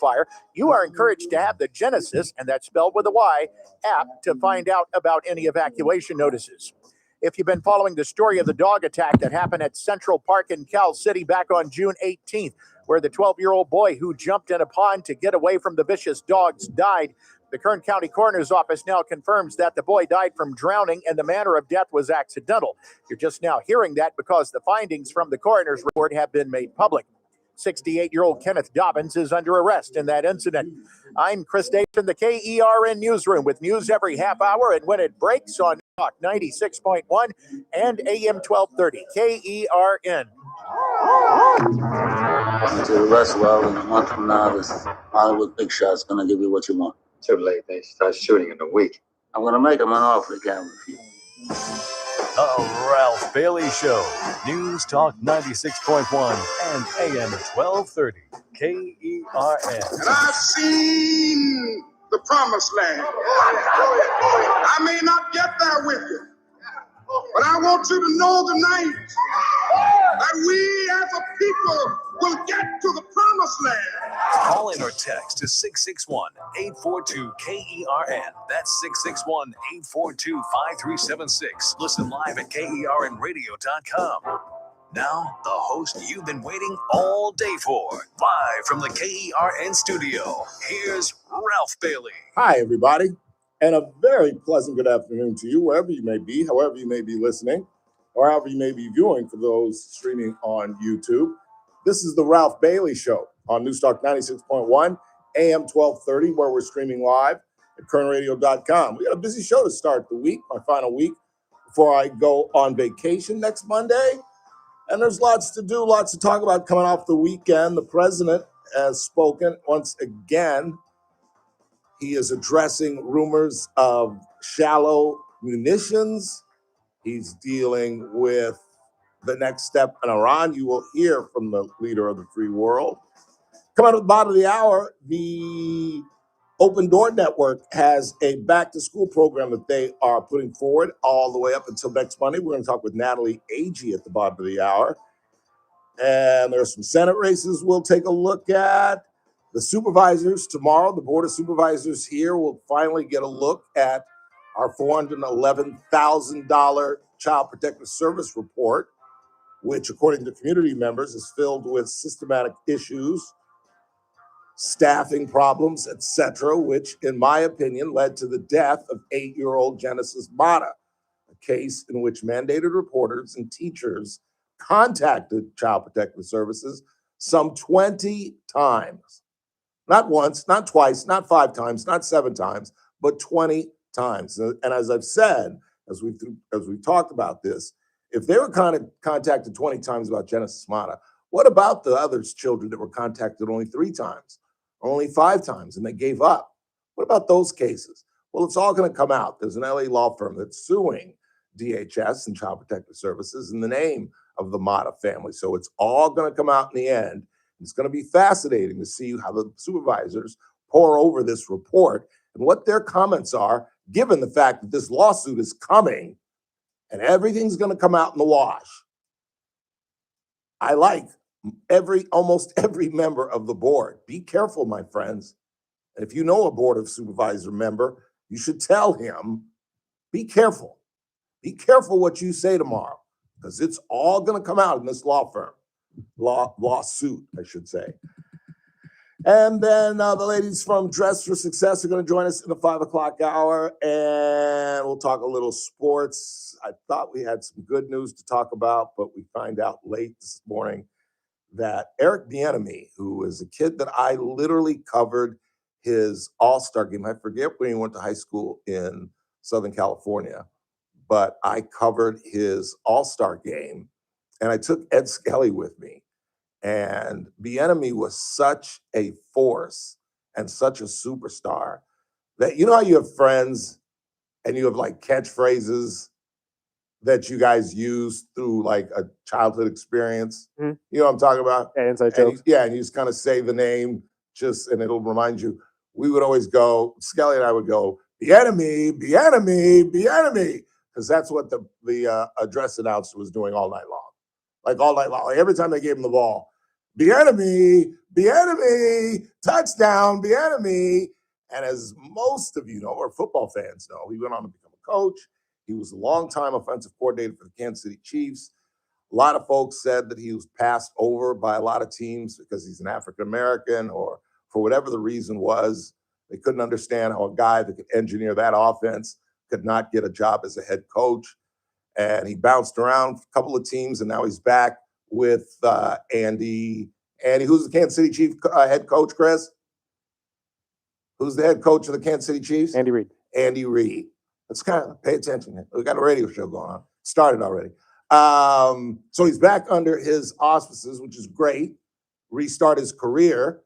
Fire, you are encouraged to have the Genesis, and that's spelled with a Y, app to find out about any evacuation notices. If you've been following the story of the dog attack that happened at Central Park in Cal City back on June 18th, where the 12-year-old boy who jumped in a pond to get away from the vicious dogs died, the Kern County Coroner's Office now confirms that the boy died from drowning and the manner of death was accidental. You're just now hearing that because the findings from the coroner's report have been made public. 68-year-old Kenneth Dobbins is under arrest in that incident. I'm Chris Davis in the KERN newsroom with news every half hour and when it breaks on Talk 96.1 and AM 1230 KERN. To rest well, in a month from now, this Hollywood big shot's gonna give you what you want. Too late. They start shooting in a week. I'm gonna make him an offer he can't refuse. The Ralph Bailey Show. News Talk 96.1 and AM 1230 KERN. And I've seen the promised land. I may not get there with you, but I want you to know tonight that we as a people will get to the promised land. Call in or text to 661-842-KERN. That's 661-842-5376. Listen live at KERNradio.com. Now, the host you've been waiting all day for. Live from the KERN studio, here's Ralph Bailey. Hi, everybody, and a very pleasant good afternoon to you, wherever you may be, however you may be listening, or however you may be viewing for those streaming on YouTube. This is the Ralph Bailey Show on Newstalk 96.1, AM 1230, where we're streaming live at KERNradio.com. We got a busy show to start the week, my final week, before I go on vacation next Monday. And there's lots to do, lots to talk about coming off the weekend. The president has spoken once again. He is addressing rumors of shallow munitions. He's dealing with the next step in Iran. You will hear from the leader of the free world. Coming at the bottom of the hour, the Open Door Network has a back-to-school program that they are putting forward all the way up until next Monday. We're going to talk with Natalie Agee at the bottom of the hour. And there's some Senate races we'll take a look at. The supervisors tomorrow, the Board of Supervisors here will finally get a look at our $411,000 Child Protective Service report, which, according to community members, is filled with systematic issues, staffing problems, etc., which, in my opinion, led to the death of 8-year-old Genesis Mata, a case in which mandated reporters and teachers contacted Child Protective Services some 20 times. Not once, not twice, not 5 times, not 7 times, but 20 times. And as I've said, as we've talked about this, if they were contacted 20 times about Genesis Mata, what about the other children that were contacted only 3 times? Only 5 times, and they gave up? What about those cases? Well, it's all going to come out. There's an LA law firm that's suing DHS and Child Protective Services in the name of the Mata family. So it's all going to come out in the end. It's going to be fascinating to see how the supervisors pore over this report and what their comments are, given the fact that this lawsuit is coming and everything's going to come out in the wash. I like almost every member of the board. Be careful, my friends. And if you know a Board of Supervisor member, you should tell him, be careful. Be careful what you say tomorrow, because it's all going to come out in this lawsuit, I should say. And then the ladies from Dress for Success are going to join us in the 5 o'clock hour, and we'll talk a little sports. I thought we had some good news to talk about, but we find out late this morning that Eric Bieniemy, who is a kid that I literally covered his all-star game. I forget when he went to high school in Southern California, but I covered his all-star game, and I took Ed Skelly with me. And Bieniemy was such a force and such a superstar that, you know how you have friends and you have like catchphrases that you guys use through like a childhood experience? Mm-hmm. You know what I'm talking about? Yeah, inside jokes. And you just kind of say the name and it'll remind you. We would always go, Skelly and I would go, Bieniemy, Bieniemy, Bieniemy, because that's what the address announcer was doing all night long. Like all night long. Like every time they gave him the ball, Bieniemy, touchdown, Bieniemy. And as most of you know, or football fans know, he went on to become a coach. He was a longtime offensive coordinator for the Kansas City Chiefs. A lot of folks said that he was passed over by a lot of teams because he's an African American, or for whatever the reason was. They couldn't understand how a guy that could engineer that offense could not get a job as a head coach. And he bounced around a couple of teams, and now he's back with Andy. Andy, who's the Kansas City Chiefs head coach, Chris? Who's the head coach of the Kansas City Chiefs? Andy Reid. Andy Reid. Let's kind of pay attention. We got a radio show going on. Started already. So he's back under his auspices, which is great. Restart his career.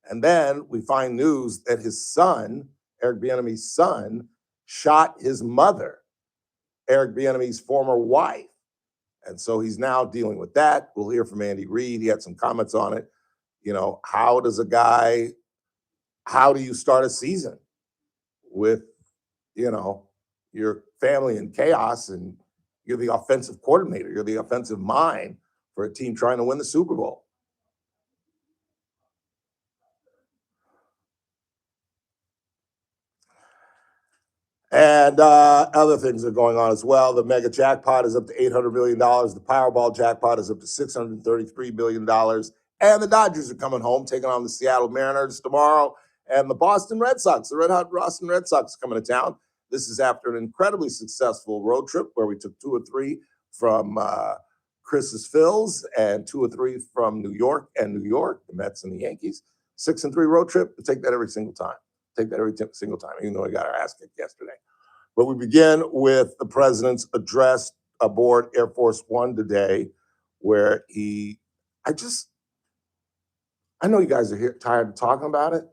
And then we find news that his son, Eric Bieniemy's son, shot his mother, Eric Bieniemy's former wife. And so he's now dealing with that. We'll hear from Andy Reid. He had some comments on it. You know, how do you start a season with, your family in chaos, and you're the offensive coordinator, you're the offensive mind for a team trying to win the Super Bowl? And other things are going on as well. The mega jackpot is up to $800 million. The Powerball jackpot is up to $633 billion. And the Dodgers are coming home, taking on the Seattle Mariners tomorrow. And the Boston Red Sox, the red-hot Boston Red Sox, are coming to town. This is after an incredibly successful road trip where we took 2 or 3 from Chris's Phils and 2 or 3 from New York, the Mets and the Yankees. 6-3 road trip. We take that every single time. Even though we got our ass kicked yesterday. But we begin with the president's address aboard Air Force One today, where I know you guys are tired of talking about it,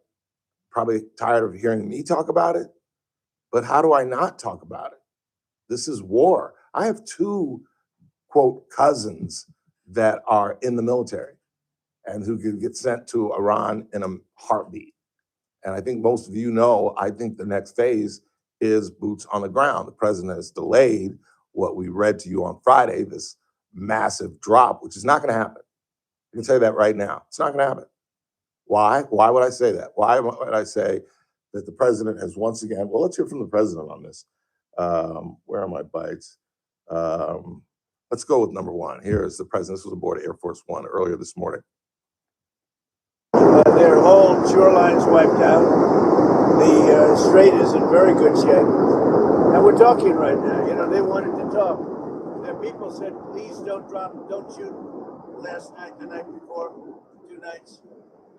probably tired of hearing me talk about it, but how do I not talk about it? This is war. I have 2, quote, cousins that are in the military and who could get sent to Iran in a heartbeat. And I think most of you know, I think the next phase is boots on the ground. The president has delayed what we read to you on Friday, this massive drop, which is not going to happen. I can tell you that right now. It's not going to happen. Why? Why would I say that? Why would I say that the president has once again, well, let's hear from the president on this. Where are my bites? Let's go with number 1. Here is the president. This was aboard Air Force One earlier this morning. Their whole shoreline's wiped out. The strait is in very good shape. And we're talking right now. They wanted to talk. And people said, please don't shoot last night, the night before, 2 nights.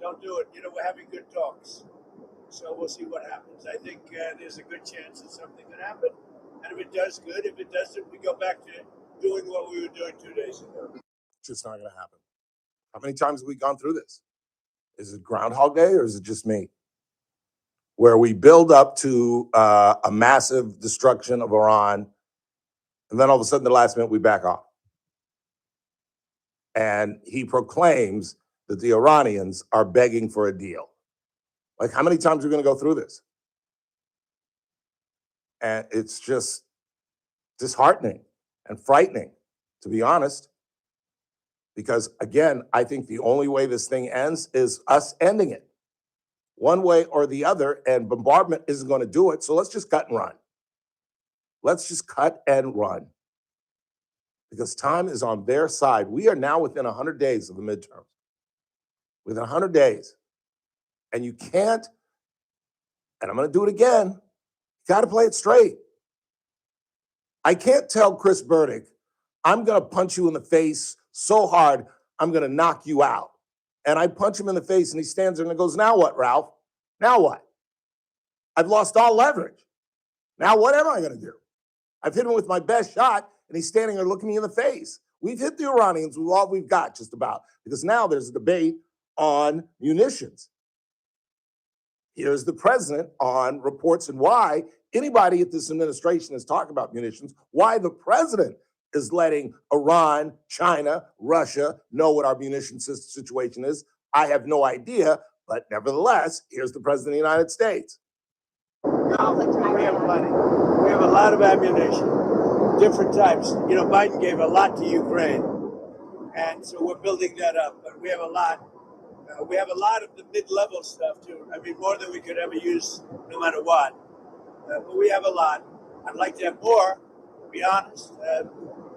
Don't do it. We're having good talks. So we'll see what happens. I think there's a good chance that something could happen. And if it does, good. If it doesn't, we go back to doing what we were doing 2 days ago. It's just not going to happen. How many times have we gone through this? Is it Groundhog Day, or is it just me? Where we build up to a massive destruction of Iran, and then all of a sudden, the last minute, we back off. And he proclaims that the Iranians are begging for a deal. Like, how many times are we going to go through this? And it's just disheartening and frightening, to be honest. Because, again, I think the only way this thing ends is us ending it. One way or the other, and bombardment isn't going to do it, so let's just cut and run. Let's just cut and run. Because time is on their side. We are now within 100 days of the midterms. Within 100 days. And you can't, and I'm going to do it again, you got to play it straight. I can't tell Chris Burdick, I'm going to punch you in the face so hard, I'm going to knock you out. And I punch him in the face, and he stands there and goes, now what, Ralph? Now what? I've lost all leverage. Now what am I going to do? I've hit him with my best shot, and he's standing there looking me in the face. We've hit the Iranians with all we've got, just about, because now there's a debate on munitions. Here's the president on reports and why anybody at this administration is talking about munitions, why the president is letting Iran, China, Russia know what our munition situation is. I have no idea, but nevertheless, here's the president of the United States. We have plenty. We have a lot of ammunition, different types. Biden gave a lot to Ukraine. And so we're building that up. But we have a lot. We have a lot of the mid-level stuff too. I mean, more than we could ever use, no matter what. But we have a lot. I'd like to have more, to be honest.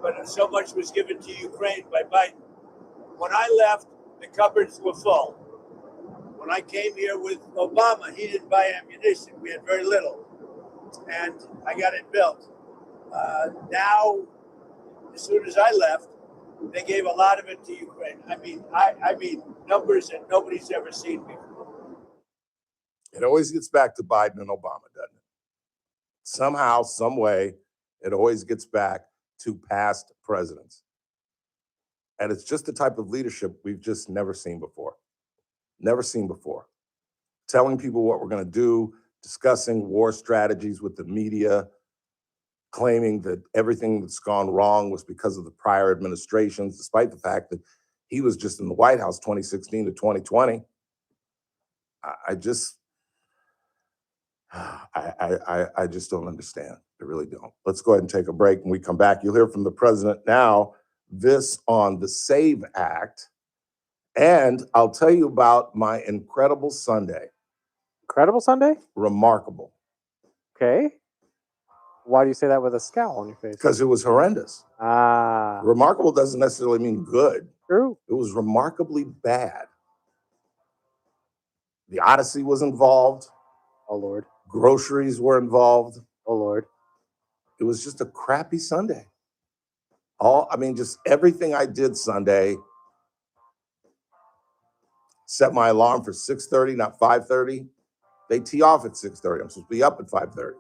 But so much was given to Ukraine by Biden. When I left, the cupboards were full. When I came here with Obama, he didn't buy ammunition. We had very little. And I got it built. Now, as soon as I left, they gave a lot of it to Ukraine. I mean numbers that nobody's ever seen before. It always gets back to Biden and Obama, doesn't it? Somehow, some way, it always gets back to past presidents. And it's just the type of leadership we've just never seen before. Never seen before. Telling people what we're going to do, discussing war strategies with the media, claiming that everything that's gone wrong was because of the prior administrations, despite the fact that he was just in the White House 2016 to 2020. I just don't understand. I really don't. Let's go ahead and take a break. When we come back, you'll hear from the president now, this on the SAVE Act. And I'll tell you about my incredible Sunday. Incredible Sunday? Remarkable. Okay. Why do you say that with a scowl on your face? Because it was horrendous. Ah. Remarkable doesn't necessarily mean good. True. It was remarkably bad. The Odyssey was involved. Oh, Lord. Groceries were involved. Oh, Lord. It was just a crappy Sunday. Just everything I did Sunday. Set my alarm for 6:30, not 5:30. They tee off at 6:30. I'm supposed to be up at 5:30.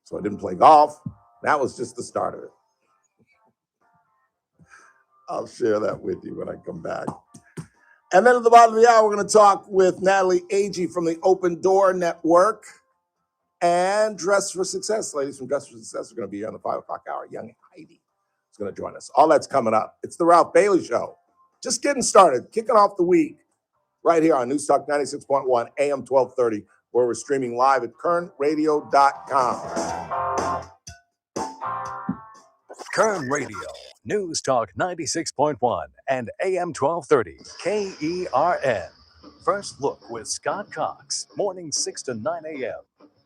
So I didn't play golf. That was just the start of it. I'll share that with you when I come back. And then at the bottom of the hour, we're going to talk with Natalie Agee from the Open Door Network and Dress for Success. Ladies from Dress for Success are going to be here on the 5 o'clock hour. Young Heidi is going to join us. All that's coming up. It's the Ralph Bailey Show. Just getting started, kicking off the week right here on News Talk 96.1 AM 1230, where we're streaming live at kernradio.com. Kern Radio, News Talk 96.1 and AM 1230, KERN. First Look with Scott Cox, morning 6 to 9 a.m.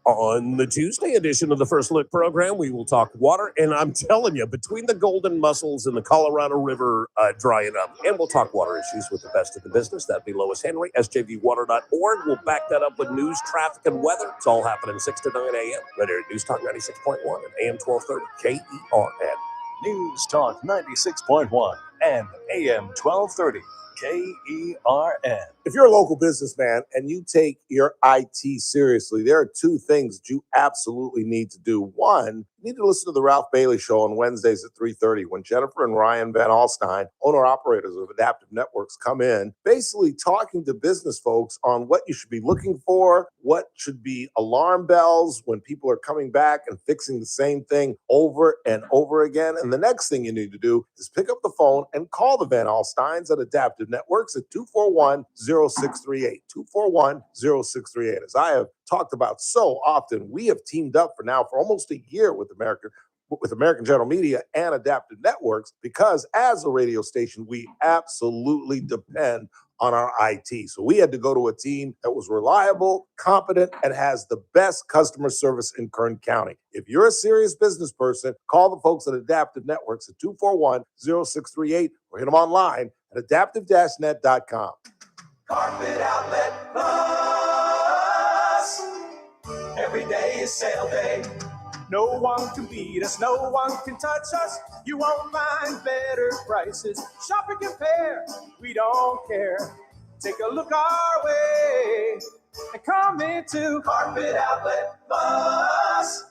On the Tuesday edition of the First Look program, we will talk water. And I'm telling you, between the Golden Mussels and the Colorado River drying up, and we'll talk water issues with the best of the business. That'd be Lois Henry, sjvwater.org. We'll back that up with news, traffic, and weather. It's all happening 6 to 9 a.m. right here at News Talk 96.1 and AM 1230 KERN. News Talk 96.1 and AM 1230 KERN. If you're a local businessman and you take your IT seriously, there are two things that you absolutely need to do. One, you need to listen to the Ralph Bailey Show on Wednesdays at 3:30 when Jennifer and Ryan Van Alstyne, owner-operators of Adaptive Networks, come in, basically talking to business folks on what you should be looking for, what should be alarm bells when people are coming back and fixing the same thing over and over again. And the next thing you need to do is pick up the phone and call the Van Alstynes at Adaptive Networks at 241-0638. 241-0638. As I have talked about so often, we have teamed up for almost a year with American General Media and Adaptive Networks because as a radio station, we absolutely depend on our IT. So we had to go to a team that was reliable, competent, and has the best customer service in Kern County. If you're a serious business person, call the folks at Adaptive Networks at 241-0638 or hit them online at adaptive-net.com. Carpet Outlet Plus. Every day is sale day. No one can beat us, no one can touch us. You won't find better prices. Shop and compare, we don't care. Take a look our way and come into Carpet Outlet Plus.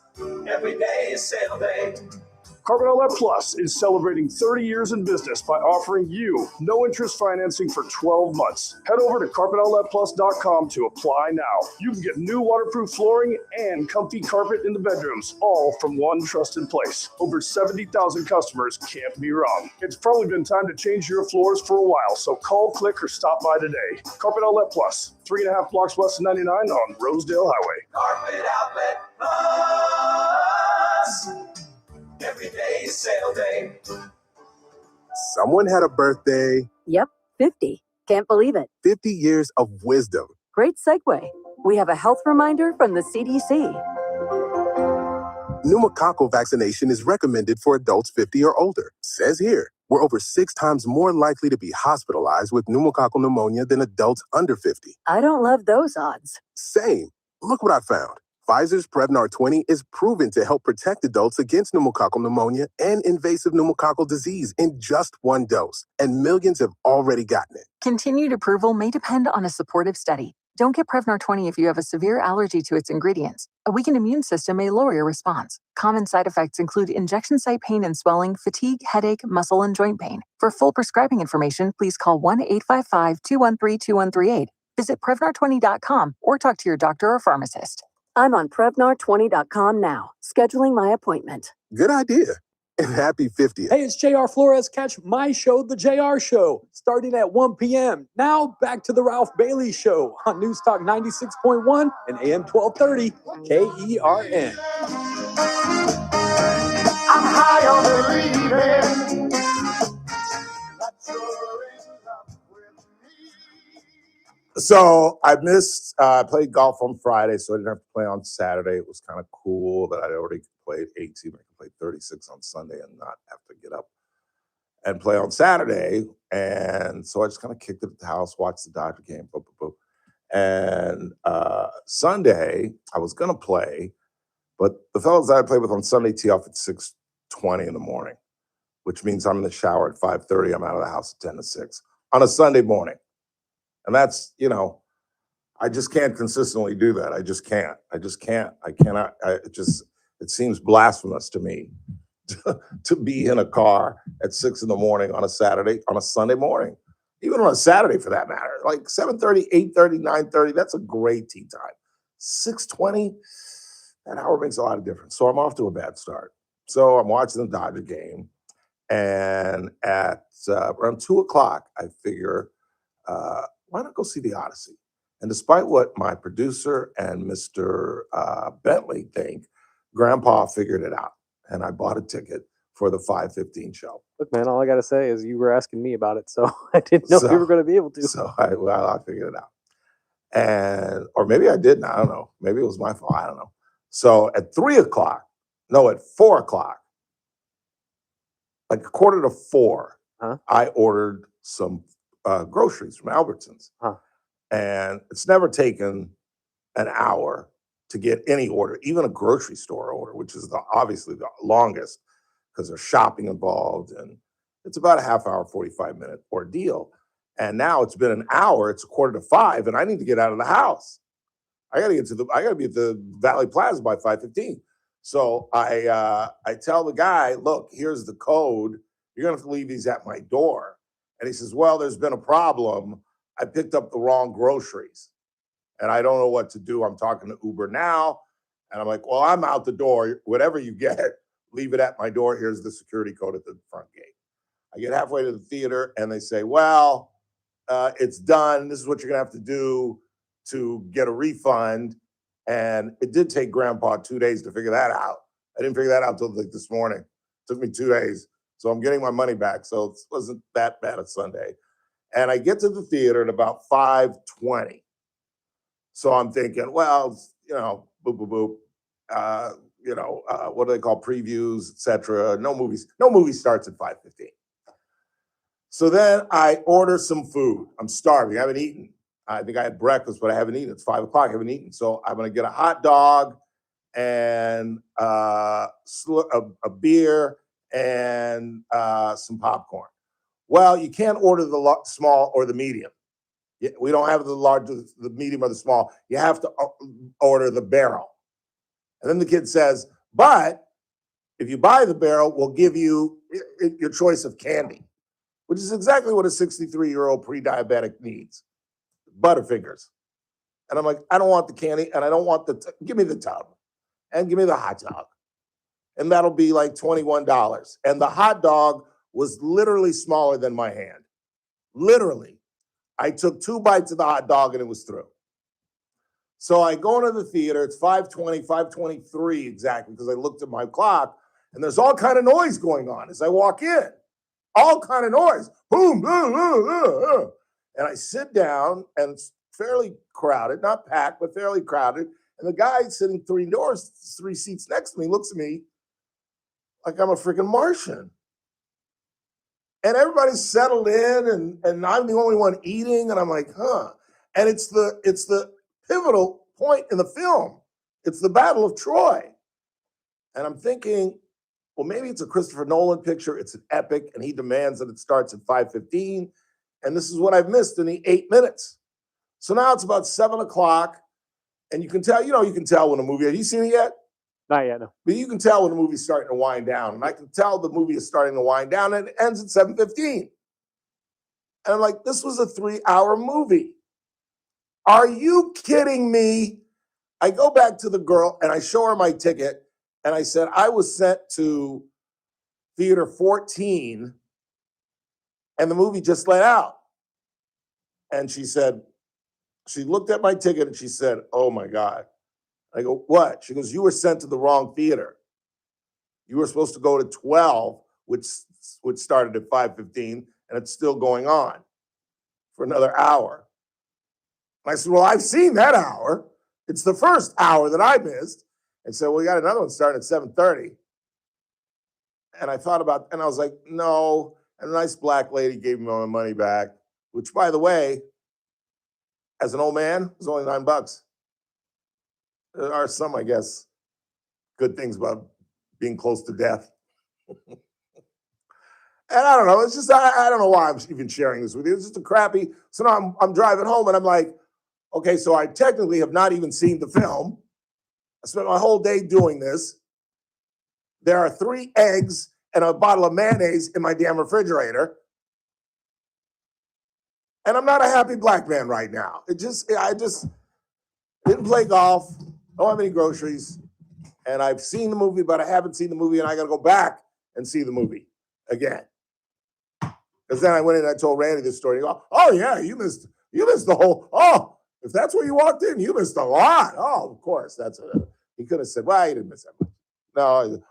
Every day is sale day. Carpet Outlet Plus is celebrating 30 years in business by offering you no interest financing for 12 months. Head over to carpetoutletplus.com to apply now. You can get new waterproof flooring and comfy carpet in the bedrooms, all from one trusted place. Over 70,000 customers can't be wrong. It's probably been time to change your floors for a while, so call, click, or stop by today. Carpet Outlet Plus, 3.5 blocks west of 99 on Rosedale Highway. Carpet Outlet Plus. Every day is sale day. Someone had a birthday. Yep, 50. Can't believe it. 50 years of wisdom. Great segue. We have a health reminder from the CDC. Pneumococcal vaccination is recommended for adults 50 or older. Says here, we're over 6 times more likely to be hospitalized with pneumococcal pneumonia than adults under 50. I don't love those odds. Same. Look what I found. Pfizer's Prevnar 20 is proven to help protect adults against pneumococcal pneumonia and invasive pneumococcal disease in just 1 dose, and millions have already gotten it. Continued approval may depend on a supportive study. Don't get Prevnar 20 if you have a severe allergy to its ingredients. A weakened immune system may lower your response. Common side effects include injection site pain and swelling, fatigue, headache, muscle, and joint pain. For full prescribing information, please call 1-855-213-2138. Visit Prevnar20.com or talk to your doctor or pharmacist. I'm on Prevnar20.com now, scheduling my appointment. Good idea. And happy 50th. Hey, it's JR Flores. Catch my show, The JR Show, starting at 1 p.m. Now back to the Ralph Bailey Show on News Talk 96.1 and AM 1230 KERN. I'm high on believing. So I missed, I played golf on Friday, so I didn't have to play on Saturday. It was kind of cool that I'd already played 18. I could play 36 on Sunday and not have to get up and play on Saturday. And so I just kind of kicked it at the house, watched the Dodger game, boop, boop, boop. And Sunday, I was going to play, but the fellas that I played with on Sunday tee off at 6:20 in the morning, which means I'm in the shower at 5:30. I'm out of the house at 10 to 6 on a Sunday morning. And that's, you know, I just can't consistently do that. I just can't. I cannot. It seems blasphemous to me to be in a car at 6 in the morning on a Saturday, on a Sunday morning, even on a Saturday for that matter. Like 7:30, 8:30, 9:30, that's a great tee time. 6:20, that hour makes a lot of difference. So I'm off to a bad start. So I'm watching the Dodger game. And at around 2 o'clock, I figure, why not go see the Odyssey? And despite what my producer and Mr. Bentley think, Grandpa figured it out. And I bought a ticket for the 5:15 show. Look, man, all I got to say is you were asking me about it, so I didn't know you were going to be able to. So I figured it out. Or maybe I didn't. I don't know. Maybe it was my fault. I don't know. So at 4 o'clock, like 3:45, I ordered some groceries from Albertsons. And it's never taken an hour to get any order, even a grocery store order, which is obviously the longest because there's shopping involved. And it's about a half hour, 45-minute ordeal. And now it's been an hour, it's 4:45, and I need to get out of the house. I gotta be at the Valley Plaza by 5:15. So I tell the guy, look, here's the code. You're gonna have to leave these at my door. And he says, well, there's been a problem. I picked up the wrong groceries and I don't know what to do. I'm talking to Uber now. And I'm like, well, I'm out the door. Whatever you get, leave it at my door. Here's the security code at the front gate. I get halfway to the theater and they say, well, it's done. This is what you're gonna have to do to get a refund. And it did take Grandpa 2 days to figure that out. I didn't figure that out until like this morning. It took me 2 days. So I'm getting my money back. So it wasn't that bad a Sunday. And I get to the theater at about 5:20. So I'm thinking, well, you know, boop, boop, boop. What do they call previews, etc. No movie starts at 5:15. So then I order some food. I'm starving. I haven't eaten. I think I had breakfast, but I haven't eaten. It's 5 o'clock. I haven't eaten. So I'm going to get a hot dog and a beer and some popcorn. Well, you can't order the small or the medium. We don't have the large, the medium or the small. You have to order the barrel. And then the kid says, but if you buy the barrel, we'll give you your choice of candy, which is exactly what a 63-year-old pre-diabetic needs. Butterfingers. And I'm like, I don't want the candy and I don't want give me the tub and give me the hot dog. And that'll be like $21. And the hot dog was literally smaller than my hand. Literally. I took 2 bites of the hot dog and it was through. So I go into the theater. It's 5:20, 5:23 exactly, because I looked at my clock and there's all kind of noise going on as I walk in. all kind of noise. Boom, and I sit down, and it's fairly crowded, not packed, but fairly crowded. And the guy sitting three seats next to me looks at me like I'm a freaking Martian. And everybody's settled in, and I'm the only one eating, and I'm like, huh. And it's the pivotal point in the film. It's the Battle of Troy. And I'm thinking, well, maybe it's a Christopher Nolan picture. It's an epic, and he demands that it starts at 5:15. And this is what I've missed in the 8 minutes. So now it's about 7 o'clock, and you can tell when a movie, have you seen it yet? Not yet, no. But you can tell when the movie's starting to wind down. And I can tell the movie is starting to wind down, and it ends at 7:15. And I'm like, this was a 3-hour movie. Are you kidding me? I go back to the girl, and I show her my ticket, and I said, I was sent to theater 14, and the movie just let out. And she looked at my ticket, and she said, oh, my God. I go, what? She goes, you were sent to the wrong theater. You were supposed to go to 12, which started at 5:15, and it's still going on for another hour. And I said, well, I've seen that hour. It's the first hour that I missed. And said, well, we got another one starting at 7:30. And I thought about, and I was like, no. And a nice black lady gave me my money back, which, by the way, as an old man, was only $9. There are some, I guess, good things about being close to death. And I don't know. It's just, I don't know why I'm even sharing this with you. It's just a crappy. So now I'm driving home, and I'm like, okay, so I technically have not even seen the film. I spent my whole day doing this. There are 3 eggs and a bottle of mayonnaise in my damn refrigerator. And I'm not a happy black man right now. I just didn't play golf. Don't have any groceries. And I've seen the movie, but I haven't seen the movie, and I got to go back and see the movie again. Because then I went in and I told Randy this story. He goes, oh, yeah, you missed the whole, oh, if that's where you walked in, you missed a lot. Oh, of course. He could have said, well, you didn't miss that much. No,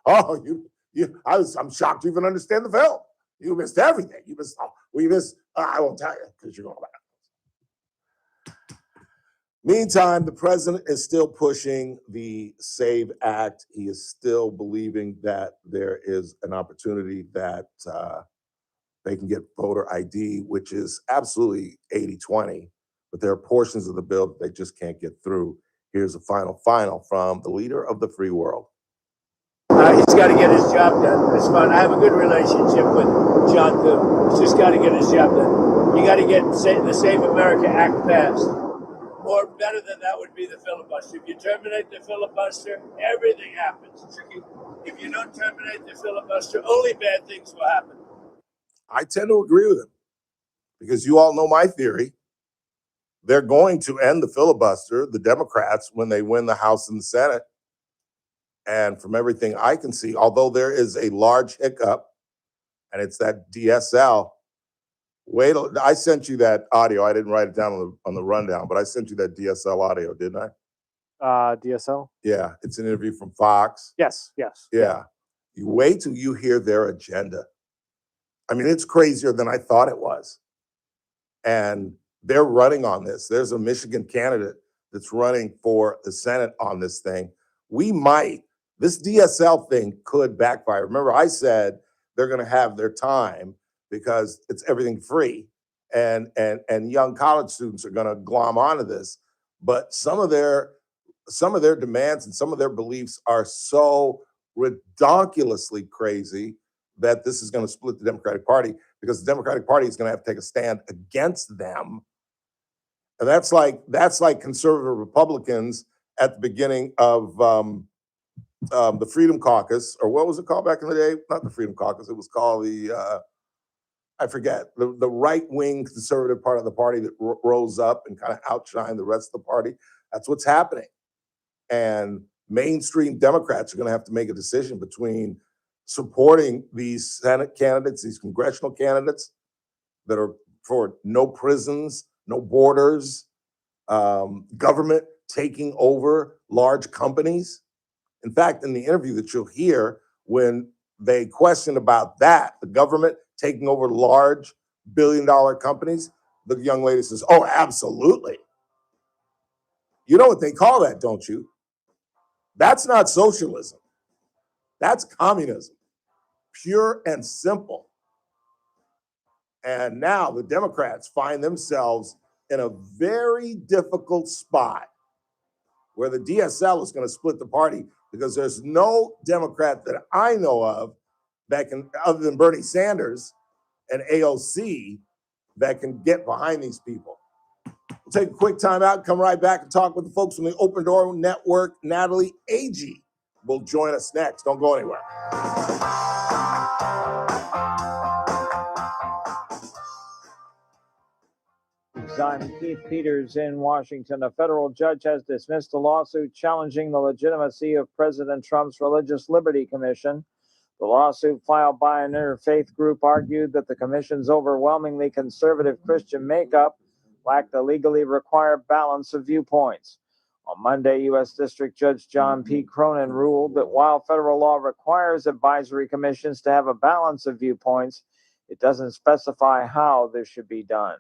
I'm shocked you even understand the film. You missed everything. I won't tell you because you're going back. Meantime, the president is still pushing the SAVE Act. He is still believing that there is an opportunity that they can get voter ID, which is absolutely 80-20. But there are portions of the bill that they just can't get through. Here's a final from the leader of the free world. He's got to get his job done. It's fun. I have a good relationship with John Thune. He's just got to get his job done. You got to get the Save America Act passed. Or better than that would be the filibuster. If you terminate the filibuster, everything happens. If you don't terminate the filibuster, only bad things will happen. I tend to agree with him because you all know my theory. They're going to end the filibuster, the Democrats, when they win the House and the Senate. And from everything I can see, although there is a large hiccup, and it's that DSL, I sent you that audio. I didn't write it down on the rundown, but I sent you that DSL audio, didn't I? DSL? Yeah, it's an interview from Fox. Yes. Yeah. You wait till you hear their agenda. I mean, it's crazier than I thought it was. And they're running on this. There's a Michigan candidate that's running for the Senate on this thing. This DSL thing could backfire. Remember, I said they're going to have their time because it's everything free, and young college students are going to glom onto this. But some of their demands and some of their beliefs are so redonkulously crazy that this is going to split the Democratic Party, because the Democratic Party is going to have to take a stand against them. And that's like conservative Republicans at the beginning of the Freedom Caucus, or what was it called back in the day? Not the Freedom Caucus. It was called I forget, the right-wing conservative part of the party that rose up and kind of outshined the rest of the party. That's what's happening. And mainstream Democrats are going to have to make a decision between supporting these Senate candidates, these congressional candidates that are for no prisons, no borders, government taking over large companies. In fact, in the interview that you'll hear, when they questioned about that, the government taking over large billion-dollar companies? The young lady says, oh, absolutely. You know what they call that, don't you? That's not socialism. That's communism, pure and simple. And now the Democrats find themselves in a very difficult spot where the DSL is going to split the party because there's no Democrat that I know of that can, other than Bernie Sanders and AOC, that can get behind these people. We'll take a quick time out, come right back and talk with the folks from the Open Door Network. Natalie Agee will join us next. Don't go anywhere. I'm Keith Peters in Washington. A federal judge has dismissed a lawsuit challenging the legitimacy of President Trump's Religious Liberty Commission. The lawsuit filed by an interfaith group argued that the commission's overwhelmingly conservative Christian makeup lacked the legally required balance of viewpoints. On Monday, U.S. District Judge John P. Cronin ruled that while federal law requires advisory commissions to have a balance of viewpoints, it doesn't specify how this should be done.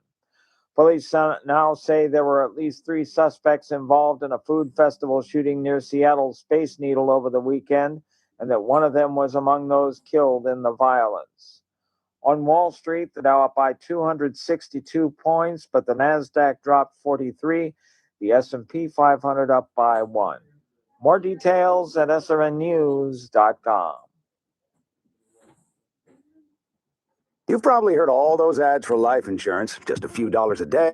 Police now say there were at least 3 suspects involved in a food festival shooting near Seattle's Space Needle over the weekend, and that one of them was among those killed in the violence. On Wall Street, the Dow up by 262 points, but the Nasdaq dropped 43. The S&P 500 up by 1. More details at srnnews.com. You've probably heard all those ads for life insurance, just a few dollars a day.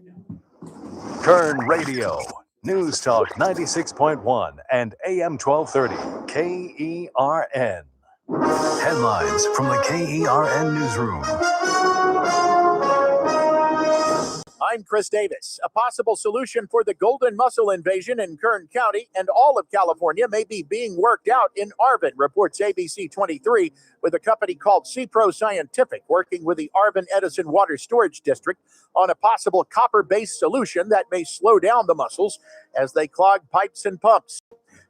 Kern Radio, News Talk 96.1 and AM 1230, KERN. Headlines from the KERN Newsroom. I'm Chris Davis. A possible solution for the golden mussel invasion in Kern County and all of California may be being worked out in Arvin, reports ABC 23, with a company called CPRO Scientific working with the Arvin Edison Water Storage District on a possible copper-based solution that may slow down the mussels as they clog pipes and pumps.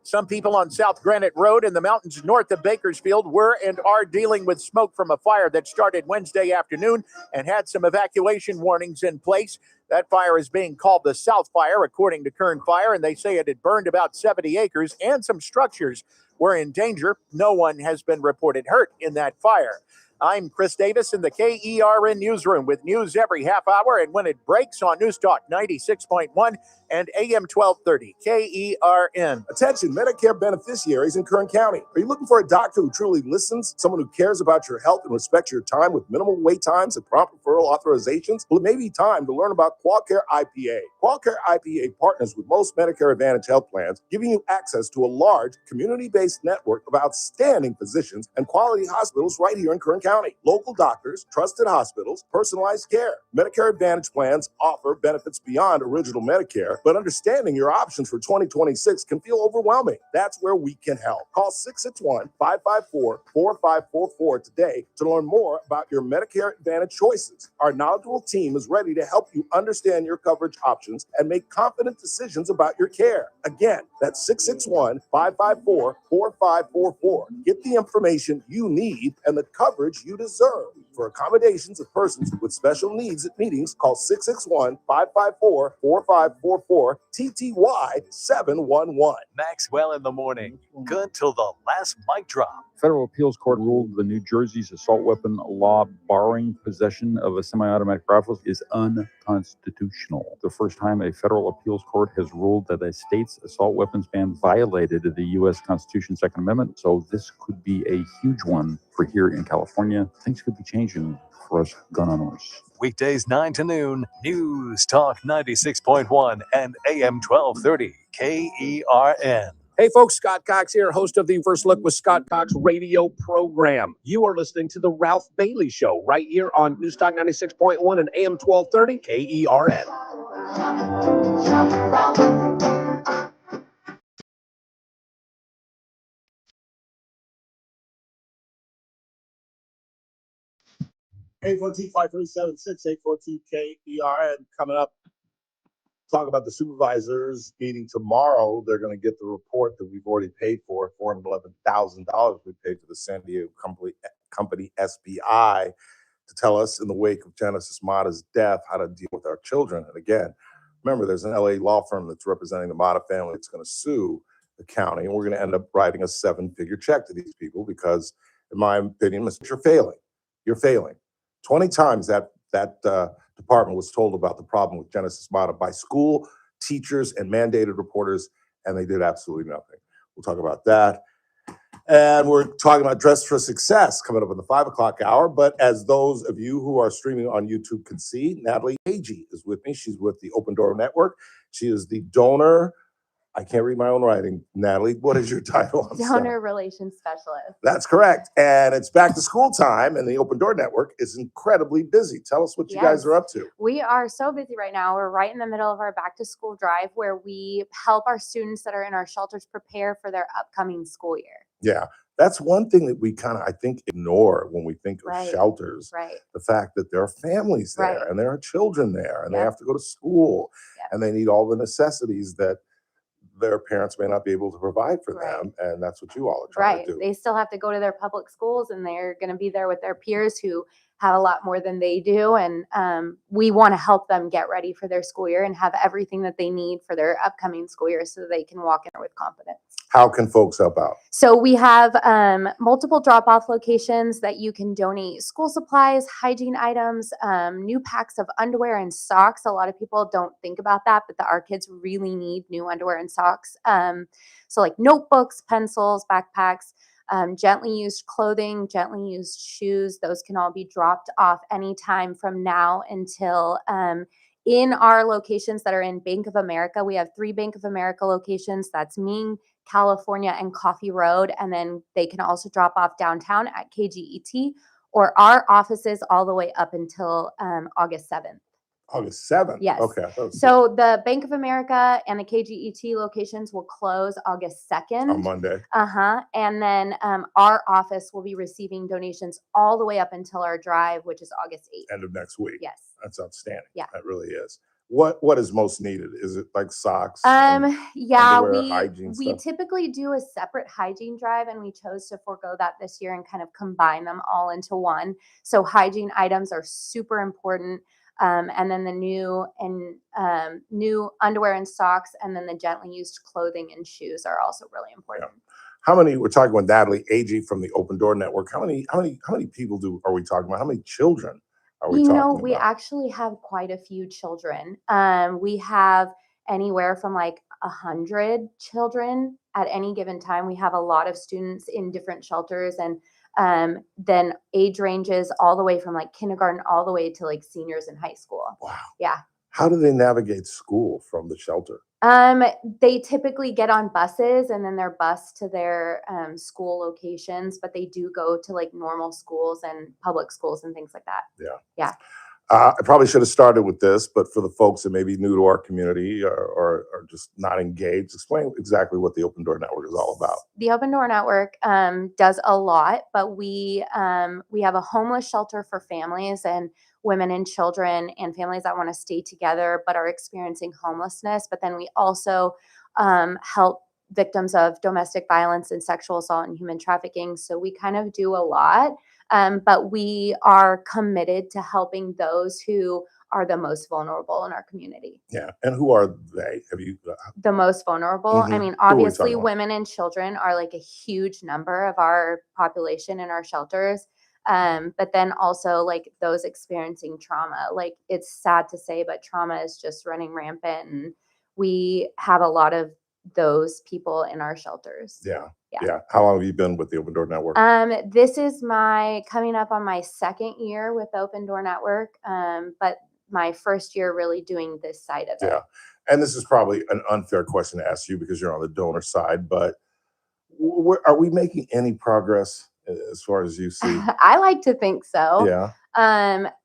Some people on South Granite Road in the mountains north of Bakersfield were and are dealing with smoke from a fire that started Wednesday afternoon and had some evacuation warnings in place. That fire is being called the South Fire, according to Kern Fire, and they say it had burned about 70 acres and some structures were in danger. No one has been reported hurt in that fire. I'm Chris Davis in the KERN Newsroom with news every half hour and when it breaks on News Talk 96.1 and AM 1230, KERN. Attention, Medicare beneficiaries in Kern County. Are you looking for a doctor who truly listens, someone who cares about your health and respects your time with minimal wait times and prompt referral authorizations? Well, it may be time to learn about QualCare IPA. QualCare IPA partners with most Medicare Advantage health plans, giving you access to a large, community-based network of outstanding physicians and quality hospitals right here in Kern County. Local doctors, trusted hospitals, personalized care. Medicare Advantage plans offer benefits beyond original Medicare, but understanding your options for 2026 can feel overwhelming. That's where we can help. Call 661-554-4544 today to learn more about your Medicare Advantage choices. Our knowledgeable team is ready to help you understand your coverage options and make confident decisions about your care. Again, that's 661-554-4544. Get the information you need and the coverage you deserve. For accommodations of persons with special needs at meetings, call 661-554-4544, TTY 711. Maxwell in the morning. Good till the last mic drop. Federal appeals court ruled the New Jersey's assault weapon law barring possession of a semi-automatic rifle is unconstitutional. The first time a federal appeals court has ruled that a state's assault weapons ban violated the U.S. Constitution's Second Amendment. So this could be a huge one for here in California. Things could be changing for us gun owners. Weekdays 9 to noon, News Talk 96.1 and AM 1230, KERN. Hey folks, Scott Cox here, host of the First Look with Scott Cox radio program. You are listening to the Ralph Bailey Show right here on News Talk 96.1 and AM 1230, KERN. Eight 537 KERN coming up. Talk about the supervisors meeting tomorrow. They're going to get the report that we've already paid for, $411,000 we paid for the San Diego company SBI. to tell us in the wake of Genesis Mata's death how to deal with our children. And again, remember, there's an LA law firm that's representing the Mata family that's going to sue the county, and we're going to end up writing a 7-figure check to these people because, in my opinion, you're failing. You're failing. 20 times that department was told about the problem with Genesis Mata by school teachers and mandated reporters, and they did absolutely nothing. We'll talk about that. And we're talking about Dress for Success coming up in the 5 o'clock hour. But as those of you who are streaming on YouTube can see, Natalie Agee is with me. She's with the Open Door Network. She is the donor. I can't read my own writing. Natalie, what is your title? Donor Relations Specialist. That's correct. And it's back to school time, and the Open Door Network is incredibly busy. Tell us what you guys are up to. We are so busy right now. We're right in the middle of our back to school drive where we help our students that are in our shelters prepare for their upcoming school year. Yeah, that's one thing that we kind of, I think, ignore when we think of shelters. Right. The fact that there are families there and there are children there and they have to go to school and they need all the necessities that their parents may not be able to provide for them. And that's what you all are trying to do. They still have to go to their public schools and they're going to be there with their peers who have a lot more than they do. And we want to help them get ready for their school year and have everything that they need for their upcoming school year so they can walk in there with confidence. How can folks help out? So we have multiple drop-off locations that you can donate school supplies, hygiene items, new packs of underwear and socks. A lot of people don't think about that, but our kids really need new underwear and socks. So like notebooks, pencils, backpacks, gently used clothing, gently used shoes. Those can all be dropped off anytime from now until in our locations that are in Bank of America. We have 3 Bank of America locations. That's Ming, California, and Coffee Road. And then they can also drop off downtown at KGET or our offices all the way up until August 7th. August 7th? Yes. Okay. So the Bank of America and the KGET locations will close August 2nd. On Monday. And then our office will be receiving donations all the way up until our drive, which is August 8th. End of next week. Yes. That's outstanding. Yeah. That really is. What is most needed? Is it like socks? Yeah, underwear, hygiene we stuff? typically do a separate hygiene drive, and we chose to forego that this year and kind of combine them all into one. So hygiene items are super important. And then the new underwear and socks, and then the gently used clothing and shoes are also really important. Yeah. How many? We're talking with Natalie Agee from the Open Door Network. How many people are we talking about? How many children are we talking about? We actually have quite a few children. We have anywhere from like 100 children at any given time. We have a lot of students in different shelters, and then age ranges all the way from like kindergarten all the way to like seniors in high school. Wow. Yeah. How do they navigate school from the shelter? They typically get on buses and then they're bused to their school locations, but they do go to like normal schools and public schools and things like that. Yeah. Yeah. I probably should have started with this, but for the folks that may be new to our community or just not engaged, explain exactly what the Open Door Network is all about. The Open Door Network does a lot, but we have a homeless shelter for families and women and children and families that want to stay together but are experiencing homelessness. But then we also help victims of domestic violence and sexual assault and human trafficking. So we kind of do a lot. But we are committed to helping those who are the most vulnerable in our community. Yeah. And who are they? Have you? The most vulnerable? I mean, obviously, women and children are like a huge number of our population in our shelters. But then also like those experiencing trauma. Like, it's sad to say, but trauma is just running rampant. And we have a lot of those people in our shelters. Yeah. How long have you been with the Open Door Network? This is coming up on my 2nd year with Open Door Network, but my 1st year really doing this side of it. Yeah. And this is probably an unfair question to ask you because you're on the donor side, but are we making any progress as far as you see? I like to think so. Yeah.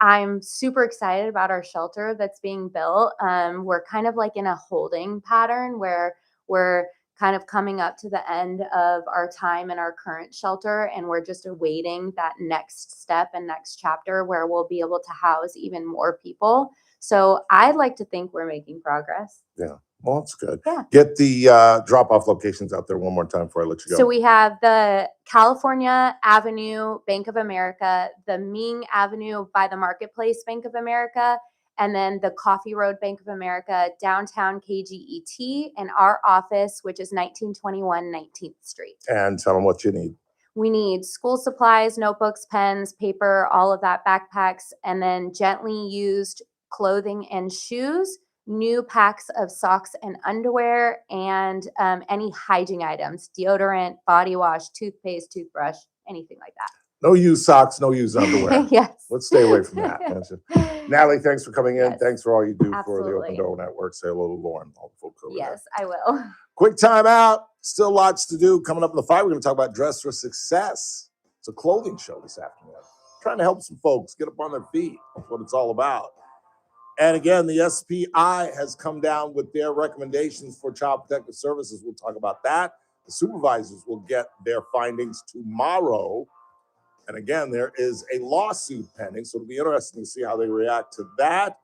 I'm super excited about our shelter that's being built. We're kind of like in a holding pattern where we're kind of coming up to the end of our time in our current shelter, and we're just awaiting that next step and next chapter where we'll be able to house even more people. So I'd like to think we're making progress. Yeah. Well, that's good. Yeah. Get the drop-off locations out there one more time before I let you go. So we have the California Avenue Bank of America, the Ming Avenue by the Marketplace Bank of America, and then the Coffee Road Bank of America, downtown KGET, and our office, which is 1921 19th Street. And tell them what you need. We need school supplies, notebooks, pens, paper, all of that, backpacks, and then gently used clothing and shoes, new packs of socks and underwear, and any hygiene items, deodorant, body wash, toothpaste, toothbrush, anything like that. No use socks, no use underwear. Yes. Let's stay away from that. Natalie, thanks for coming in. Yes. Thanks for all you do for the Absolutely. Open Door Network. Say hello to Lauren, all the folks over there. Yes, I will. Quick time out. Still lots to do. Coming up in the fight, we're going to talk about Dress for Success. It's a clothing show this afternoon. Trying to help some folks get up on their feet. That's what it's all about. And again, the SPI has come down with their recommendations for Child Protective Services. We'll talk about that. The supervisors will get their findings tomorrow. And again, there is a lawsuit pending, so it'll be interesting to see how they react to that.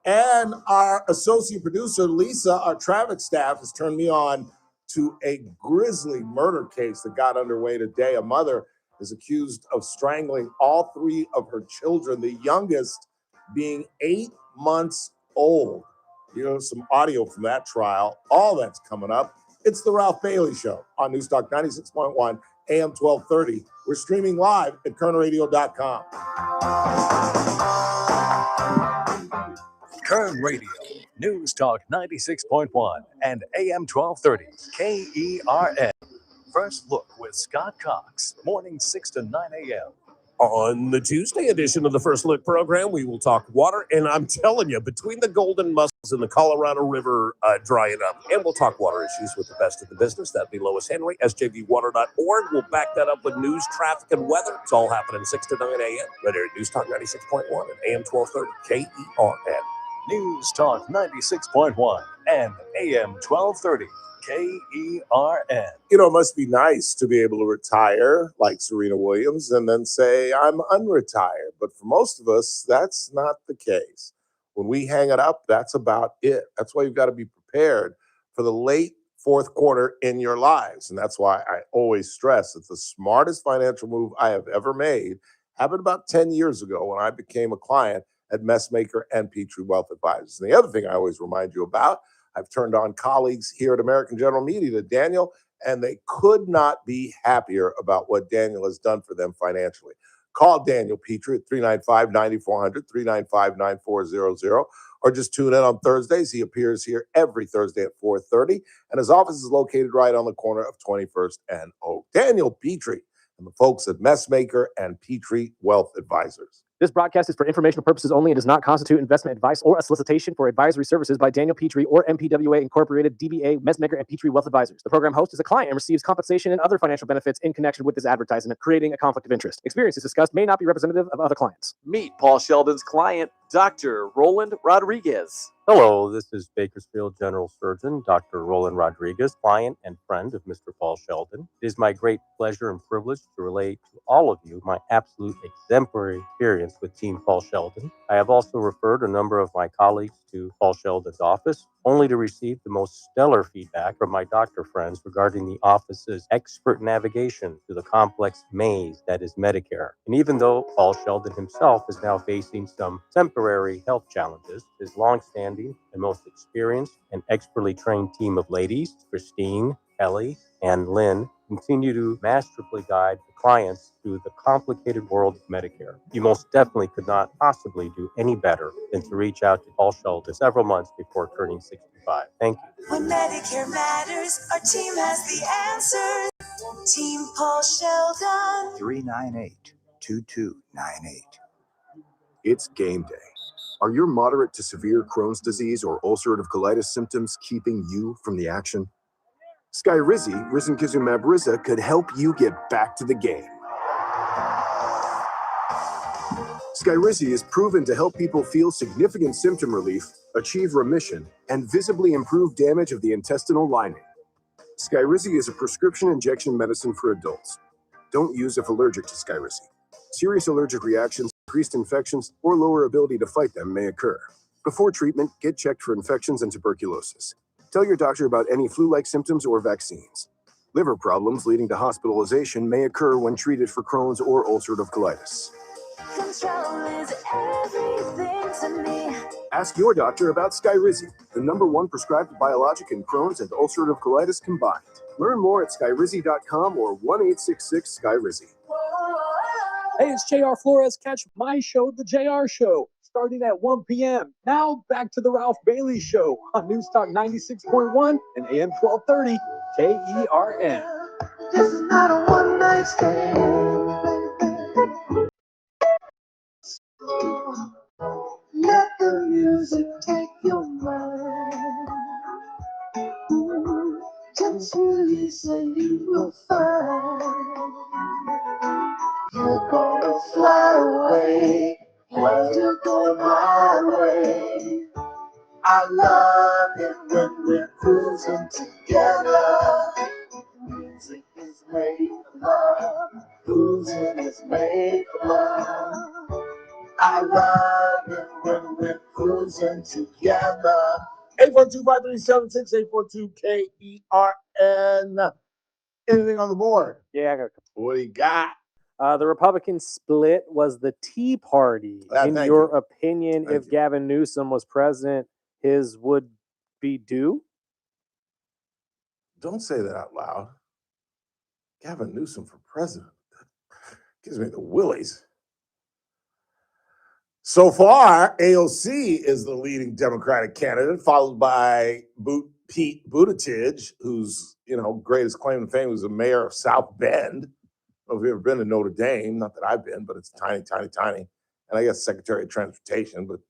And our associate producer, Lisa, our traffic staff, has turned me on to a grisly murder case that got underway today. A mother is accused of strangling all three of her children, the youngest being 8 months old. You know, some audio from that trial. All that's coming up. It's the Ralph Bailey Show on Newstalk 96.1 AM 1230. We're streaming live at KernRadio.com. Kern Radio, News Talk 96.1 and AM 1230, KERN. First Look with Scott Cox, morning 6 to 9 a.m. On the Tuesday edition of the First Look program, we will talk water. And I'm telling you, between the golden mussels and the Colorado River drying up, and we'll talk water issues with the best of the business. That'd be Lois Henry, sjvwater.org. We'll back that up with news, traffic, and weather. It's all happening 6 to 9 a.m. right here at News Talk 96.1 and AM 1230, KERN. News Talk 96.1 and AM 1230, KERN. You know, it must be nice to be able to retire like Serena Williams and then say, I'm unretired. But for most of us, that's not the case. When we hang it up, that's about it. That's why you've got to be prepared for the late fourth quarter in your lives. And that's why I always stress that the smartest financial move I have ever made happened about 10 years ago when I became a client at Messmaker and Petrie Wealth Advisors. And the other thing I always remind you about, I've turned on colleagues here at American General Media to Daniel, and they could not be happier about what Daniel has done for them financially. Call Daniel Petrie at 395-9400, 395-9400, or just tune in on Thursdays. He appears here every Thursday at 4:30, and his office is located right on the corner of 21st and Oak. Daniel Petrie and the folks at Messmaker and Petrie Wealth Advisors. This broadcast is for informational purposes only and does not constitute investment advice or a solicitation for advisory services by Daniel Petrie or MPWA Incorporated, DBA, Messmaker, and Petrie Wealth Advisors. The program host is a client and receives compensation and other financial benefits in connection with this advertisement, creating a conflict of interest. Experiences discussed may not be representative of other clients. Meet Paul Sheldon's client, Dr. Roland Rodriguez. Hello, this is Bakersfield General Surgeon Dr. Roland Rodriguez, client and friend of Mr. Paul Sheldon. It is my great pleasure and privilege to relate to all of you my absolute exemplary experience with Team Paul Sheldon. I have also referred a number of my colleagues to Paul Sheldon's office, only to receive the most stellar feedback from my doctor friends regarding the office's expert navigation through the complex maze that is Medicare. And even though Paul Sheldon himself is now facing some temporary health challenges, his longstanding and most experienced and expertly trained team of ladies, Christine, Kelly, and Lynn, continue to masterfully guide the clients through the complicated world of Medicare. You most definitely could not possibly do any better than to reach out to Paul Sheldon several months before turning 65. Thank you. When Medicare matters, our team has the answer. Team Paul Sheldon. 398-2298. It's game day. Are your moderate to severe Crohn's disease or ulcerative colitis symptoms keeping you from the action? Skyrizi, risankizumab Riza, could help you get back to the game. Skyrizi is proven to help people feel significant symptom relief, achieve remission, and visibly improve damage of the intestinal lining. Skyrizi is a prescription injection medicine for adults. Don't use if allergic to Skyrizi. Serious allergic reactions, increased infections, or lower ability to fight them may occur. Before treatment, get checked for infections and tuberculosis. Tell your doctor about any flu-like symptoms or vaccines. Liver problems leading to hospitalization may occur when treated for Crohn's or ulcerative colitis. Control is everything to me. Ask your doctor about Skyrizi, the #1 prescribed biologic in Crohn's and ulcerative colitis combined. Learn more at skyrizi.com or 1-866-SKYRIZI. Hey, it's JR Flores. Catch my show, The JR Show, starting at 1 p.m. Now back to the Ralph Bailey Show on News Talk 96.1 and AM 1230 KERN. This is not a one-night stand. Let the music take your mind. Just release and you will find you're gonna fly away when you're going my way. I love it when we're cruising together. Music is made for love. Cruising is made for love. I love it when we're cruising together. 842-537-6842 KERN. Anything on the board? Yeah, I got a couple. What do you got? The Republican split was the Tea Party. In thank your you. opinion, Thank if you. Gavin Newsom was president, his would be due? Don't say that out loud. Gavin Newsom for president. Gives me the willies. So far, AOC is the leading Democratic candidate, followed by Pete Buttigieg, whose greatest claim to fame was the mayor of South Bend. I don't know if you've ever been to Notre Dame. Not that I've been, but it's tiny, tiny, tiny. And I guess Secretary of Transportation, but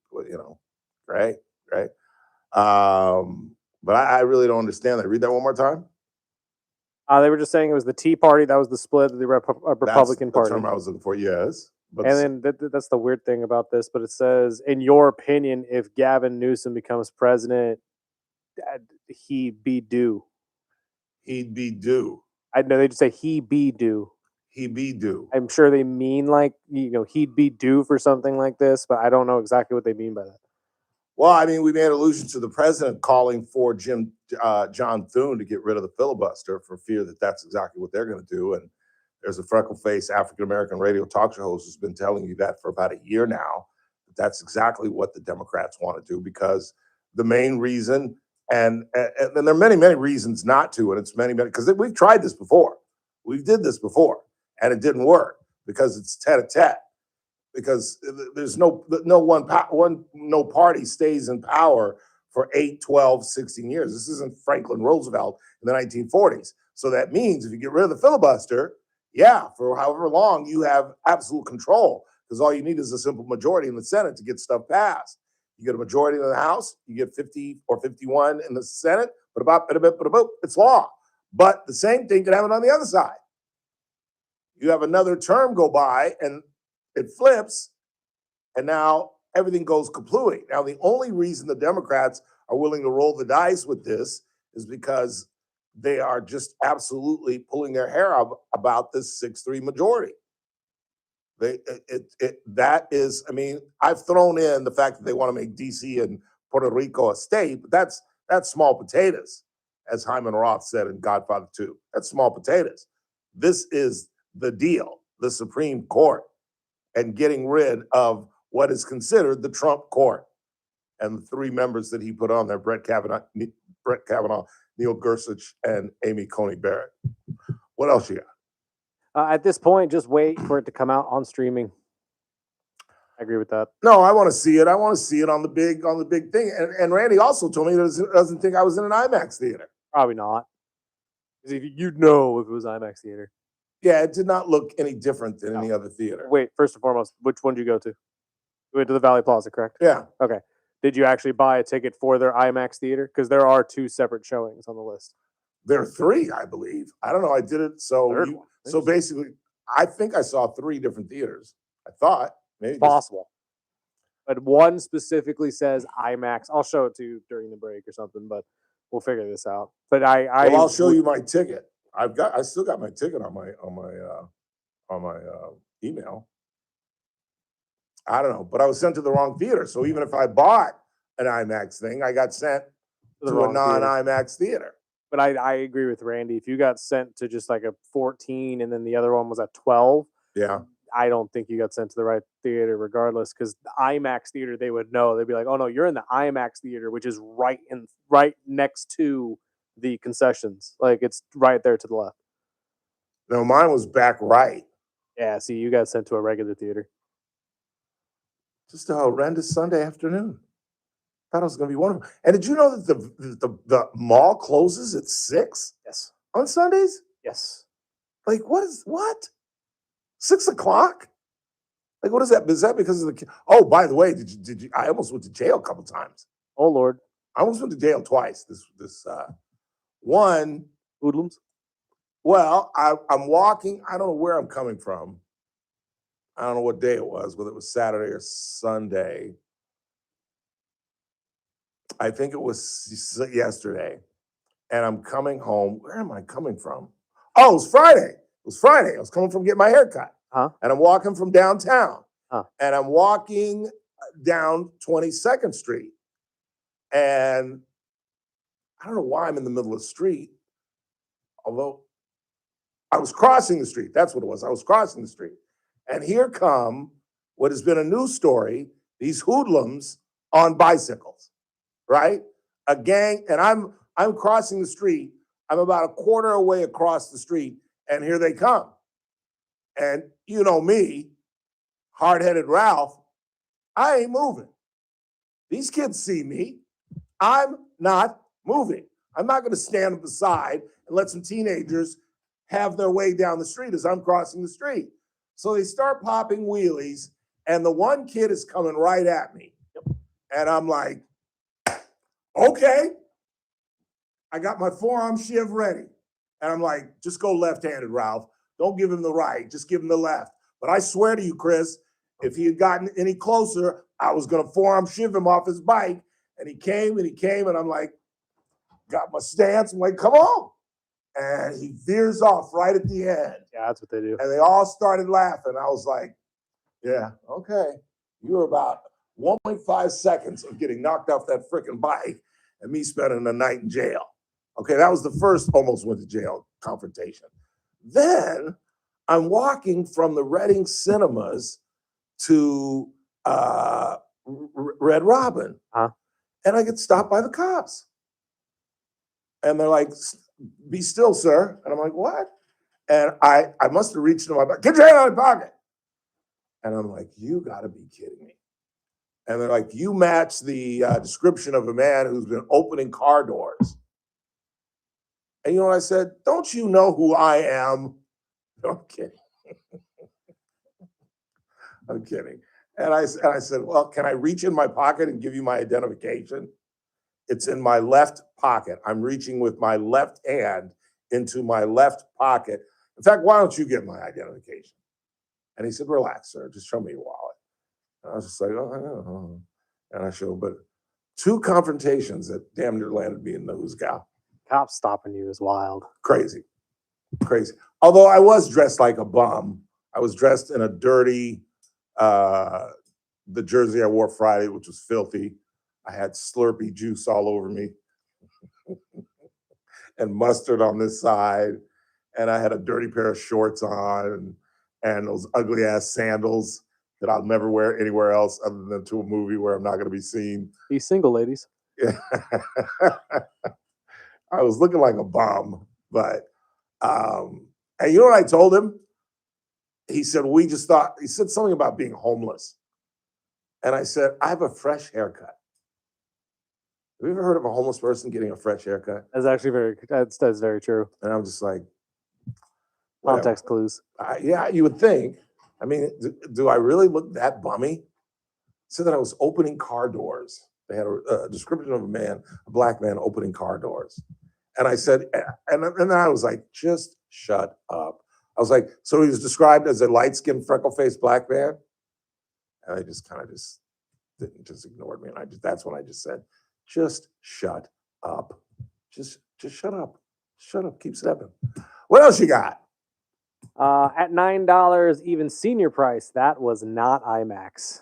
right. But I really don't understand that. Read that one more time. They were just saying it was the Tea Party. That was the split of the Republican That's Party. the term I was looking for. Yes. But And then that's the weird thing about this, but it says, in your opinion, if Gavin Newsom becomes president, he'd be due. He'd be due. I know they just say he be due. He be due. I'm sure they mean like, he'd be due for something like this, but I don't know exactly what they mean by that. Well, I mean, we made allusion to the president calling for John Thune to get rid of the filibuster for fear that that's exactly what they're going to do. And there's a freckle-faced African-American radio talk show host who's been telling you that for about a year now. That's exactly what the Democrats want to do, because the main reason, and there are many, many reasons not to, and it's many, because we've tried this before. We did this before, and it didn't work because it's tete-a-tete. Because there's no party stays in power for 8, 12, 16 years. This isn't Franklin Roosevelt in the 1940s. So that means if you get rid of the filibuster, for however long, you have absolute control, because all you need is a simple majority in the Senate to get stuff passed. You get a majority in the House, you get 50 or 51 in the Senate, it's law. But the same thing can happen on the other side. You have another term go by and it flips, and now everything goes kaplooey. Now, the only reason the Democrats are willing to roll the dice with this is because they are just absolutely pulling their hair out about this 6-3 majority. That is, I mean, I've thrown in the fact that they want to make DC and Puerto Rico a state, but that's small potatoes, as Hyman Roth said in Godfather 2. That's small potatoes. This is the deal, the Supreme Court, and getting rid of what is considered the Trump court and the 3 members that he put on there: Brett Kavanaugh, Neil Gorsuch, and Amy Coney Barrett. What else you got? At this point, just wait for it to come out on streaming. I agree with that. No, I want to see it. I want to see it on the big thing. And Randy also told me he doesn't think I was in an IMAX theater. Probably not. You'd know if it was IMAX theater. Yeah, it did not look any different than any other theater. Wait, first and foremost, which one did you go to? You went to the Valley Plaza, correct? Yeah. Okay. Did you actually buy a ticket for their IMAX theater? Because there are 2 separate showings on the list. There are 3, I believe. I don't know. I did it. So basically, I think I saw 3 different theaters. I thought maybe possible. But one specifically says IMAX. I'll show it to you during the break or something, but we'll figure this out. But I'll show you my ticket. I still got my ticket on my email. I don't know, but I was sent to the wrong theater. So even if I bought an IMAX thing, I got sent The to a wrong theater. non-IMAX theater. But I agree with Randy. If you got sent to just like a 14 and then the other one was a 12, Yeah. I don't think you got sent to the right theater regardless, because the IMAX theater, they would know. They'd be like, oh no, you're in the IMAX theater, which is right next to the concessions. Like it's right there to the left. No, mine was back right. Yeah, see, you got sent to a regular theater. Just a horrendous Sunday afternoon. Thought it was going to be wonderful. And did you know that the mall closes at 6? Yes. On Sundays? Yes. Like what? 6 o'clock? Like what is that? Is that because of the? Oh, by the way, did you? I almost went to jail a couple times. Oh Lord. I almost went to jail twice. This one. Hoodlums. Well, I'm walking. I don't know where I'm coming from. I don't know what day it was, whether it was Saturday or Sunday. I think it was yesterday. And I'm coming home. Where am I coming from? Oh, it was Friday. It was Friday. I was coming from getting my hair cut. Huh? And I'm walking from downtown. Huh. And I'm walking down 22nd Street. And I don't know why I'm in the middle of the street. Although I was crossing the street. That's what it was. I was crossing the street. And here come what has been a news story, these hoodlums on bicycles, right? A gang, and I'm crossing the street. I'm about a quarter away across the street, and here they come. And you know me, hard-headed Ralph, I ain't moving. These kids see me. I'm not moving. I'm not going to stand beside and let some teenagers have their way down the street as I'm crossing the street. So they start popping wheelies, and the one kid is coming right at me. And I'm like, okay. I got my forearm shiv ready. And I'm like, just go left-handed, Ralph. Don't give him the right, just give him the left. But I swear to you, Chris, if he had gotten any closer, I was going to forearm shiv him off his bike. And he came, and I'm like, got my stance. I'm like, come on. And he veers off right at the end. Yeah, that's what they do. And they all started laughing. I was like, yeah, okay. You were about 1.5 seconds of getting knocked off that freaking bike and me spending the night in jail. Okay, that was the first almost went to jail confrontation. Then I'm walking from the Reading Cinemas to Red Robin. Huh? And I get stopped by the cops. And they're like, be still, sir. And I'm like, what? And I must have reached in my pocket. Get your hand out of my pocket. And I'm like, you got to be kidding me. And they're like, you match the description of a man who's been opening car doors. And you know what I said? Don't you know who I am? No, I'm kidding. I'm kidding. And I said, well, can I reach in my pocket and give you my identification? It's in my left pocket. I'm reaching with my left hand into my left pocket. In fact, why don't you get my identification? And he said, relax, sir. Just show me your wallet. And I was just like, oh. And I showed, but 2 confrontations that damn near landed me in the Uzgal. Cops stopping you is wild. Crazy. Although I was dressed like a bum. I was dressed in a dirty, the jersey I wore Friday, which was filthy. I had Slurpee juice all over me and mustard on this side. And I had a dirty pair of shorts on and those ugly ass sandals that I'll never wear anywhere else other than to a movie where I'm not going to be seen. Be single, ladies. Yeah. I was looking like a bum, but and you know what I told him? He said, he said something about being homeless. And I said, I have a fresh haircut. Have you ever heard of a homeless person getting a fresh haircut? That's actually that's very true. And I'm just like, context clues. Yeah, you would think. I mean, do I really look that bummy? Said that I was opening car doors. They had a description of a black man opening car doors. And I said, and then I was like, just shut up. I was like, so he was described as a light-skinned, freckle-faced black man? And I just kind of just ignored me. And that's when I just said, just shut up. Just shut up. Shut up. Keep stepping. What else you got? At $9, even senior price, that was not IMAX.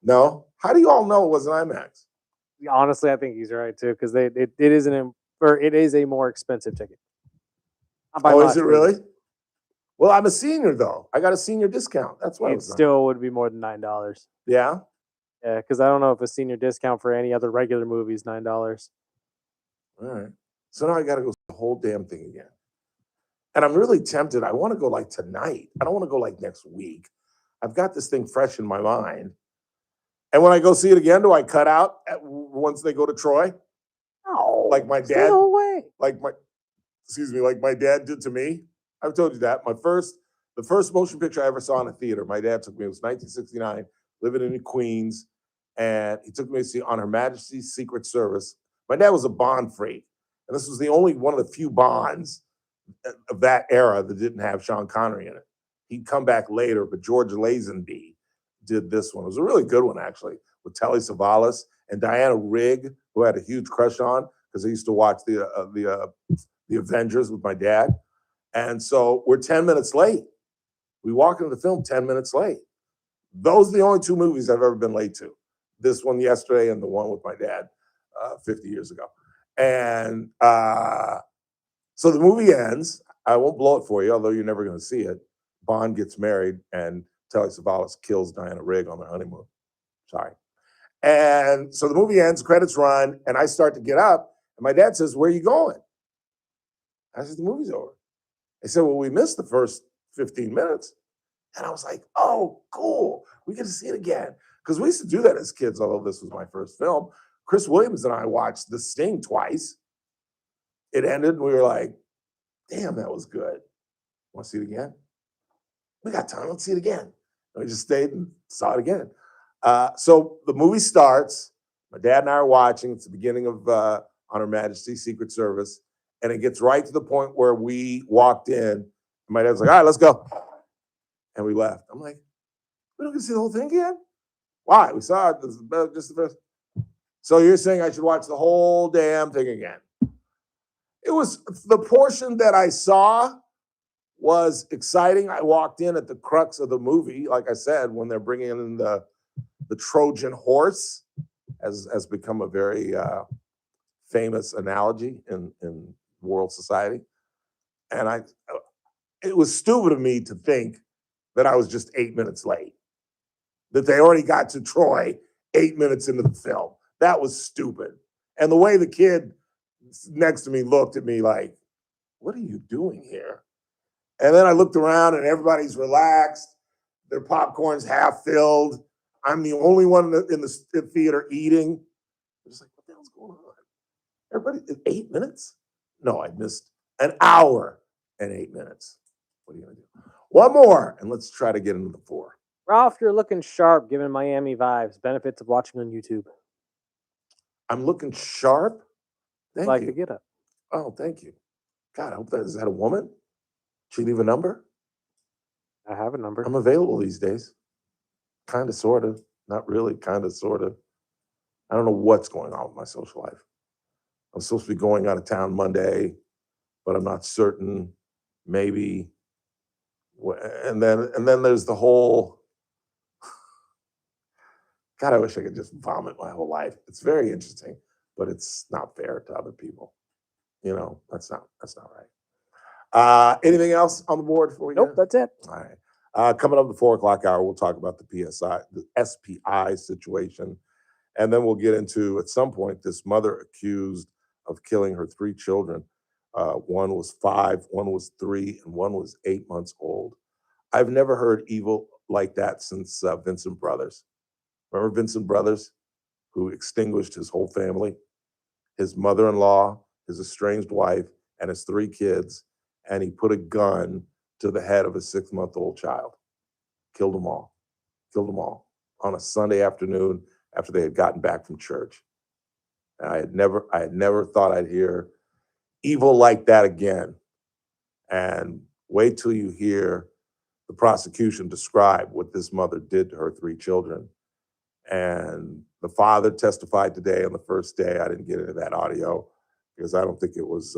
No? How do you all know it was an IMAX? Honestly, I think he's right too, because it is it is a more expensive ticket. Not by Oh, much, is it but really? Well, I'm a senior though. I got a senior discount. That's why It still would be more than $9. Yeah. Yeah, because I don't know if a senior discount for any other regular movie is $9. All right. So now I got to go see the whole damn thing again. And I'm really tempted. I want to go like tonight. I don't want to go like next week. I've got this thing fresh in my mind. And when I go see it again, do I cut out once they go to Troy? No. Like my Stay dad. the whole way. Like my dad did to me. I've told you that. The first motion picture I ever saw in a theater, my dad took me. It was 1969, living in Queens, and he took me to see On Her Majesty's Secret Service. My dad was a Bond freak, and this was the only one of the few Bonds of that era that didn't have Sean Connery in it. He'd come back later, but George Lazenby did this one. It was a really good one, actually, with Telly Savalas and Diana Rigg, who I had a huge crush on because I used to watch the Avengers with my dad. And so we're 10 minutes late. We walk into the film 10 minutes late. Those are the only two movies I've ever been late to. This one yesterday and the one with my dad 50 years ago. And so the movie ends. I won't blow it for you, although you're never going to see it. Bond gets married and Telly Savalas kills Diana Rigg on their honeymoon. Sorry. And so the movie ends, credits run, and I start to get up. And my dad says, "Where are you going?" I said, "The movie's over." They said, "Well, we missed the first 15 minutes. And I was like, "Oh, cool. We get to see it again." Because we used to do that as kids, although this was my first film. Chris Williams and I watched The Sting twice. It ended, and we were like, "Damn, that was good. Want to see it again?" "We got time. Let's see it again." And we just stayed and saw it again. So the movie starts. My dad and I are watching. It's the beginning of On Her Majesty's Secret Service. And it gets right to the point where we walked in. And my dad's like, "All right, let's go." And we left. I'm like, "We don't get to see the whole thing again?" "Why? We saw it. This is just the first." "So you're saying I should watch the whole damn thing again?" It was the portion that I saw was exciting. I walked in at the crux of the movie, like I said, when they're bringing in the Trojan horse, has become a very famous analogy in world society. And it was stupid of me to think that I was just 8 minutes late, that they already got to Troy 8 minutes into the film. That was stupid. And the way the kid next to me looked at me like, "What are you doing here?" And then I looked around and everybody's relaxed. Their popcorn's half filled. I'm the only one in the theater eating. I'm just like, what the hell's going on? Everybody, 8 minutes? No, I missed an hour and 8 minutes. What are you going to do? One more, and let's try to get into the 4. Ralph, you're looking sharp, giving Miami vibes. Benefits of watching on YouTube. I'm looking sharp? Thank Like you. to get up. Oh, thank you. God, I hope is that a woman? She leave a number? I have a number. I'm available these days. Kind of, sort of. Not really, kind of, sort of. I don't know what's going on with my social life. I'm supposed to be going out of town Monday, but I'm not certain. Maybe. And then there's the whole, God, I wish I could just vomit my whole life. It's very interesting, but it's not fair to other people. You know, that's not right. Anything else on the board for you? Nope, that's it. All right. Coming up at the 4 o'clock hour, we'll talk about the SPI situation. And then we'll get into, at some point, this mother accused of killing her 3 children. One was 5, one was 3, and one was 8 months old. I've never heard evil like that since Vincent Brothers. Remember Vincent Brothers, who extinguished his whole family, his mother-in-law, his estranged wife, and his 3 kids, and he put a gun to the head of a 6-month-old child. Killed them all on a Sunday afternoon after they had gotten back from church. And I had never thought I'd hear evil like that again. And wait till you hear the prosecution describe what this mother did to her 3 children. And the father testified today on the first day. I didn't get into that audio because I don't think it was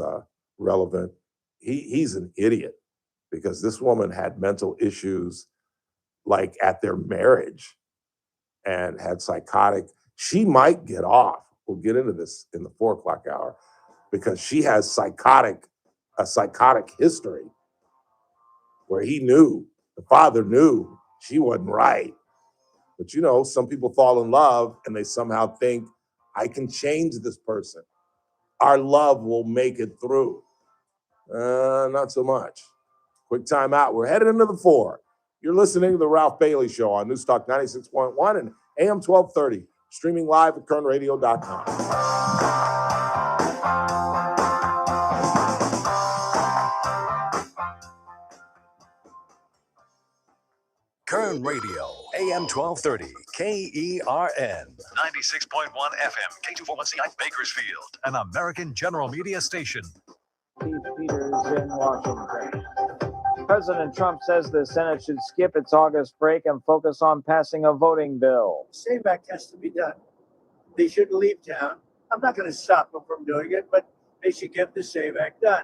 relevant. He's an idiot because this woman had mental issues like at their marriage and had psychotic. She might get off We'll get into this in the 4 o'clock hour because she has a psychotic history where the father knew she wasn't right. But some people fall in love and they somehow think, I can change this person. Our love will make it through. Not so much. Quick time out. We're headed into the 4. You're listening to the Ralph Bailey Show on Newstalk 96.1 and AM 1230, streaming live at kernradio.com. Kern Radio, AM 1230, KERN, 96.1 FM, K241CI, Bakersfield, an American General Media station. Keith Peters in Washington. President Trump says the Senate should skip its August break and focus on passing a voting bill. SAVE Act has to be done. They shouldn't leave town. I'm not going to stop them from doing it, but they should get the SAVE Act done.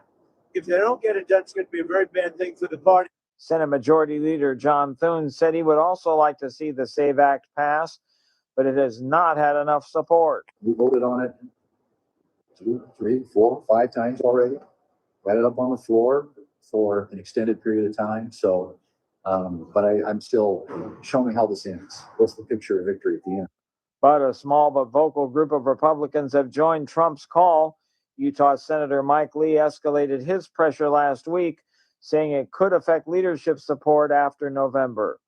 If they don't get it done, it's going to be a very bad thing for the party. Senate Majority Leader John Thune said he would also like to see the SAVE Act pass, but it has not had enough support. We voted on it 2, 3, 4, 5 times already. Got it up on the floor for an extended period of time. So, but I'm still showing how this ends. What's the picture of victory at the end? But a small but vocal group of Republicans have joined Trump's call. Utah Senator Mike Lee escalated his pressure last week, saying it could affect leadership support after November.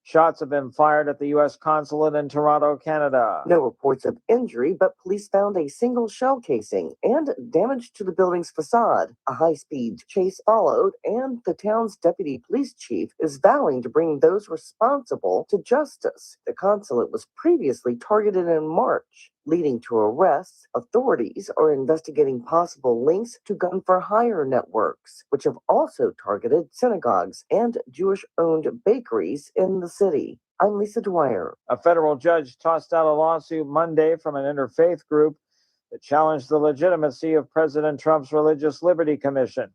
Shots have been fired at the U.S. consulate in Toronto, Canada. No reports of injury, but police found a single shell casing and damage to the building's facade. A high-speed chase followed, and the town's deputy police chief is vowing to bring those responsible to justice. The consulate was previously targeted in March, leading to arrests. Authorities are investigating possible links to gun-for-hire networks, which have also targeted synagogues and Jewish-owned bakeries in the city. I'm Lisa Dwyer. A federal judge tossed out a lawsuit Monday from an interfaith group that challenged the legitimacy of President Trump's Religious Liberty Commission,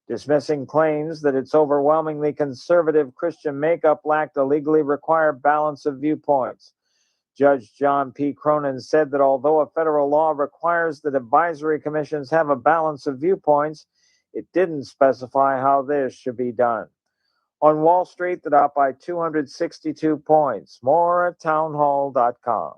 dismissing claims that its overwhelmingly conservative Christian makeup lacked a legally required balance of viewpoints. Judge John P. Cronin said that although a federal law requires that advisory commissions have a balance of viewpoints, it didn't specify how this should be done. On Wall Street, the Dow by 262 points. More at townhall.com.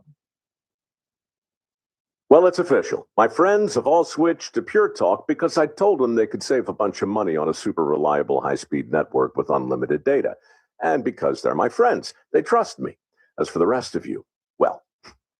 Well, it's official. My friends have all switched to Pure Talk because I told them they could save a bunch of money on a super reliable high-speed network with unlimited data. And because they're my friends, they trust me. As for the rest of you, well,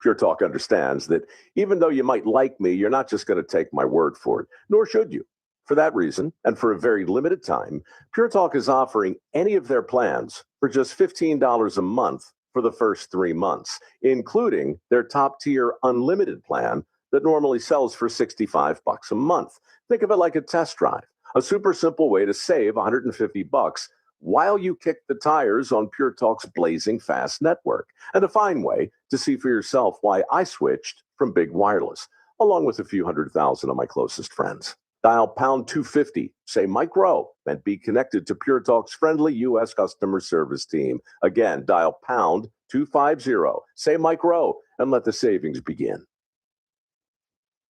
Pure Talk understands that even though you might like me, you're not just going to take my word for it, nor should you. For that reason, and for a very limited time, Pure Talk is offering any of their plans for just $15 a month for the first 3 months, including their top-tier unlimited plan that normally sells for $65 a month. Think of it like a test drive, a super simple way to save $150 while you kick the tires on Pure Talk's blazing fast network, and a fine way to see for yourself why I switched from big wireless, along with a few 100,000 of my closest friends. Dial pound 250, say Mike Rowe, and be connected to Pure Talk's friendly U.S. customer service team. Again, dial pound 250, say Mike Rowe, and let the savings begin.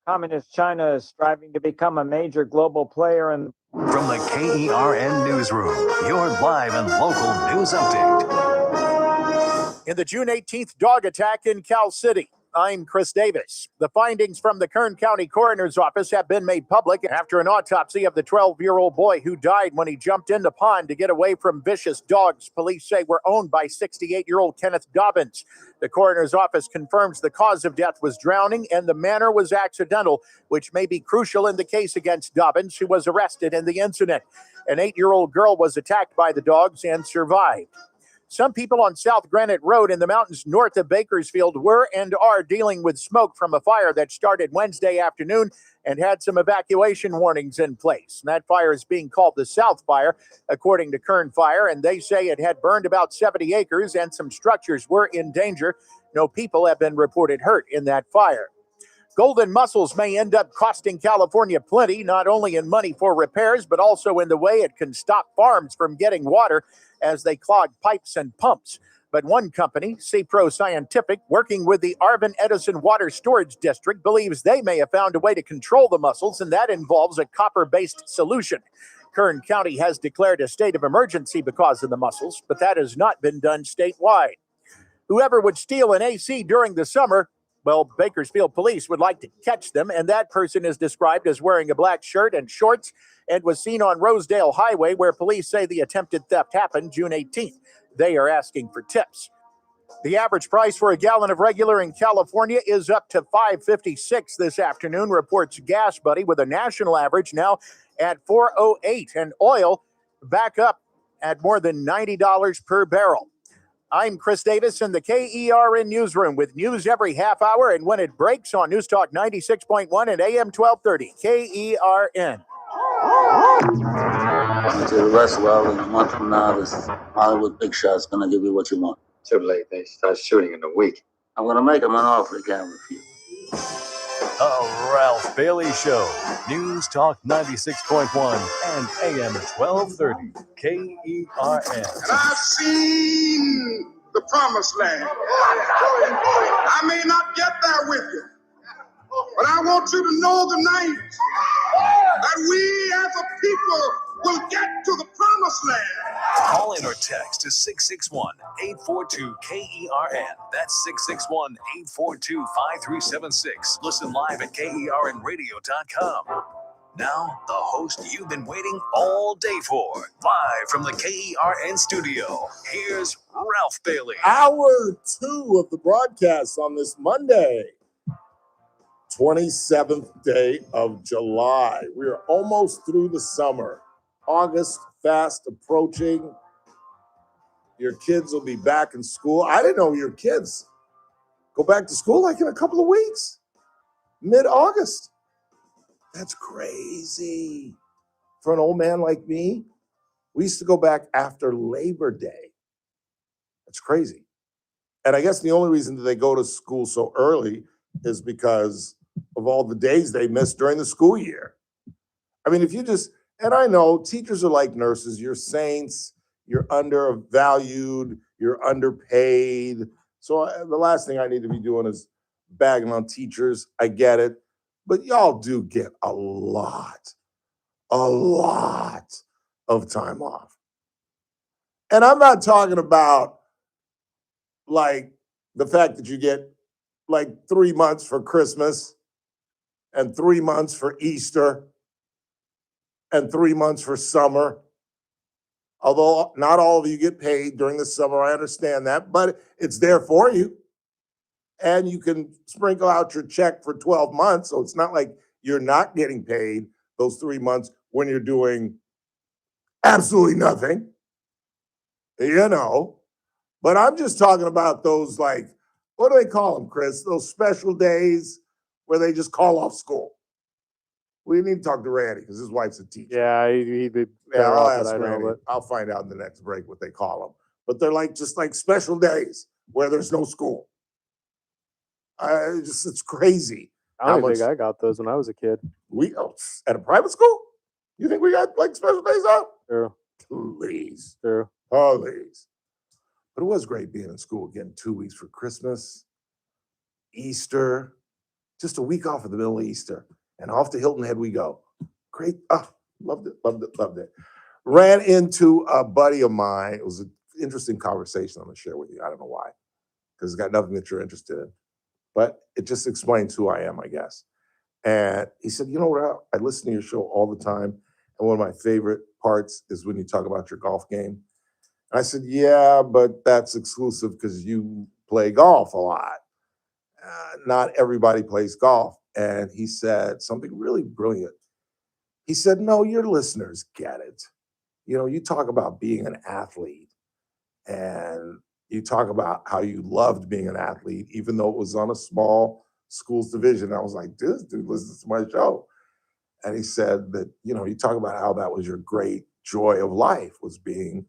Communist China is striving to become a major global player in... From the KERN Newsroom, your live and local news update. In the June 18th dog attack in Cal City, I'm Chris Davis. The findings from the Kern County Coroner's Office have been made public after an autopsy of the 12-year-old boy who died when he jumped in the pond to get away from vicious dogs police say were owned by 68-year-old Kenneth Dobbins. The coroner's office confirms the cause of death was drowning and the manner was accidental, which may be crucial in the case against Dobbins, who was arrested in the incident. An 8-year-old girl was attacked by the dogs and survived. Some people on South Granite Road in the mountains north of Bakersfield were and are dealing with smoke from a fire that started Wednesday afternoon and had some evacuation warnings in place. And that fire is being called the South Fire, according to Kern Fire, and they say it had burned about 70 acres and some structures were in danger. No people have been reported hurt in that fire. Golden mussels may end up costing California plenty, not only in money for repairs, but also in the way it can stop farms from getting water as they clog pipes and pumps. But one company, CPRO Scientific, working with the Arvin Edison Water Storage District, believes they may have found a way to control the mussels, and that involves a copper-based solution. Kern County has declared a state of emergency because of the mussels, but that has not been done statewide. Whoever would steal an AC during the summer, well, Bakersfield police would like to catch them, and that person is described as wearing a black shirt and shorts and was seen on Rosedale Highway, where police say the attempted theft happened June 18th. They are asking for tips. The average price for a gallon of regular in California is up to $5.56 this afternoon, reports Gas Buddy, with a national average now at $4.08, and oil back up at more than $90 per barrel. I'm Chris Davis in the KERN newsroom with news every half hour and when it breaks on News Talk 96.1 and AM 1230. KERN. To the rest, well, in a month from now, this Hollywood big shot's gonna give you what you want. Too late. They start shooting in a week. I'm gonna make him an offer he can't refuse. The Ralph Bailey Show. News Talk 96.1 and AM 1230. KERN. And I've seen the promised land. I may not get there with you, but I want you to know tonight that we as a people will get to the promised land. Call in or text to 661-842-KERN. That's 661-842-5376. Listen live at KERNradio.com. Now, the host you've been waiting all day for. Live from the KERN studio, here's Ralph Bailey. Hour 2 of the broadcast on this Monday, 27th day of July. We are almost through the summer. August fast approaching. Your kids will be back in school. I didn't know your kids go back to school like in a couple of weeks, mid-August. That's crazy. For an old man like me, we used to go back after Labor Day. That's crazy. And I guess the only reason that they go to school so early is because of all the days they missed during the school year. I mean, if you just, and I know teachers are like nurses. You're saints. You're undervalued. You're underpaid. So the last thing I need to be doing is bagging on teachers. I get it. But y'all do get a lot of time off. And I'm not talking about like the fact that you get like 3 months for Christmas and 3 months for Easter and 3 months for summer. Although not all of you get paid during the summer, I understand that, but it's there for you. And you can sprinkle out your check for 12 months. So it's not like you're not getting paid those 3 months when you're doing absolutely nothing, you know. But I'm just talking about those, like, what do they call them, Chris? Those special days where they just call off school. We need to talk to Randy because his wife's a teacher. Yeah, he'd be Yeah, better I'll off ask than I know, Randy. but I'll find out in the next break what they call them. But they're like just like special days where there's no school. It's crazy. I don't even think I got those when I was a kid. At a private school? You think we got like special days out? True. Please. True. Please. But it was great being in school, getting 2 weeks for Christmas, Easter, just a week off of the middle of Easter. And off to Hilton Head we go. Great. Loved it. Ran into a buddy of mine. It was an interesting conversation I'm going to share with you. I don't know why, because it's got nothing that you're interested in. But it just explains who I am, I guess. And he said, you know what, I listen to your show all the time. And one of my favorite parts is when you talk about your golf game. And I said, yeah, but that's exclusive because you play golf a lot. Not everybody plays golf. And he said something really brilliant. He said, no, your listeners get it. You know, you talk about being an athlete and you talk about how you loved being an athlete, even though it was on a small schools division. I was like, this dude listens to my show. And he said that, you know, you talk about how that was your great joy of life, was being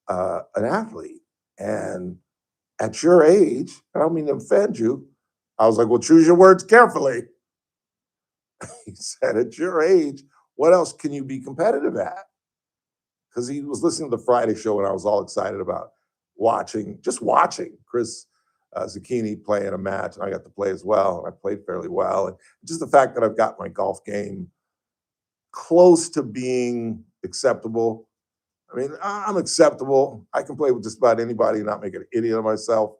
an athlete. And at your age, I don't mean to offend you, I was like, well, choose your words carefully. He said, at your age, what else can you be competitive at? Because he was listening to the Friday show and I was all excited about watching Chris Zucchini play in a match, and I got to play as well, and I played fairly well. And just the fact that I've got my golf game close to being acceptable. I mean, I'm acceptable. I can play with just about anybody and not make an idiot of myself.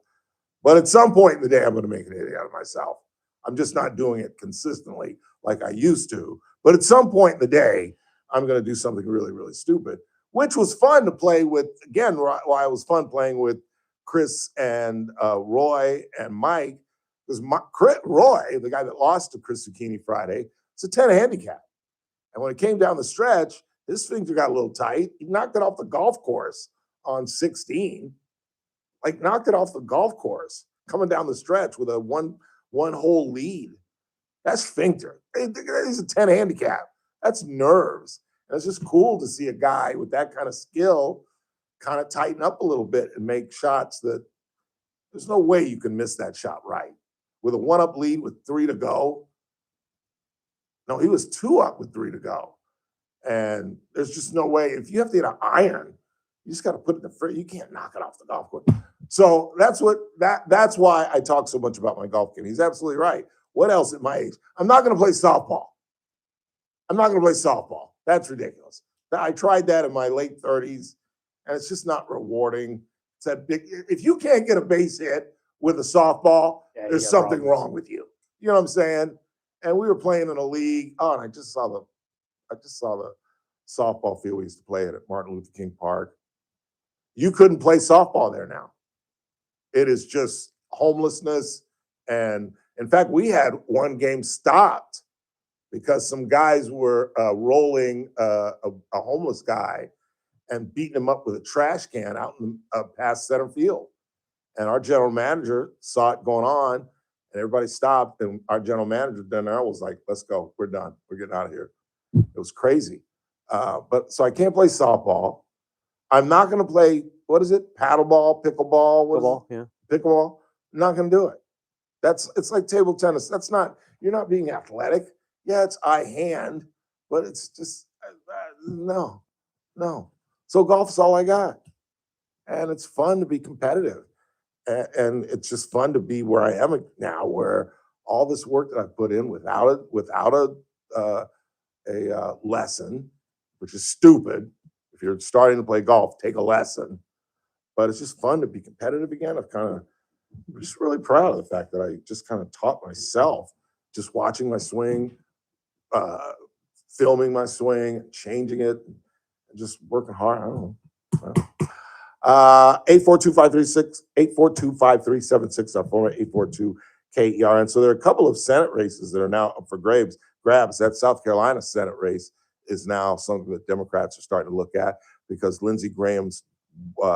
But at some point in the day, I'm going to make an idiot out of myself. I'm just not doing it consistently like I used to. But at some point in the day, I'm going to do something really, really stupid, which was fun to play with. Again, why it was fun playing with Chris and Roy and Mike, because Roy, the guy that lost to Chris Zucchini Friday, it's a 10 handicap. And when it came down the stretch, his finger got a little tight. He knocked it off the golf course on 16. Like, knocked it off the golf course coming down the stretch with a one hole lead. That's sphincter. He's a 10 handicap. That's nerves. And it's just cool to see a guy with that kind of skill kind of tighten up a little bit and make shots that there's no way you can miss that shot right. With a 1-up lead with 3 to go. No, he was 2 up with 3 to go. And there's just no way. If you have to hit an iron, you just got to put it in the front. You can't knock it off the golf course. So that's why I talk so much about my golf game. He's absolutely right. What else at my age? I'm not going to play softball. That's ridiculous. I tried that in my late 30s, and it's just not rewarding. It's that big. If you can't get a base hit with a softball, there's something wrong with you. You know what I'm saying? And we were playing in a league. Oh, and I just saw the softball field we used to play at Martin Luther King Park. You couldn't play softball there now. It is just homelessness. And in fact, we had one game stopped because some guys were rolling a homeless guy and beating him up with a trash can out in past center field. And our general manager saw it going on, and everybody stopped. And our general manager then was like, "Let's go. We're done. We're getting out of here." It was crazy. But so I can't play softball. I'm not going to play, what is it? Paddleball, pickleball, pickleball. I'm not going to do it. It's like table tennis. You're not being athletic. Yeah, it's eye hand, but it's just no. So golf's all I got, and it's fun to be competitive, and it's just fun to be where I am now, where all this work that I put in without a lesson, which is stupid. If you're starting to play golf, take a lesson. But it's just fun to be competitive again. I'm just really proud of the fact that I just kind of taught myself, just watching my swing, filming my swing, changing it, and just working hard. I don't know. 842-536, our phone at 842-KERN. And so there are a couple of Senate races that are now up for grabs. That South Carolina Senate race is now something that Democrats are starting to look at, because Lindsey Graham's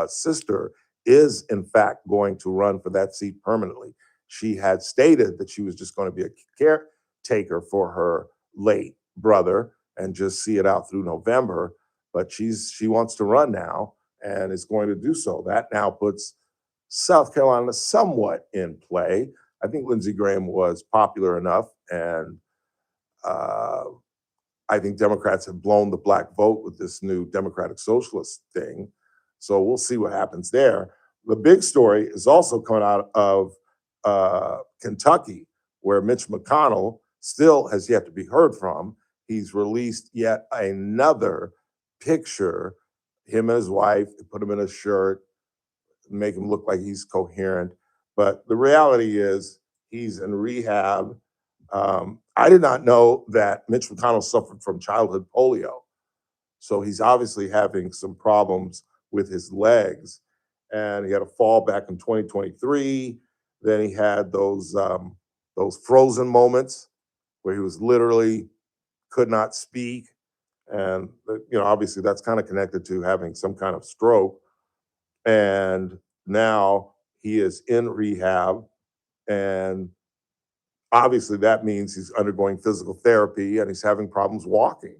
sister is, in fact, going to run for that seat permanently. She had stated that she was just going to be a caretaker for her late brother and just see it out through November. But she wants to run now and is going to do so. That now puts South Carolina somewhat in play. I think Lindsey Graham was popular enough, and I think Democrats have blown the black vote with this new Democratic Socialist thing. So we'll see what happens there. The big story is also coming out of Kentucky, where Mitch McConnell still has yet to be heard from. He's released yet another picture, him and his wife, put him in a shirt, make him look like he's coherent. But the reality is he's in rehab. I did not know that Mitch McConnell suffered from childhood polio. So he's obviously having some problems with his legs. And he had a fall back in 2023. Then he had those frozen moments where he was literally could not speak. And, obviously that's kind of connected to having some kind of stroke. And now he is in rehab, and obviously that means he's undergoing physical therapy and he's having problems walking.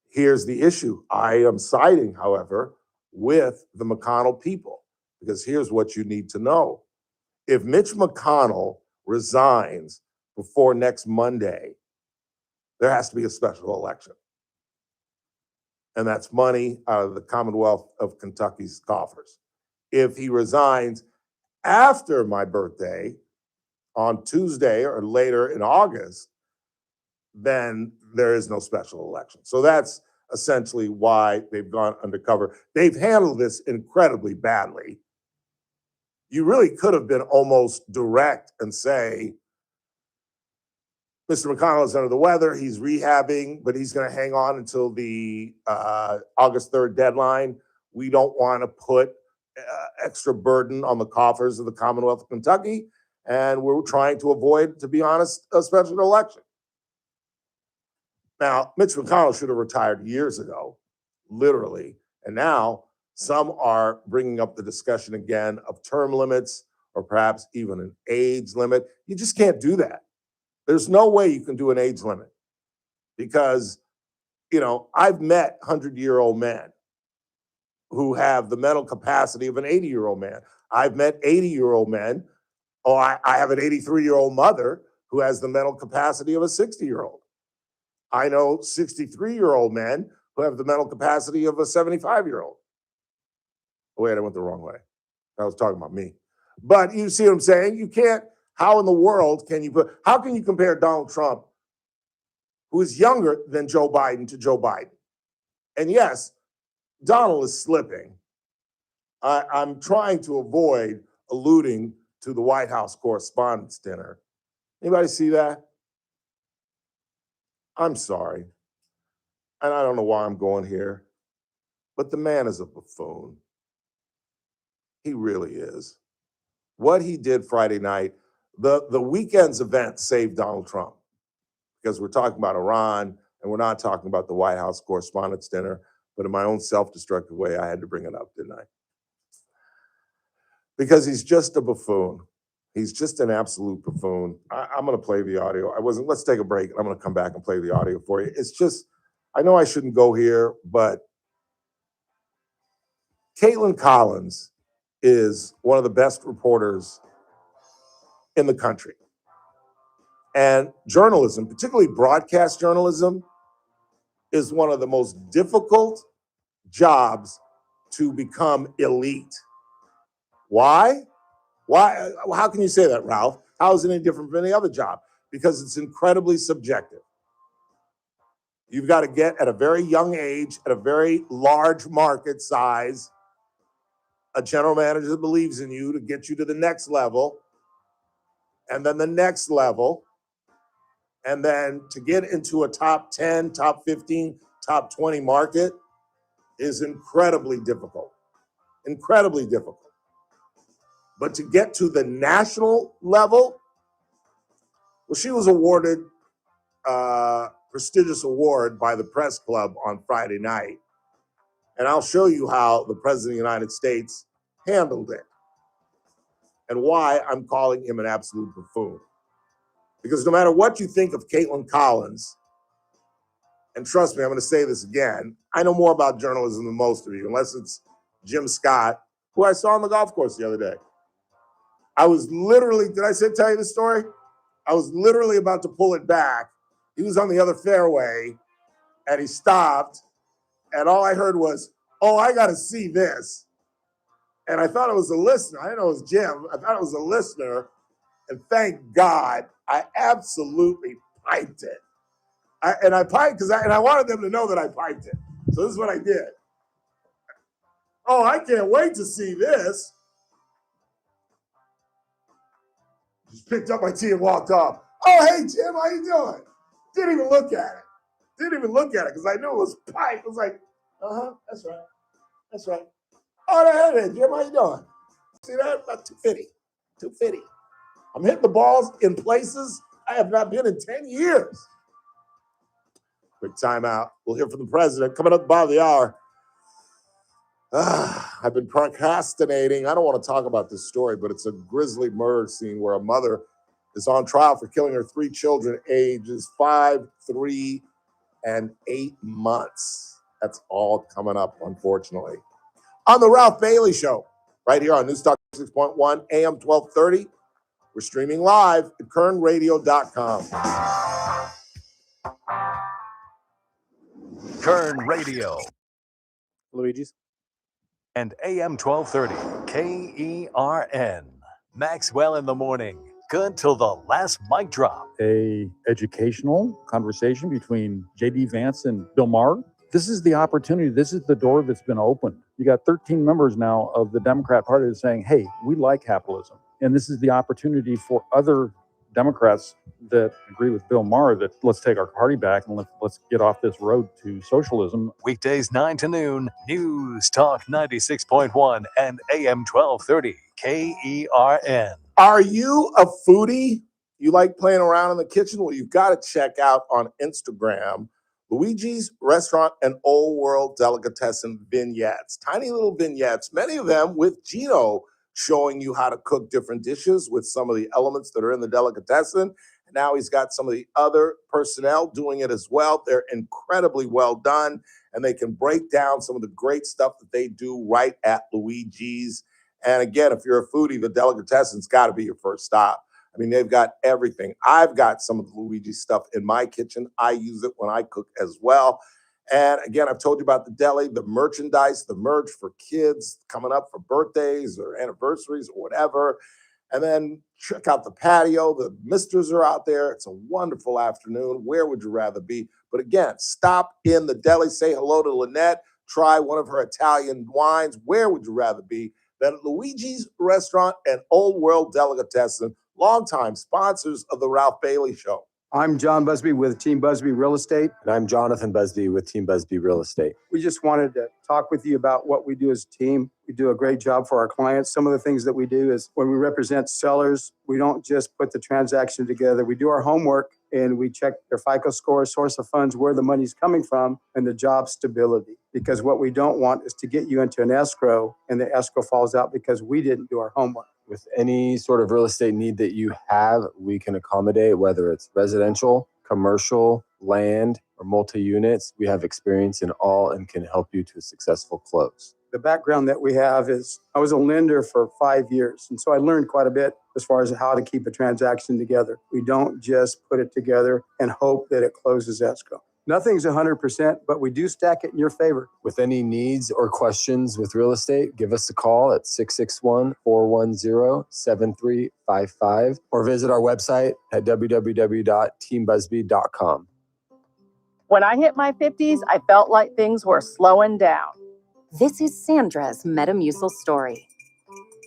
Here's the issue. I am siding, however, with the McConnell people, because here's what you need to know. If Mitch McConnell resigns before next Monday, there has to be a special election. And that's money out of the Commonwealth of Kentucky's coffers. if he resigns after my birthday on Tuesday or later in August, then there is no special election. So that's essentially why they've gone undercover. They've handled this incredibly badly. You really could have been almost direct and say, Mr. McConnell is under the weather. He's rehabbing, but he's going to hang on until the August 3rd deadline. We don't want to put extra burden on the coffers of the Commonwealth of Kentucky, and we're trying to avoid, to be honest, a special election. Now, Mitch McConnell should have retired years ago, literally, and now some are bringing up the discussion again of term limits or perhaps even an age limit. You just can't do that. There's no way you can do an age limit because, you know, I've met 100-year-old men who have the mental capacity of an 80-year-old man. I've met 80-year-old men, or I have an 83-year-old mother who has the mental capacity of a 60-year-old. I know 63-year-old men who have the mental capacity of a 75-year-old. Wait, I went the wrong way. I was talking about me. But you see what I'm saying? You can't. How in the world can you how can you compare Donald Trump, who is younger than Joe Biden, to Joe Biden? And yes, Donald is slipping. I'm trying to avoid alluding to the White House Correspondents' Dinner. Anybody see that? I'm sorry. And I don't know why I'm going here, but the man is a buffoon. He really is. What he did Friday night, the weekend's event saved Donald Trump because we're talking about Iran and we're not talking about the White House Correspondents' Dinner, but in my own self-destructive way, I had to bring it up, didn't I? Because he's just a buffoon. He's just an absolute buffoon. I'm going to play the audio. Let's take a break. I'm going to come back and play the audio for you. It's just, I know I shouldn't go here, but Caitlin Collins is one of the best reporters in the country. And journalism, particularly broadcast journalism, is one of the most difficult jobs to become elite. Why? Why? How can you say that, Ralph? How is it any different from any other job? Because it's incredibly subjective. You've got to get at a very young age, at a very large market size, a general manager that believes in you to get you to the next level, and then the next level, and then to get into a top 10, top 15, top 20 market is incredibly difficult. Incredibly difficult. But to get to the national level, well, she was awarded a prestigious award by the Press Club on Friday night. And I'll show you how the President of the United States handled it and why I'm calling him an absolute buffoon. Because no matter what you think of Caitlin Collins, and trust me, I'm going to say this again, I know more about journalism than most of you, unless it's Jim Scott, who I saw on the golf course the other day. I was literally, did I tell you the story? I was literally about to pull it back. He was on the other fairway, and he stopped, and all I heard was, oh, I got to see this. And I thought it was a listener. I didn't know it was Jim. I thought it was a listener. And thank God, I absolutely piped it. I piped because I wanted them to know that I piped it. So this is what I did. Oh, I can't wait to see this. Just picked up my tee and walked off. Oh, hey, Jim, how you doing? Didn't even look at it. Didn't even look at it because I knew it was piped. I was like, that's right. That's right. Oh, hey, Jim, how you doing? See that? About 250. 250. I'm hitting the balls in places I have not been in 10 years. Quick timeout. We'll hear from the president coming up at the bottom of the hour. I've been procrastinating. I don't want to talk about this story, but it's a grisly murder scene where a mother is on trial for killing her 3 children, ages 5, 3, and 8 months. That's all coming up, unfortunately. On the Ralph Bailey Show, right here on Newstalk 6.1 AM 1230. We're streaming live at kernradio.com. Kern Radio Luigi's. and AM 1230 KERN. Maxwell in the morning. Good till the last mic drop. A educational conversation between J.D. Vance and Bill Maher. This is the opportunity. This is the door that's been opened. You got 13 members now of the Democrat Party that's saying, hey, we like capitalism. And this is the opportunity for other Democrats that agree with Bill Maher that let's take our party back and let's get off this road to socialism. Weekdays 9 to noon. News Talk 96.1 and AM 1230. KERN. Are you a foodie? You like playing around in the kitchen? Well, you've got to check out on Instagram Luigi's Restaurant and Old World Delicatessen vignettes. Tiny little vignettes, many of them with Gino showing you how to cook different dishes with some of the elements that are in the delicatessen. And now he's got some of the other personnel doing it as well. They're incredibly well done, and they can break down some of the great stuff that they do right at Luigi's. And again, if you're a foodie, the delicatessen's got to be your first stop. I mean, they've got everything. I've got some of the Luigi stuff in my kitchen. I use it when I cook as well. And again, I've told you about the deli, the merchandise, the merch for kids coming up for birthdays or anniversaries or whatever. And then check out the patio. The misters are out there. It's a wonderful afternoon. Where would you rather be? But again, stop in the deli, say hello to Lynette, try one of her Italian wines. Where would you rather be than at Luigi's Restaurant and Old World Delicatessen, longtime sponsors of the Ralph Bailey Show. I'm John Busby with Team Busby Real Estate. And I'm Jonathan Busby with Team Busby Real Estate. We just wanted to talk with you about what we do as a team. We do a great job for our clients. Some of the things that we do is when we represent sellers, we don't just put the transaction together. We do our homework and we check their FICO score, source of funds, where the money's coming from, and the job stability. Because what we don't want is to get you into an escrow and the escrow falls out because we didn't do our homework. With any sort of real estate need that you have, we can accommodate, whether it's residential, commercial, land, or multi-units. We have experience in all and can help you to a successful close. The background that we have is I was a lender for 5 years. And so I learned quite a bit as far as how to keep a transaction together. We don't just put it together and hope that it closes escrow. Nothing's 100%, but we do stack it in your favor. With any needs or questions with real estate, give us a call at 661-410-7355 or visit our website at www.teambusby.com. When I hit my 50s, I felt like things were slowing down. This is Sandra's Metamucil story.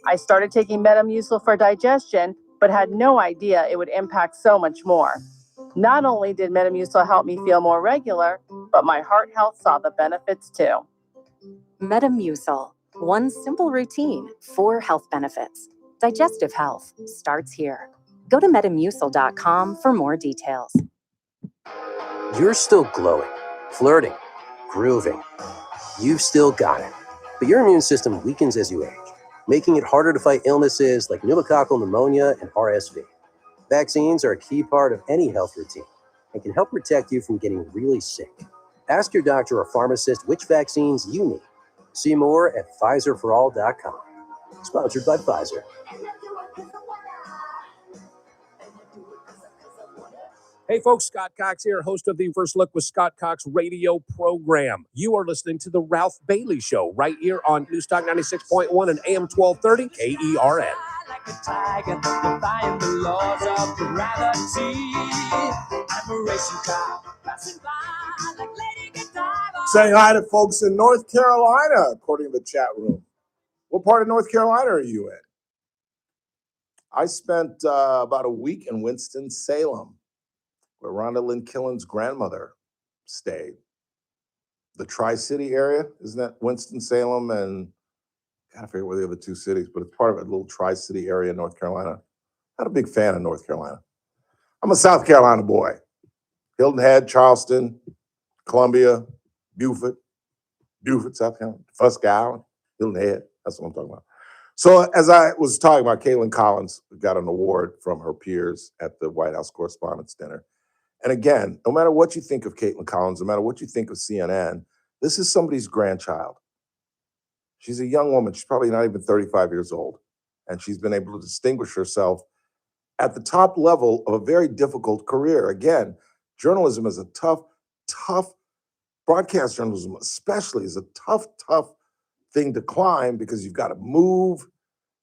I started taking Metamucil for digestion, but had no idea it would impact so much more. Not only did Metamucil help me feel more regular, but my heart health saw the benefits too. Metamucil, one simple routine, 4 health benefits. Digestive health starts here. Go to metamucil.com for more details. You're still glowing, flirting, grooving. You've still got it. But your immune system weakens as you age, making it harder to fight illnesses like pneumococcal pneumonia and RSV. Vaccines are a key part of any health routine and can help protect you from getting really sick. Ask your doctor or pharmacist which vaccines you need. See more at PfizerForAll.com. Sponsored by Pfizer. Hey folks, Scott Cox here, host of the First Look with Scott Cox radio program. You are listening to the Ralph Bailey Show right here on News Talk 96.1 and AM 1230 KERN. Like a tiger, defying the laws of gravity. I'm a racing car, passing by like Lady Godiva. Say hi to folks in North Carolina, according to the chat room. What part of North Carolina are you in? I spent about a week in Winston-Salem, where Rhonda Lynn Killen's grandmother stayed. The Tri-City area, isn't that Winston-Salem and I gotta figure out where the other two cities, but it's part of a little Tri-City area in North Carolina. Not a big fan of North Carolina. I'm a South Carolina boy. Hilton Head, Charleston, Columbia, Beaufort, South Carolina, Fusk, Hilton Head. That's what I'm talking about. So as I was talking about, Caitlin Collins got an award from her peers at the White House Correspondents' Dinner. And again, no matter what you think of Caitlin Collins, no matter what you think of CNN, this is somebody's grandchild. She's a young woman. She's probably not even 35 years old. And she's been able to distinguish herself at the top level of a very difficult career. Again, journalism is a tough, broadcast journalism especially is a tough thing to climb because you've got to move,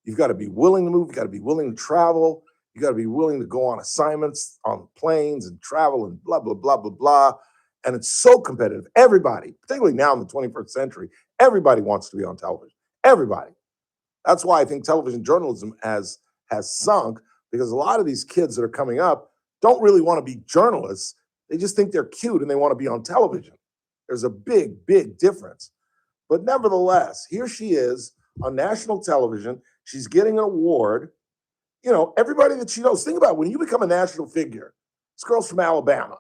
You've got to be willing to move. You got to be willing to travel. You got to be willing to go on assignments on planes and travel and blah, blah, blah, blah, blah. And it's so competitive. Everybody, particularly now in the 21st century, everybody wants to be on television. Everybody. That's why I think television journalism has sunk, because a lot of these kids that are coming up don't really want to be journalists. They just think they're cute and they want to be on television. There's a big, big difference. But nevertheless, here she is on national television. She's getting an award. You know, everybody that she knows, think about it, when you become a national figure. This girl's from Alabama.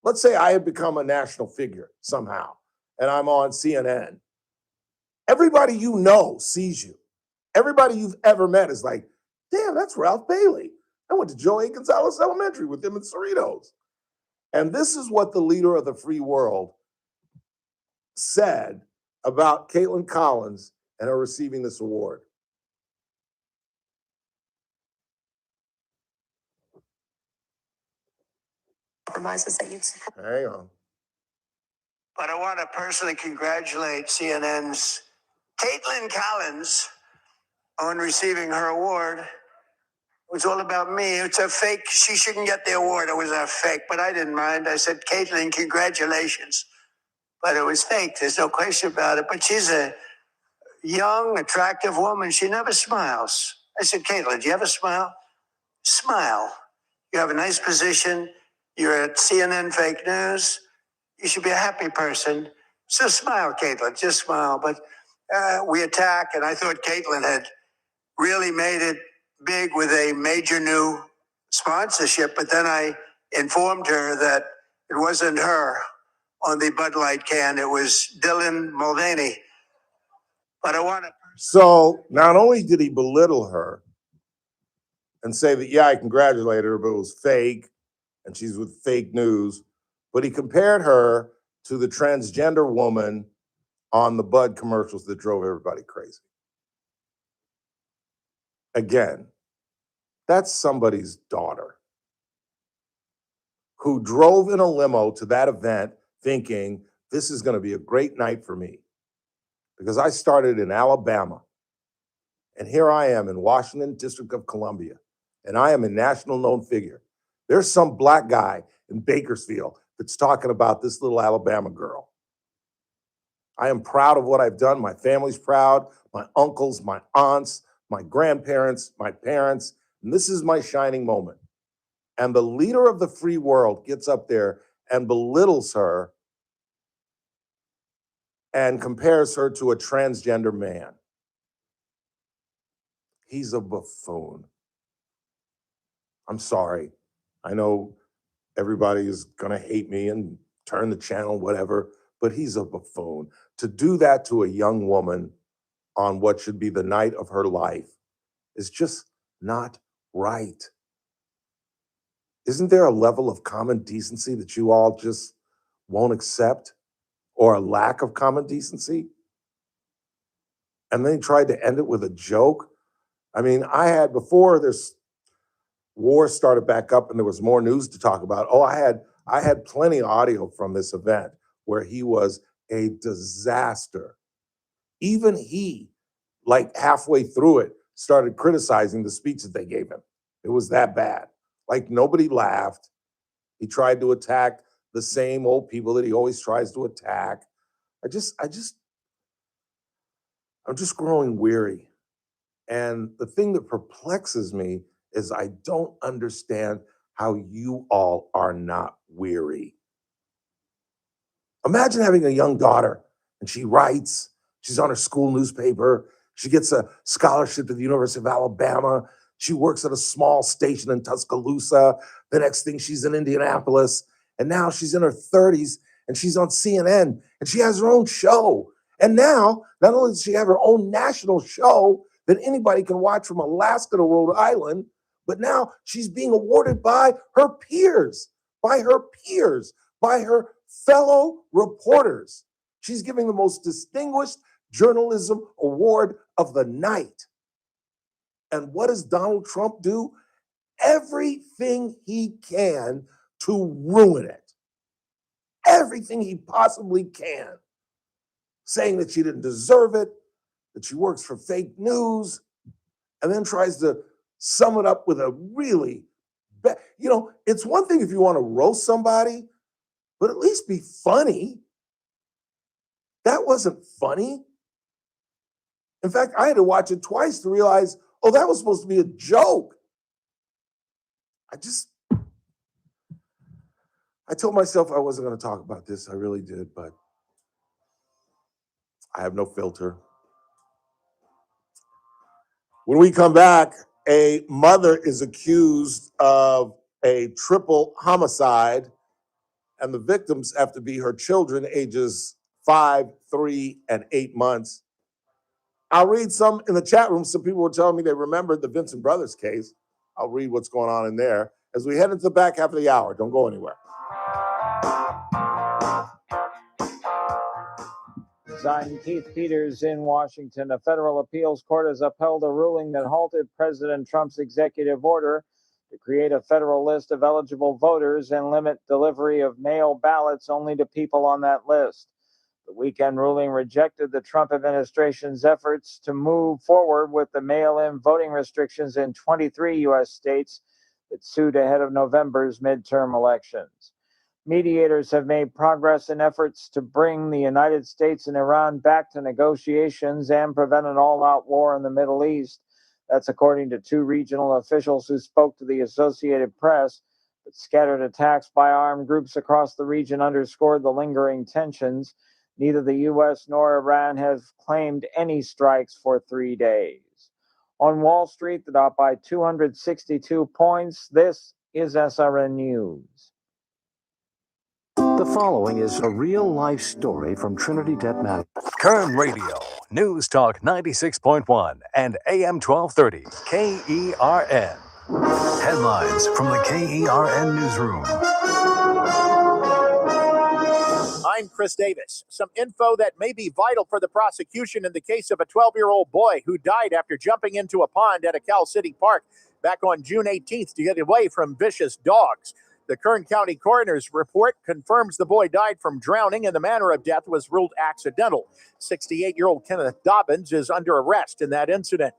Let's say I had become a national figure somehow, and I'm on CNN. Everybody you know sees you. Everybody you've ever met is like, damn, that's Ralph Bailey. I went to Joe A. Gonzalez Elementary with him in Cerritos. And this is what the leader of the free world said about Caitlin Collins and her receiving this award. Hang on. But I want to personally congratulate CNN's Caitlin Collins on receiving her award. It was all about me. It's a fake. She shouldn't get the award. It was a fake, but I didn't mind. I said, Caitlin, congratulations. But it was fake. There's no question about it. But she's a young, attractive woman. She never smiles. I said, Caitlin, do you have a smile? Smile. You have a nice position. You're at CNN Fake News. You should be a happy person. So smile, Caitlin. Just smile. But we attack, and I thought Caitlin had really made it big with a major new sponsorship. But then I informed her that it wasn't her on the Bud Light can. It was Dylan Mulvaney. But I want to. So not only did he belittle her and say that, yeah, I congratulated her, but it was fake and she's with fake news, but he compared her to the transgender woman on the Bud commercials that drove everybody crazy. Again, that's somebody's daughter who drove in a limo to that event thinking this is going to be a great night for me. Because I started in Alabama, and here I am in Washington, District of Columbia, and I am a national known figure. There's some black guy in Bakersfield that's talking about this little Alabama girl. I am proud of what I've done. My family's proud, my uncles, my aunts, my grandparents, my parents, and this is my shining moment. And the leader of the free world gets up there and belittles her and compares her to a transgender man. He's a buffoon. I'm sorry. I know everybody is going to hate me and turn the channel, whatever, but he's a buffoon. To do that to a young woman on what should be the night of her life is just not right. Isn't there a level of common decency that you all just won't accept? Or a lack of common decency? And then he tried to end it with a joke. I mean, I had, before this war started back up and there was more news to talk about, I had plenty of audio from this event where he was a disaster. Even he, like halfway through it, started criticizing the speech that they gave him. It was that bad. Like nobody laughed. He tried to attack the same old people that he always tries to attack. I'm just growing weary. And the thing that perplexes me is I don't understand how you all are not weary. Imagine having a young daughter and she writes, she's on her school newspaper, she gets a scholarship to the University of Alabama, she works at a small station in Tuscaloosa, the next thing she's in Indianapolis, and now she's in her 30s and she's on CNN and she has her own show. And now, not only does she have her own national show that anybody can watch from Alaska to Rhode Island, but now she's being awarded by her peers, by her fellow reporters. She's giving the most distinguished journalism award of the night. And what does Donald Trump do? Everything he can to ruin it. Everything he possibly can. Saying that she didn't deserve it, that she works for fake news. and then tries to sum it up with a really it's one thing if you want to roast somebody, but at least be funny. That wasn't funny. In fact, I had to watch it twice to realize, oh, that was supposed to be a joke. I told myself I wasn't going to talk about this. I really did, but I have no filter. When we come back, a mother is accused of a triple homicide, and the victims have to be her children, ages 5, 3, and 8 months. I'll read some in the chat room. Some people were telling me they remembered the Vincent Brothers case. I'll read what's going on in there as we head into the back half of the hour. Don't go anywhere. Design Keith Peters in Washington. A federal appeals court has upheld a ruling that halted President Trump's executive order to create a federal list of eligible voters and limit delivery of mail ballots only to people on that list. The weekend ruling rejected the Trump administration's efforts to move forward with the mail-in voting restrictions in 23 U.S. states that sued ahead of November's midterm elections. Mediators have made progress in efforts to bring the United States and Iran back to negotiations and prevent an all-out war in the Middle East. That's according to 2 regional officials who spoke to the Associated Press. But scattered attacks by armed groups across the region underscored the lingering tensions. Neither the U.S. nor Iran have claimed any strikes for 3 days. On Wall Street, the Dow by 262 points. This is SRN News. The following is a real-life story from Trinity Debt Management. Kern Radio, News Talk 96.1 and AM 1230, KERN. Headlines from the KERN Newsroom. I'm Chris Davis. Some info that may be vital for the prosecution in the case of a 12-year-old boy who died after jumping into a pond at a Cal City park back on June 18th to get away from vicious dogs. The Kern County Coroner's report confirms the boy died from drowning and the manner of death was ruled accidental. 68-year-old Kenneth Dobbins is under arrest in that incident.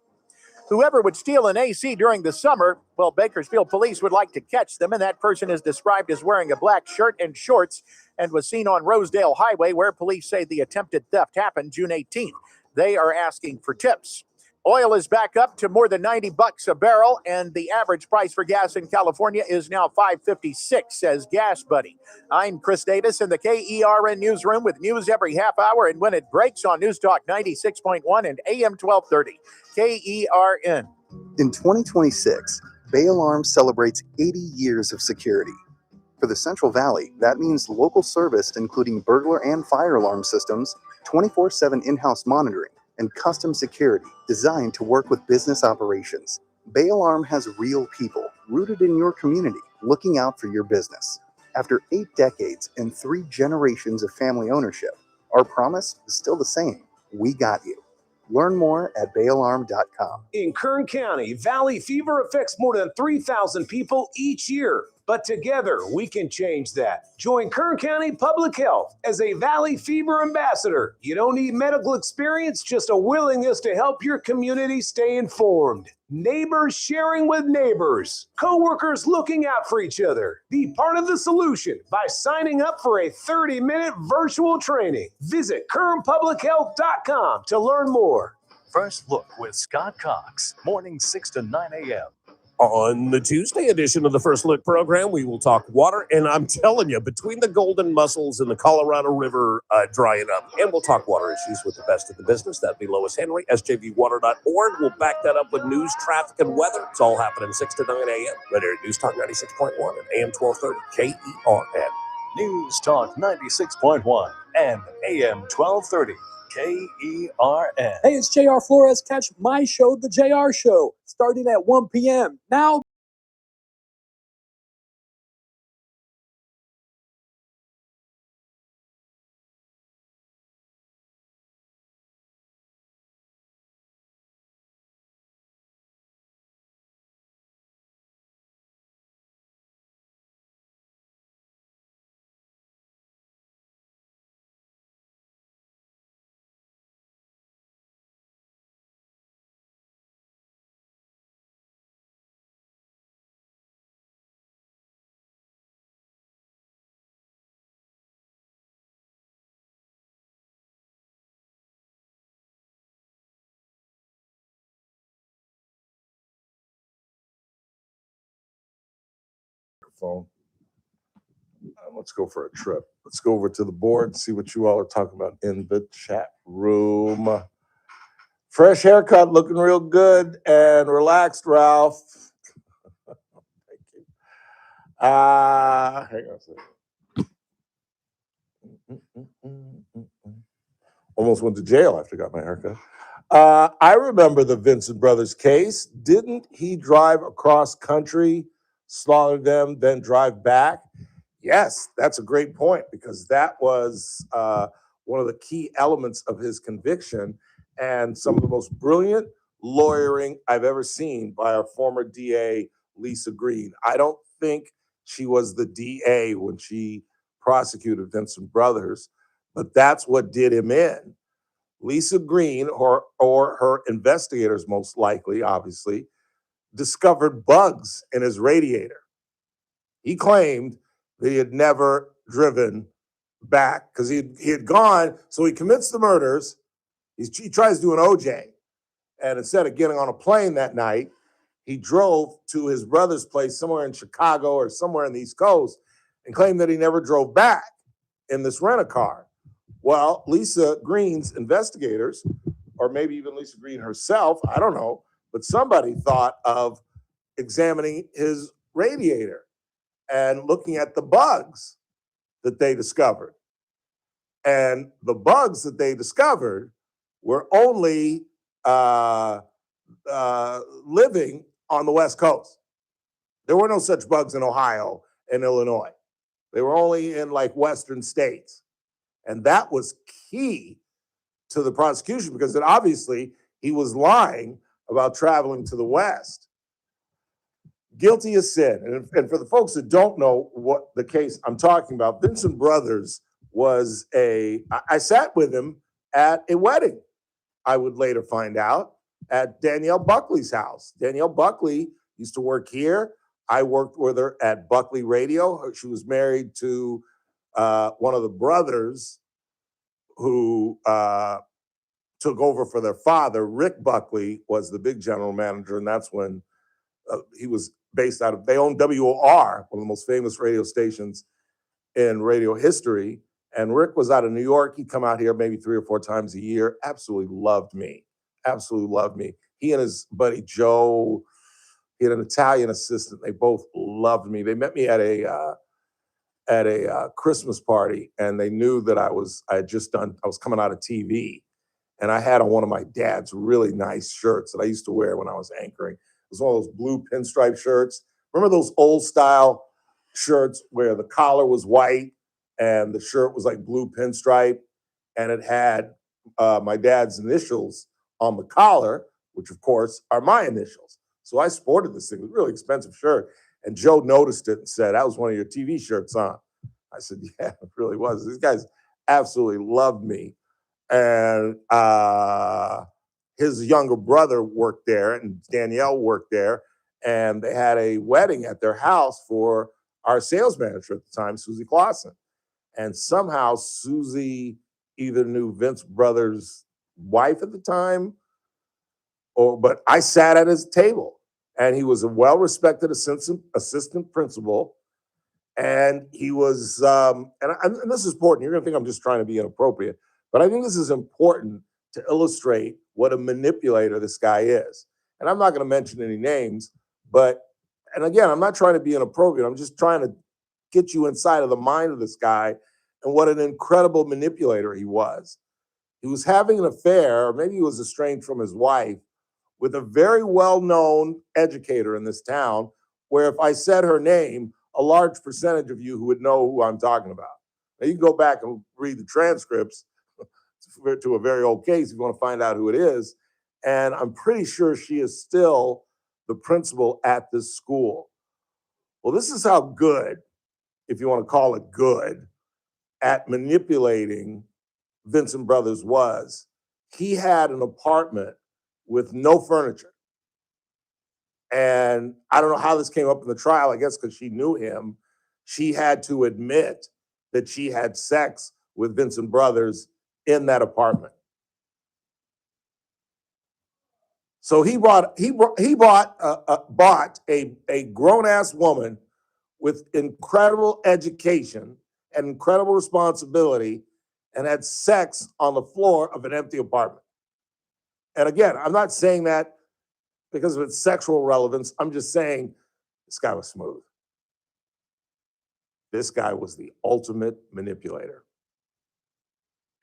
Whoever would steal an AC during the summer, well, Bakersfield police would like to catch them, and that person is described as wearing a black shirt and shorts and was seen on Rosedale Highway, where police say the attempted theft happened June 18th. They are asking for tips. Oil is back up to more than $90 a barrel, and the average price for gas in California is now $5.56, says Gas Buddy. I'm Chris Davis in the KERN Newsroom with news every half hour and when it breaks on News Talk 96.1 and AM 1230. KERN. In 2026, Bay Alarm celebrates 80 years of security. For the Central Valley, that means local service including burglar and fire alarm systems, 24/7 in-house monitoring, and custom security designed to work with business operations. Bay Alarm has real people rooted in your community looking out for your business. After 8 decades and 3 generations of family ownership, our promise is still the same. We got you. Learn more at bayalarm.com. In Kern County, Valley fever affects more than 3,000 people each year. But together, we can change that. Join Kern County Public Health as a Valley Fever ambassador. You don't need medical experience, just a willingness to help your community stay informed. Neighbors sharing with neighbors. Coworkers looking out for each other. Be part of the solution by signing up for a 30-minute virtual training. Visit KernPublicHealth.com to learn more. First Look with Scott Cox, mornings 6 to 9 a.m. On the Tuesday edition of the First Look program, we will talk water, and I'm telling you, between the golden mussels and the Colorado River drying up, and we'll talk water issues with the best of the business. That'd be Lois Henry, sjvwater.org. We'll back that up with news, traffic, and weather. It's all happening 6 to 9 a.m. right here at News Talk 96.1 and AM 1230 KERN. News Talk 96.1 and AM 1230 KERN. Hey, it's JR Flores. Catch my show, The JR Show, starting at 1 p.m. Now microphone. Let's go for a trip. Let's go over to the board and see what you all are talking about in the chat room. Fresh haircut, looking real good and relaxed, Ralph. Thank you. Hang on a second. Almost went to jail after I got my haircut. I remember the Vincent Brothers case. Didn't he drive across country, slaughter them, then drive back? Yes, that's a great point, because that was one of the key elements of his conviction, and some of the most brilliant lawyering I've ever seen by our former DA, Lisa Green. I don't think she was the DA when she prosecuted Vincent Brothers, but that's what did him in. Lisa Green, or her investigators most likely, obviously, discovered bugs in his radiator. He claimed that he had never driven back because he had gone, so he commits the murders. He tries to do an OJ, and instead of getting on a plane that night, he drove to his brother's place somewhere in Chicago or somewhere in the East Coast and claimed that he never drove back in this rent-a-car. Well, Lisa Green's investigators, or maybe even Lisa Green herself, I don't know, but somebody thought of examining his radiator and looking at the bugs that they discovered. And the bugs that they discovered were only living on the West Coast. There were no such bugs in Ohio and Illinois. They were only in like Western states. And that was key to the prosecution, because then obviously he was lying about traveling to the West. Guilty as sin. And for the folks that don't know what the case I'm talking about, Vincent Brothers was I sat with him at a wedding, I would later find out, at Danielle Buckley's house. Danielle Buckley used to work here. I worked with her at Buckley Radio. She was married to one of the brothers who took over for their father. Rick Buckley was the big general manager, and that's when he was based out of, they owned WOR, one of the most famous radio stations in radio history. And Rick was out of New York. He'd come out here maybe 3 or 4 times a year. Absolutely loved me. Absolutely loved me. He and his buddy Joe, he had an Italian assistant. They both loved me. They met me at a Christmas party, and they knew that I was coming out of TV, and I had on one of my dad's really nice shirts that I used to wear when I was anchoring. It was one of those blue pinstripe shirts. Remember those old style shirts where the collar was white and the shirt was like blue pinstripe, and it had my dad's initials on the collar, which of course are my initials. So I sported this thing. It was a really expensive shirt. And Joe noticed it and said, "That was one of your TV shirts, huh?" I said, "Yeah, it really was." These guys absolutely loved me. And his younger brother worked there, and Danielle worked there. And they had a wedding at their house for our sales manager at the time, Susie Clausen. And somehow Susie either knew Vince Brothers' wife at the time, but I sat at his table. And he was a well-respected assistant principal. And he was, and this is important. You're going to think I'm just trying to be inappropriate, but I think this is important to illustrate what a manipulator this guy is. And I'm not going to mention any names, and again, I'm not trying to be inappropriate. I'm just trying to get you inside of the mind of this guy and what an incredible manipulator he was. He was having an affair, or maybe he was estranged from his wife, with a very well-known educator in this town, where if I said her name, a large percentage of you who would know who I'm talking about. Now, you can go back and read the transcripts to a very old case if you want to find out who it is. And I'm pretty sure she is still the principal at this school. Well, this is how good, if you want to call it good, at manipulating Vincent Brothers was. He had an apartment with no furniture. And I don't know how this came up in the trial, I guess because she knew him. She had to admit that she had sex with Vincent Brothers in that apartment. So he bought a grown-ass woman with incredible education and incredible responsibility and had sex on the floor of an empty apartment. And again, I'm not saying that because of its sexual relevance. I'm just saying this guy was smooth. This guy was the ultimate manipulator.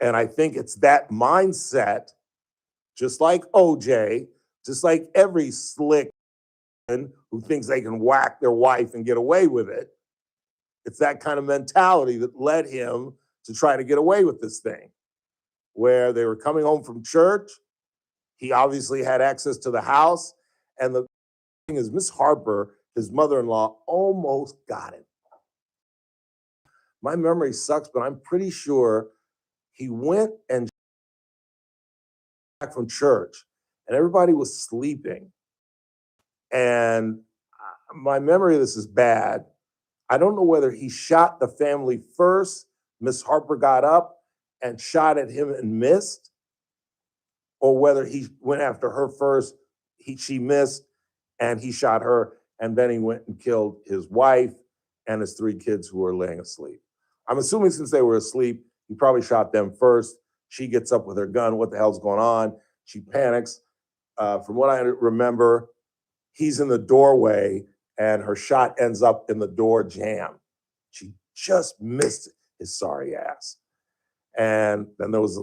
And I think it's that mindset, just like OJ, just like every slick who thinks they can whack their wife and get away with it. It's that kind of mentality that led him to try to get away with this thing, where they were coming home from church. He obviously had access to the house. And the thing is, Miss Harper, his mother-in-law, almost got him. My memory sucks, but I'm pretty sure he went and back from church and everybody was sleeping. And my memory of this is bad. I don't know whether he shot the family first, Miss Harper got up and shot at him and missed, or whether he went after her first, she missed, and he shot her, and then he went and killed his wife and his 3 kids who were laying asleep. I'm assuming since they were asleep, he probably shot them first. She gets up with her gun. What the hell's going on? She panics. From what I remember, he's in the doorway and her shot ends up in the door jamb. She just missed his sorry ass. And then there was,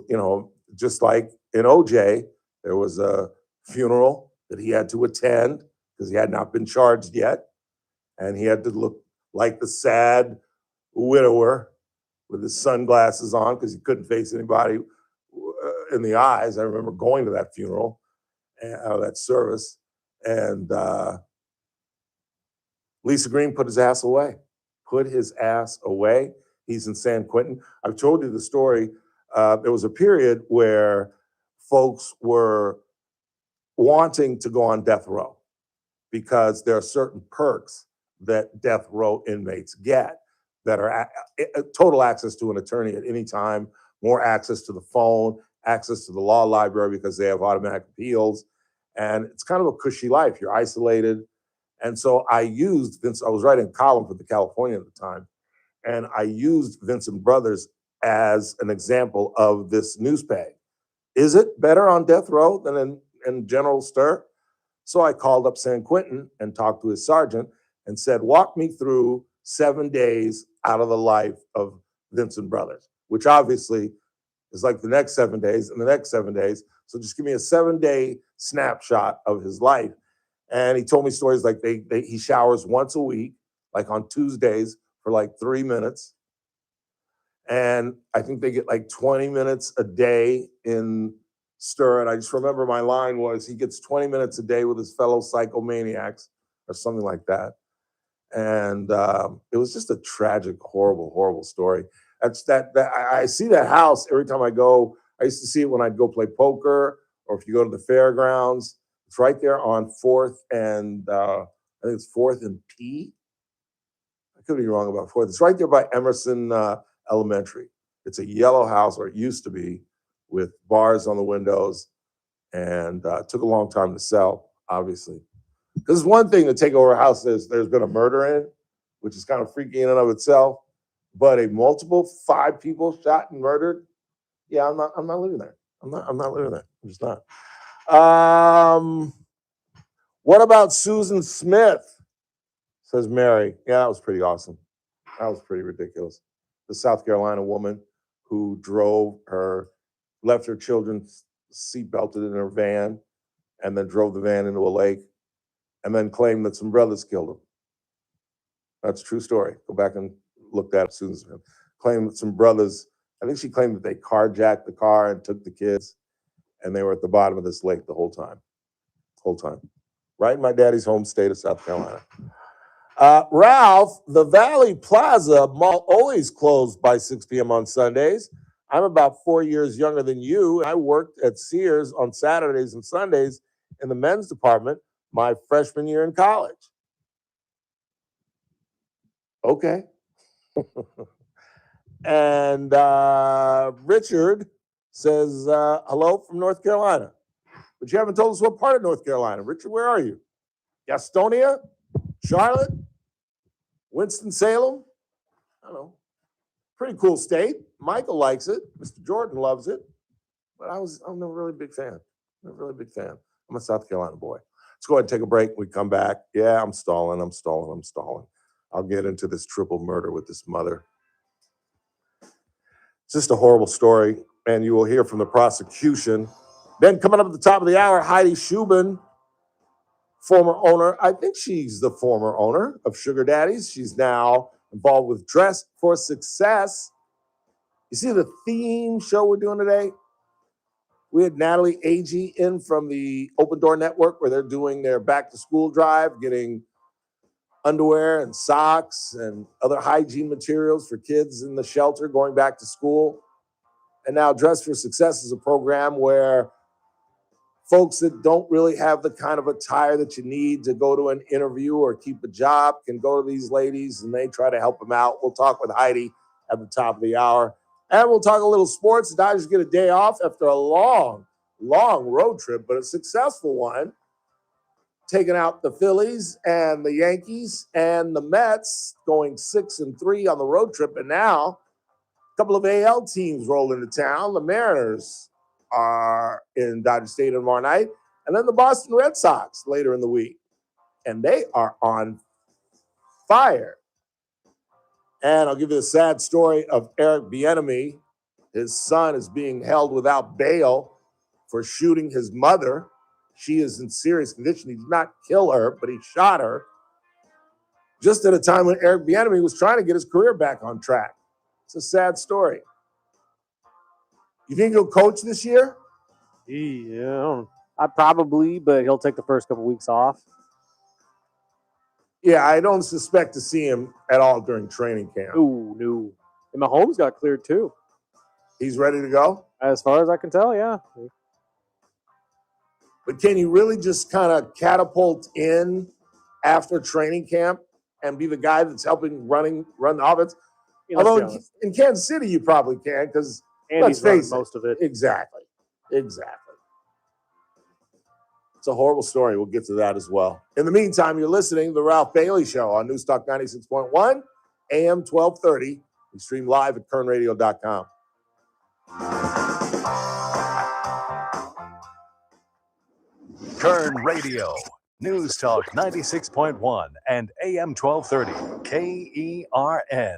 just like in OJ, there was a funeral that he had to attend because he had not been charged yet. And he had to look like the sad widower with his sunglasses on because he couldn't face anybody in the eyes. I remember going to that funeral, that service, and Lisa Green put his ass away. He's in San Quentin. I've told you the story. There was a period where folks were wanting to go on death row because there are certain perks that death row inmates get that are total access to an attorney at any time, more access to the phone, access to the law library because they have automatic appeals. And it's kind of a cushy life. You're isolated. And so I was writing a column for the Californian at the time, and I used Vincent Brothers as an example of this news peg. Is it better on death row than in general stir? So I called up San Quentin and talked to his sergeant and said, walk me through 7 days out of the life of Vincent Brothers, which obviously is like the next 7 days and the next 7 days. So just give me a 7-day snapshot of his life. And he told me stories like he showers once a week, like on Tuesdays for like 3 minutes. And I think they get like 20 minutes a day in stir. And I just remember my line was, he gets 20 minutes a day with his fellow psychomaniacs or something like that. And it was just a tragic, horrible, horrible story. I see that house every time I go. I used to see it when I'd go play poker, or if you go to the fairgrounds. It's right there on 4th and I think it's 4th and P. I could be wrong about 4th. It's right there by Emerson Elementary. It's a yellow house, or it used to be, with bars on the windows, and it took a long time to sell, obviously. This is one thing to take over a house there's been a murder in, which is kind of freaky in and of itself, but a multiple 5 people shot and murdered, yeah, I'm not living there. I'm not living there. I'm just not. What about Susan Smith? Says Mary. Yeah, that was pretty awesome. That was pretty ridiculous. The South Carolina woman who left her children seatbelted in her van, and then drove the van into a lake, and then claimed that some brothers killed him. That's a true story. Go back and look that up. Susan Smith claimed that some brothers, I think she claimed that they carjacked the car and took the kids, and they were at the bottom of this lake the whole time. Right in my daddy's home state of South Carolina. Ralph, the Valley Plaza Mall always closed by 6 p.m. on Sundays. I'm about 4 years younger than you. I worked at Sears on Saturdays and Sundays in the men's department my freshman year in college. Okay. And Richard says, hello from North Carolina. But you haven't told us what part of North Carolina. Richard, where are you? Gastonia? Charlotte? Winston-Salem, I don't know, pretty cool state. Michael likes it. Mr. Jordan loves it. But I'm never really a big fan. Never really a big fan. I'm a South Carolina boy. Let's go ahead and take a break. We come back. Yeah, I'm stalling. I'll get into this triple murder with this mother. It's just a horrible story, and you will hear from the prosecution. Then coming up at the top of the hour, Heidi Shubin, former owner. I think she's the former owner of Sugar Daddies. She's now involved with Dress for Success. You see the theme show we're doing today? We had Natalie Agee in from the Open Door Network where they're doing their back to school drive, getting underwear and socks and other hygiene materials for kids in the shelter going back to school. And now Dress for Success is a program where folks that don't really have the kind of attire that you need to go to an interview or keep a job can go to these ladies and they try to help them out. We'll talk with Heidi at the top of the hour. And we'll talk a little sports. The Dodgers get a day off after a long road trip, but a successful one. Taking out the Phillies and the Yankees and the Mets, going 6-3 on the road trip. And now a couple of AL teams roll into town. The Mariners are in Dodger Stadium tomorrow night. And then the Boston Red Sox later in the week. And they are on fire. And I'll give you the sad story of Eric Bieniemy. His son is being held without bail for shooting his mother. She is in serious condition. He did not kill her, but he shot her just at a time when Eric Bieniemy was trying to get his career back on track. It's a sad story. You think he'll coach this year? Yeah, I probably, but he'll take the first couple weeks off. Yeah, I don't suspect to see him at all during training camp. Ooh, no. And Mahomes got cleared too. He's ready to go? As far as I can tell, yeah. But can you really just kind of catapult in after training camp and be the guy that's helping run the offense? Although in Kansas City you probably can, because let's face it, most of it. Exactly. It's a horrible story. We'll get to that as well. In the meantime, you're listening to The Ralph Bailey Show on News Talk 96.1, AM 1230. We stream live at kernradio.com. Kern Radio, News Talk 96.1 and AM 1230, KERN.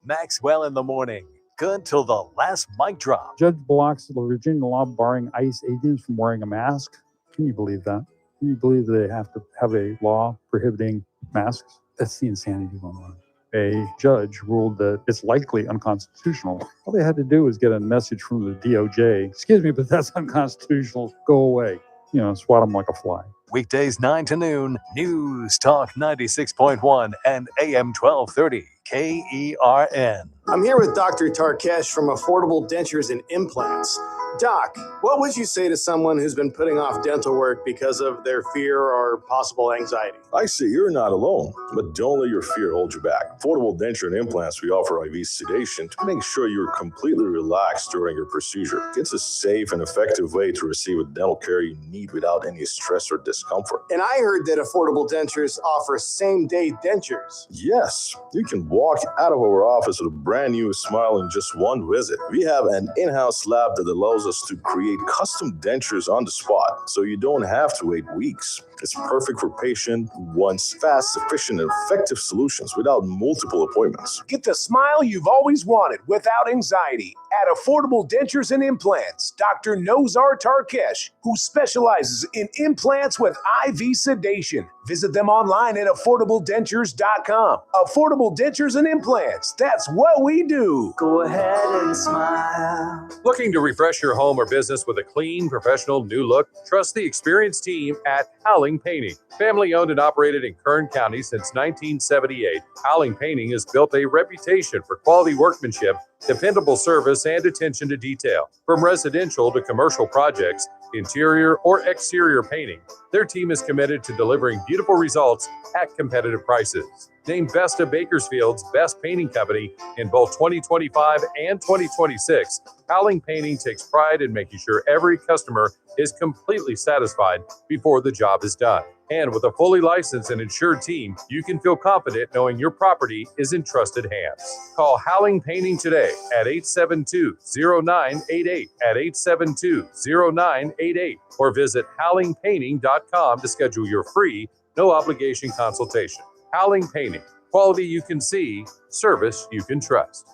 Maxwell in the morning. Good till the last mic drop. Judge blocks the Virginia law barring ICE agents from wearing a mask. Can you believe that? Can you believe they have to have a law prohibiting masks? That's the insanity going on. A judge ruled that it's likely unconstitutional. All they had to do was get a message from the DOJ. Excuse me, but that's unconstitutional. Go away. You know, swat them like a fly. Weekdays 9 to noon, News Talk 96.1 and AM 1230, KERN. I'm here with Dr. Tarkesh from Affordable Dentures and Implants. Doc, what would you say to someone who's been putting off dental work because of their fear or possible anxiety? I say you're not alone, but don't let your fear hold you back. Affordable Denture and Implants, we offer IV sedation to make sure you're completely relaxed during your procedure. It's a safe and effective way to receive the dental care you need without any stress or discomfort. And I heard that Affordable Dentures offer same-day dentures. Yes, you can walk out of our office with a brand new smile in just one visit. We have an in-house lab that allows us to create custom dentures on the spot, so you don't have to wait weeks. It's perfect for patient who wants fast, efficient, and effective solutions without multiple appointments. Get the smile you've always wanted without anxiety at Affordable Dentures and Implants. Dr. Nozar Tarkesh, who specializes in implants with IV sedation. Visit them online at affordabledentures.com. Affordable Dentures and Implants. That's what we do. Go ahead and smile. Looking to refresh your home or business with a clean, professional new look? Trust the experienced team at Howling Painting. Family owned and operated in Kern County since 1978, Howling Painting has built a reputation for quality workmanship, dependable service, and attention to detail. From residential to commercial projects, interior or exterior painting, their team is committed to delivering beautiful results at competitive prices. Named Best of Bakersfield's Best Painting Company in both 2025 and 2026, Howling Painting takes pride in making sure every customer is completely satisfied before the job is done. And with a fully licensed and insured team, you can feel confident knowing your property is in trusted hands. Call Howling Painting today at 872-0988 at 872-0988 or visit howlingpainting.com to schedule your free, no obligation consultation. Howling Painting. Quality you can see, service you can trust.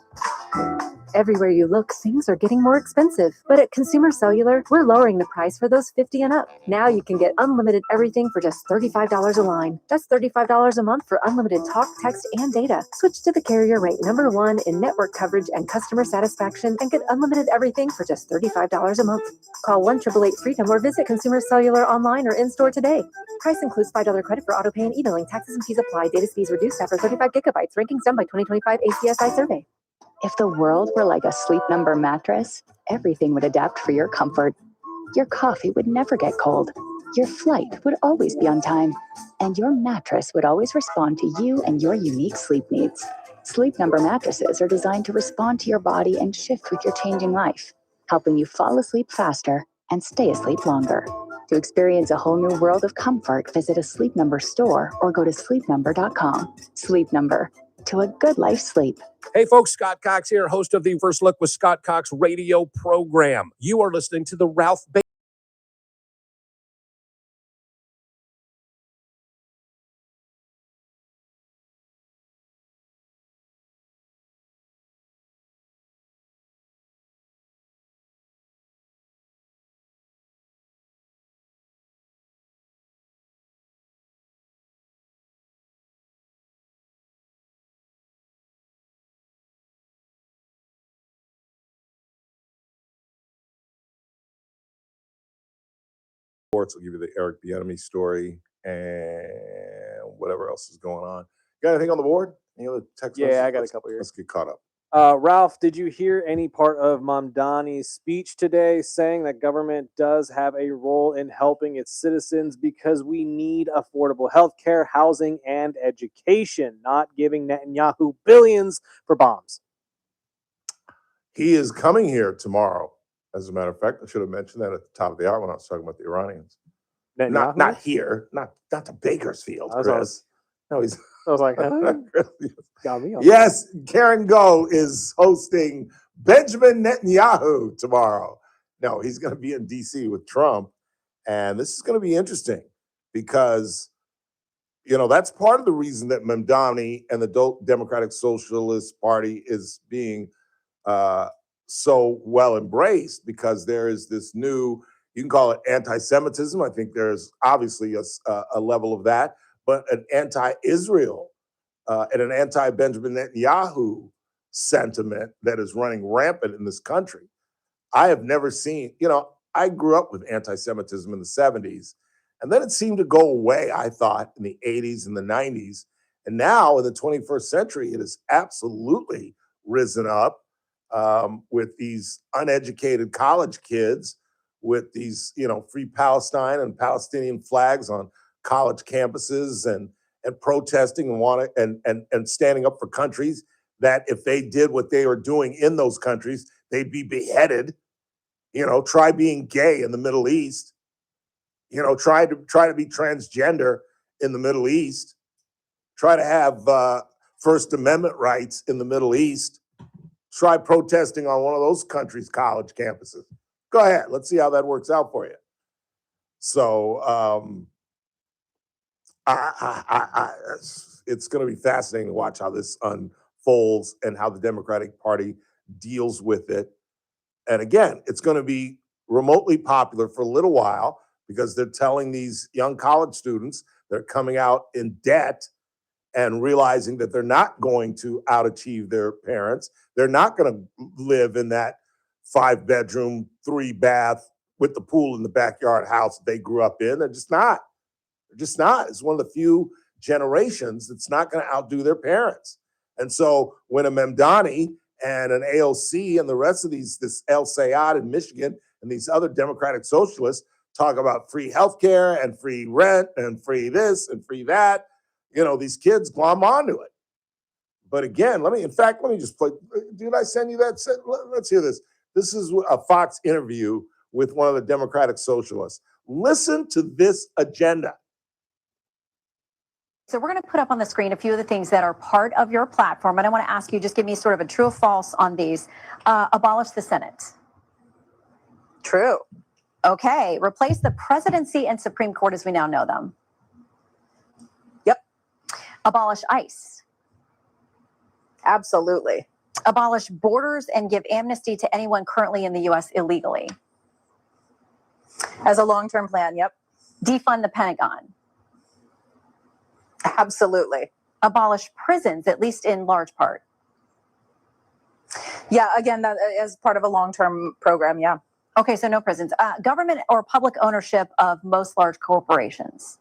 Everywhere you look, things are getting more expensive. But at Consumer Cellular, we're lowering the price for those 50 and up. Now you can get unlimited everything for just $35 a line. That's $35 a month for unlimited talk, text, and data. Switch to the carrier ranked #1 in network coverage and customer satisfaction and get unlimited everything for just $35 a month. Call 1-888-FREEDOM or visit Consumer Cellular online or in-store today. Price includes $5 credit for auto pay and e-billing. Taxes and fees apply. Data speeds reduced after 35 gigabytes. Rankings done by 2025 ACSI survey. If the world were like a Sleep Number mattress, everything would adapt for your comfort. Your coffee would never get cold. Your flight would always be on time. And your mattress would always respond to you and your unique sleep needs. Sleep Number mattresses are designed to respond to your body and shift with your changing life, helping you fall asleep faster and stay asleep longer. To experience a whole new world of comfort, visit a Sleep Number store or go to sleepnumber.com. Sleep Number. To a good life's sleep. Hey folks, Scott Cox here, host of the First Look with Scott Cox radio program. You are listening to the Ralph Bailey. Sports will give you the Eric Bieniemy story and whatever else is going on. Got anything on the board? Any other text? Yeah, messages? I got a couple here. Let's get caught up. Ralph, did you hear any part of Mamdani's speech today saying that government does have a role in helping its citizens because we need affordable health care, housing, and education, not giving Netanyahu billions for bombs? He is coming here tomorrow. As a matter of fact, I should have mentioned that at the top of the hour when I was talking about the Iranians. Not here, not to Bakersfield, Chris. No, he's. I was like, got me off. Yes, Karen Go is hosting Benjamin Netanyahu tomorrow. No, he's going to be in D.C. with Trump, and this is going to be interesting because, you know, that's part of the reason that Mamdani and the Democratic Socialist Party is being so well embraced, because there is this new, you can call it anti-Semitism. I think there's obviously a level of that, but an anti-Israel and an anti-Benjamin Netanyahu sentiment that is running rampant in this country. I have never seen, you know, I grew up with anti-Semitism in the 70s, and then it seemed to go away, I thought, in the 80s and the 90s. And now in the 21st century, it has absolutely risen up. With these uneducated college kids, with these, you know, free Palestine and Palestinian flags on college campuses, and protesting and standing up for countries that if they did what they were doing in those countries, they'd be beheaded. You know, try being gay in the Middle East. You know, try to be transgender in the Middle East. Try to have First Amendment rights in the Middle East. Try protesting on one of those countries' college campuses. Go ahead. Let's see how that works out for you. So it's going to be fascinating to watch how this unfolds and how the Democratic Party deals with it. And again, it's going to be remotely popular for a little while because they're telling these young college students they're coming out in debt and realizing that they're not going to outachieve their parents. They're not going to live in that 5-bedroom, 3-bath with the pool in the backyard house that they grew up in. They're just not. They're just not. It's one of the few generations that's not going to outdo their parents. And so when a Mamdani and an AOC and the rest of this El Sayed in Michigan and these other Democratic socialists talk about free healthcare and free rent and free this and free that, these kids glom onto it. But again, let me just play. Did I send you that? Let's hear this. This is a Fox interview with one of the Democratic Socialists. Listen to this agenda. So we're going to put up on the screen a few of the things that are part of your platform. And I want to ask you, just give me sort of a true or false on these. Abolish the Senate. True. Okay. Replace the presidency and Supreme Court as we now know them. Yep. Abolish ICE. Absolutely. Abolish borders and give amnesty to anyone currently in the U.S. illegally. As a long-term plan, yep. Defund the Pentagon. Absolutely. Abolish prisons, at least in large part. Yeah, again, that as part of a long-term program, yeah. Okay, so no prisons. Government or public ownership of most large corporations.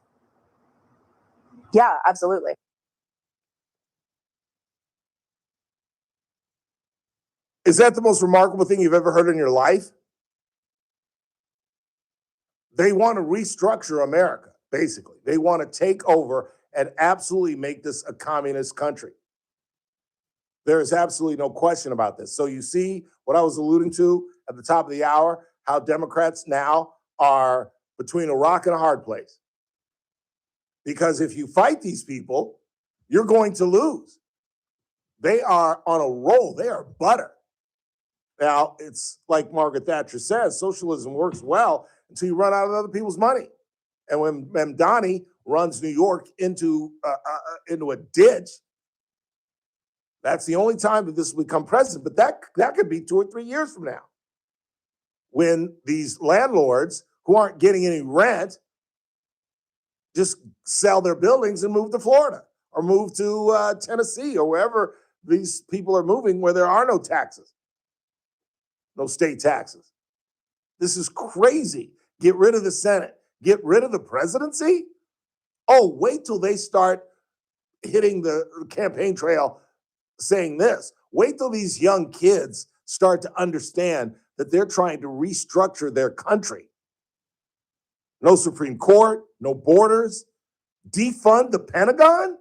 Yeah, absolutely. Is that the most remarkable thing you've ever heard in your life? They want to restructure America, basically. They want to take over and absolutely make this a communist country. There is absolutely no question about this. So you see what I was alluding to at the top of the hour, how Democrats now are between a rock and a hard place. Because if you fight these people, you're going to lose. They are on a roll. They are butter. Now, it's like Margaret Thatcher says, socialism works well until you run out of other people's money. And when Mamdani runs New York into a ditch, that's the only time that this will become president. But that could be 2 or 3 years from now, when these landlords who aren't getting any rent just sell their buildings and move to Florida or move to Tennessee or wherever these people are moving, where there are no taxes, no state taxes. This is crazy. Get rid of the Senate. Get rid of the presidency? Oh, wait till they start hitting the campaign trail saying this. Wait till these young kids start to understand that they're trying to restructure their country. No Supreme Court, no borders, defund the Pentagon.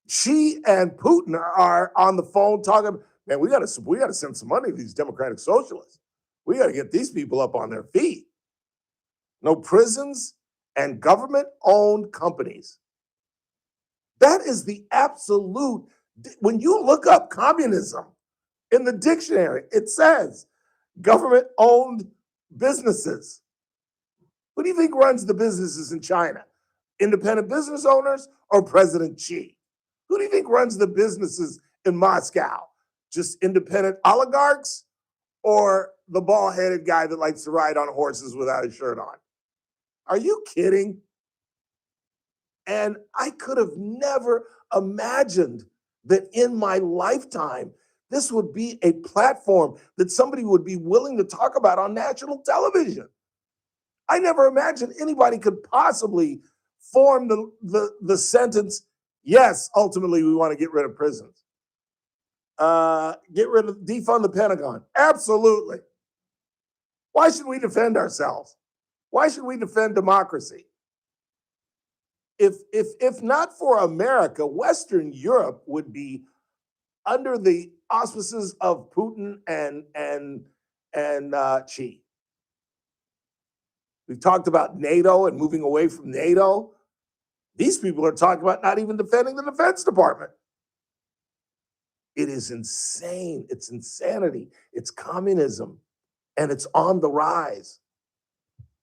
Xi and Putin are on the phone talking, man, we got to send some money to these Democratic Socialists. We got to get these people up on their feet. No prisons and government-owned companies. That is the absolute, when you look up communism in the dictionary, it says government-owned businesses. Who do you think runs the businesses in China? Independent business owners or President Xi? Who do you think runs the businesses in Moscow? Just independent oligarchs or the bald-headed guy that likes to ride on horses without his shirt on? Are you kidding? And I could have never imagined that in my lifetime, this would be a platform that somebody would be willing to talk about on national television. I never imagined anybody could possibly form the sentence, yes, ultimately we want to get rid of prisons. Defund the Pentagon. Absolutely. Why should we defend ourselves? Why should we defend democracy? If not for America, Western Europe would be under the auspices of Putin and Xi. We've talked about NATO and moving away from NATO. These people are talking about not even defending the Defense Department. It is insane. It's insanity. It's communism. And it's on the rise.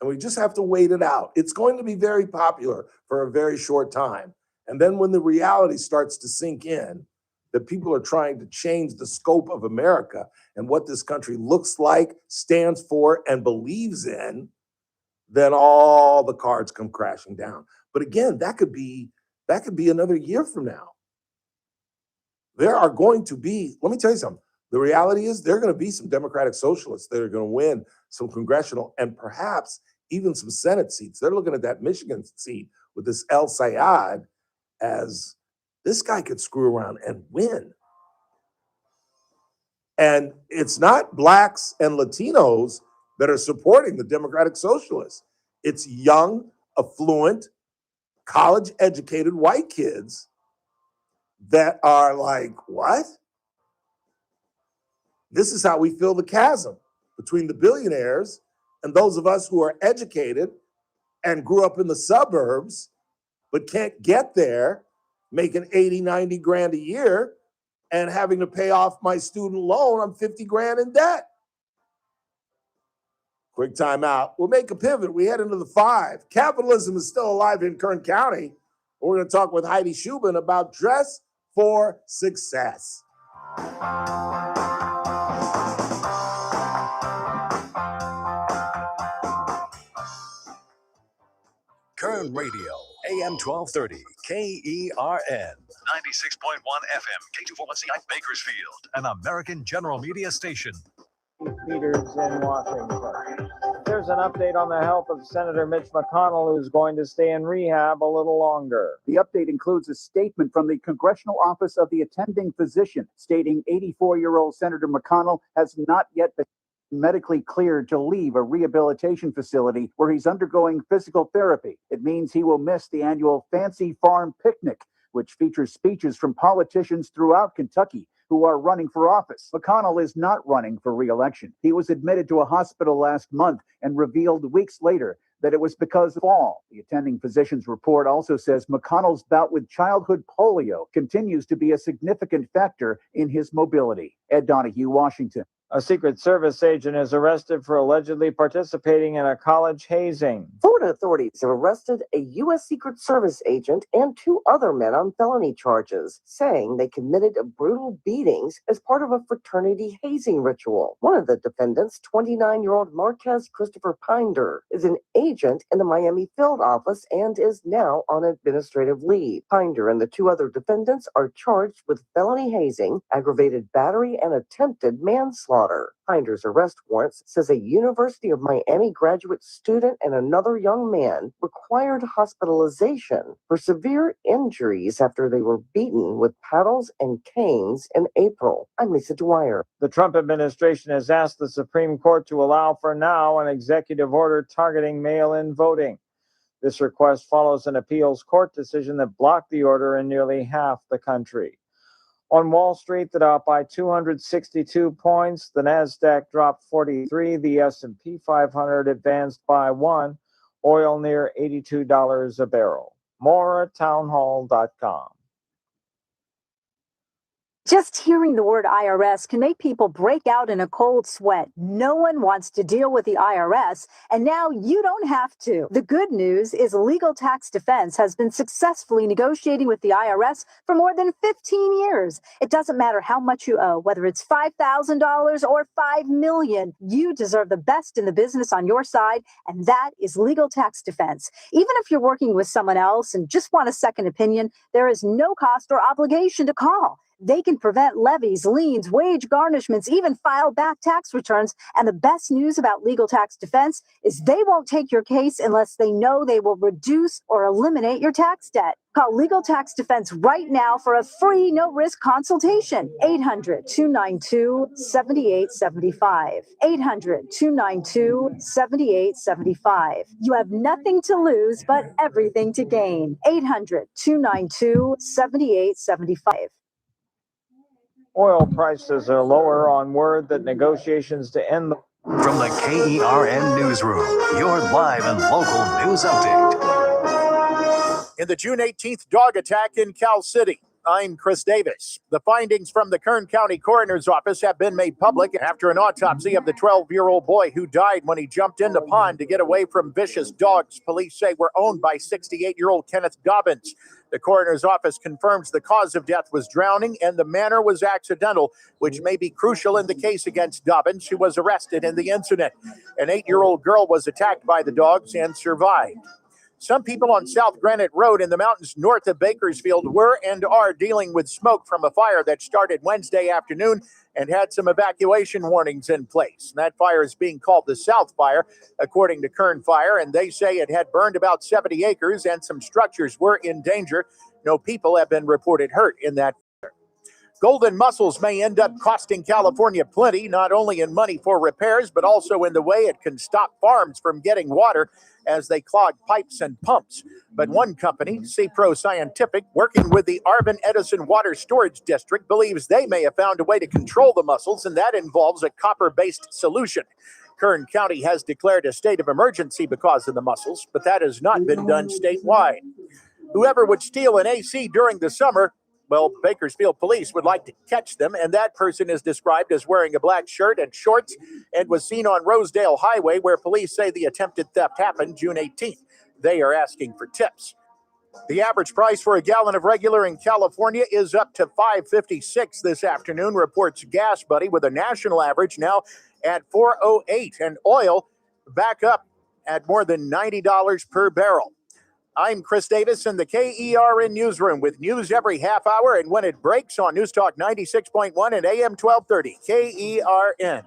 And we just have to wait it out. It's going to be very popular for a very short time. And then when the reality starts to sink in, that people are trying to change the scope of America and what this country looks like, stands for, and believes in, then all the cards come crashing down. But again, that could be another year from now. There are going to be, let me tell you something. The reality is there are going to be some Democratic Socialists that are going to win some congressional and perhaps even some Senate seats. They're looking at that Michigan seat with this El Sayad as this guy could screw around and win. And it's not blacks and Latinos that are supporting the Democratic Socialists. It's young, affluent, college educated white kids that are like, what? This is how we fill the chasm between the billionaires and those of us who are educated and grew up in the suburbs, but can't get there, making 80, 90 grand a year and having to pay off my student loan. I'm 50 grand in debt. Quick time out. We'll make a pivot. We head into the 5. Capitalism is still alive in Kern County. We're going to talk with Heidi Shubin about Dress for Success. Kern Radio, AM 1230, KERN, 96.1 FM, K241CI, Bakersfield, an American General Media station. Peters in Washington. There's an update on the health of Senator Mitch McConnell, who's going to stay in rehab a little longer. The update includes a statement from the Congressional Office of the Attending Physician stating 84-year-old Senator McConnell has not yet been medically cleared to leave a rehabilitation facility where he's undergoing physical therapy. It means he will miss the annual Fancy Farm Picnic, which features speeches from politicians throughout Kentucky who are running for office. McConnell is not running for re-election. He was admitted to a hospital last month and revealed weeks later that it was because of fall. The attending physician's report also says McConnell's bout with childhood polio continues to be a significant factor in his mobility. Ed Donahue, Washington. A Secret Service agent is arrested for allegedly participating in a college hazing. Florida authorities have arrested a U.S. Secret Service agent and 2 other men on felony charges, saying they committed brutal beatings as part of a fraternity hazing ritual. One of the defendants, 29-year-old Marquez Christopher Pinder, is an agent in the Miami field office and is now on administrative leave. Pinder and the 2 other defendants are charged with felony hazing, aggravated battery, and attempted manslaughter. Pinder's arrest warrant says a University of Miami graduate student and another young man required hospitalization for severe injuries after they were beaten with paddles and canes in April. I'm Lisa Dwyer. The Trump administration has asked the Supreme Court to allow for now an executive order targeting mail-in voting. This request follows an appeals court decision that blocked the order in nearly half the country. On Wall Street, the Dow up by 262 points. The Nasdaq dropped 43. The S&P 500 advanced by 1. Oil near $82 a barrel. More at townhall.com. Just hearing the word IRS can make people break out in a cold sweat. No one wants to deal with the IRS, and now you don't have to. The good news is Legal Tax Defense has been successfully negotiating with the IRS for more than 15 years. It doesn't matter how much you owe, whether it's $5,000 or $5 million. You deserve the best in the business on your side, and that is Legal Tax Defense. Even if you're working with someone else and just want a second opinion, there is no cost or obligation to call. They can prevent levies, liens, wage garnishments, even file back tax returns. And the best news about Legal Tax Defense is they won't take your case unless they know they will reduce or eliminate your tax debt. Call Legal Tax Defense right now for a free, no-risk consultation. 800-292-7875. 800-292-7875. You have nothing to lose but everything to gain. 800-292-7875. Oil prices are lower on word that negotiations to end the... From the KERN Newsroom, your live and local news update. In the June 18th dog attack in Cal City, I'm Chris Davis. The findings from the Kern County Coroner's Office have been made public after an autopsy of the 12-year-old boy who died when he jumped in the pond to get away from vicious dogs police say were owned by 68-year-old Kenneth Dobbins. The coroner's office confirms the cause of death was drowning and the manner was accidental, which may be crucial in the case against Dobbins, who was arrested in the incident. An 8-year-old girl was attacked by the dogs and survived. Some people on South Granite Road in the mountains north of Bakersfield were and are dealing with smoke from a fire that started Wednesday afternoon and had some evacuation warnings in place. That fire is being called the South Fire, according to Kern Fire, and they say it had burned about 70 acres and some structures were in danger. No people have been reported hurt in that fire. Golden mussels may end up costing California plenty, not only in money for repairs, but also in the way it can stop farms from getting water as they clog pipes and pumps. But one company, CPro Scientific, working with the Arvin Edison Water Storage District, believes they may have found a way to control the mussels, and that involves a copper-based solution. Kern County has declared a state of emergency because of the mussels, but that has not been done statewide. Whoever would steal an AC during the summer, well, Bakersfield police would like to catch them, and that person is described as wearing a black shirt and shorts and was seen on Rosedale Highway, where police say the attempted theft happened June 18th. They are asking for tips. The average price for a gallon of regular in California is up to $5.56 this afternoon, reports Gas Buddy, with a national average now at $4.08, and oil back up at more than $90 per barrel. I'm Chris Davis in the KERN newsroom with news every half hour and when it breaks on News Talk 96.1 and AM 1230. KERN.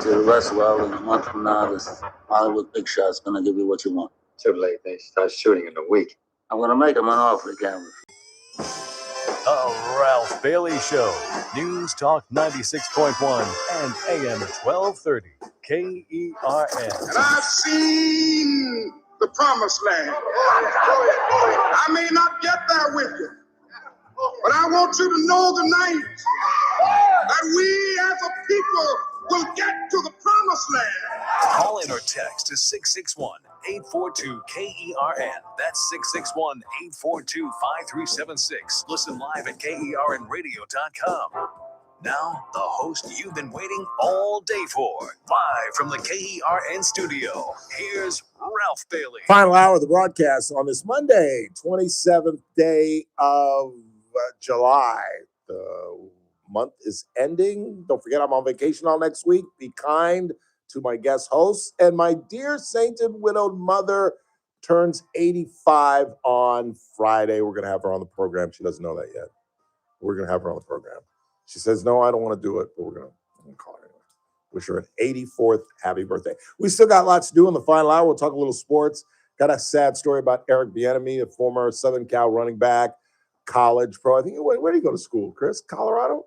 To the rest well in a month from now, this Hollywood big shot's gonna give you what you want. Too late. They start shooting in a week. I'm gonna make him an offer again. The Ralph Bailey Show. News Talk 96.1 and AM 1230. KERN. And I've seen the promised land. I may not get there with you, but I want you to know tonight that we as a people will get to the promised land. Call in or text to 661-842-KERN. That's 661-842-5376. Listen live at KERNradio.com. Now, the host you've been waiting all day for. Live from the KERN studio, here's Ralph Bailey. Final hour of the broadcast on this Monday, 27th day of July. The month is ending. Don't forget, I'm on vacation all next week. Be kind to my guest hosts. And my dear sainted widowed mother turns 85 on Friday. We're going to have her on the program. She doesn't know that yet. We're going to have her on the program. She says, no, I don't want to do it, but I'm going to call her anyway. Wish her an 84th happy birthday. We still got lots to do in the final hour. We'll talk a little sports. Got a sad story about Eric Bieniemy, a former Southern Cal running back, college pro. I think, where did he go to school, Chris? Colorado?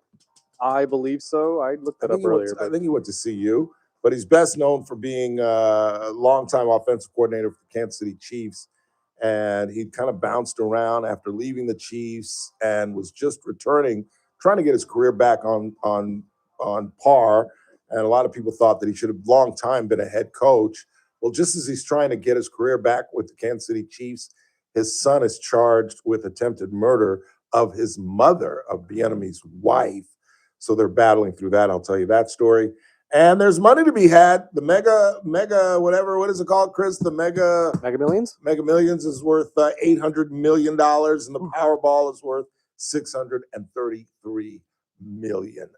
I believe so. I looked that up earlier. I think he went to CU, but he's best known for being a longtime offensive coordinator for the Kansas City Chiefs. And he kind of bounced around after leaving the Chiefs and was just returning, trying to get his career back on par. And a lot of people thought that he should have long time been a head coach. Well, just as he's trying to get his career back with the Kansas City Chiefs, his son is charged with attempted murder of his mother, of Bieniemy's wife. So they're battling through that. I'll tell you that story. And there's money to be had. The mega, whatever, what is it called, Chris? The Mega Millions? Mega Millions is worth $800 million, and the Powerball is worth $633 million.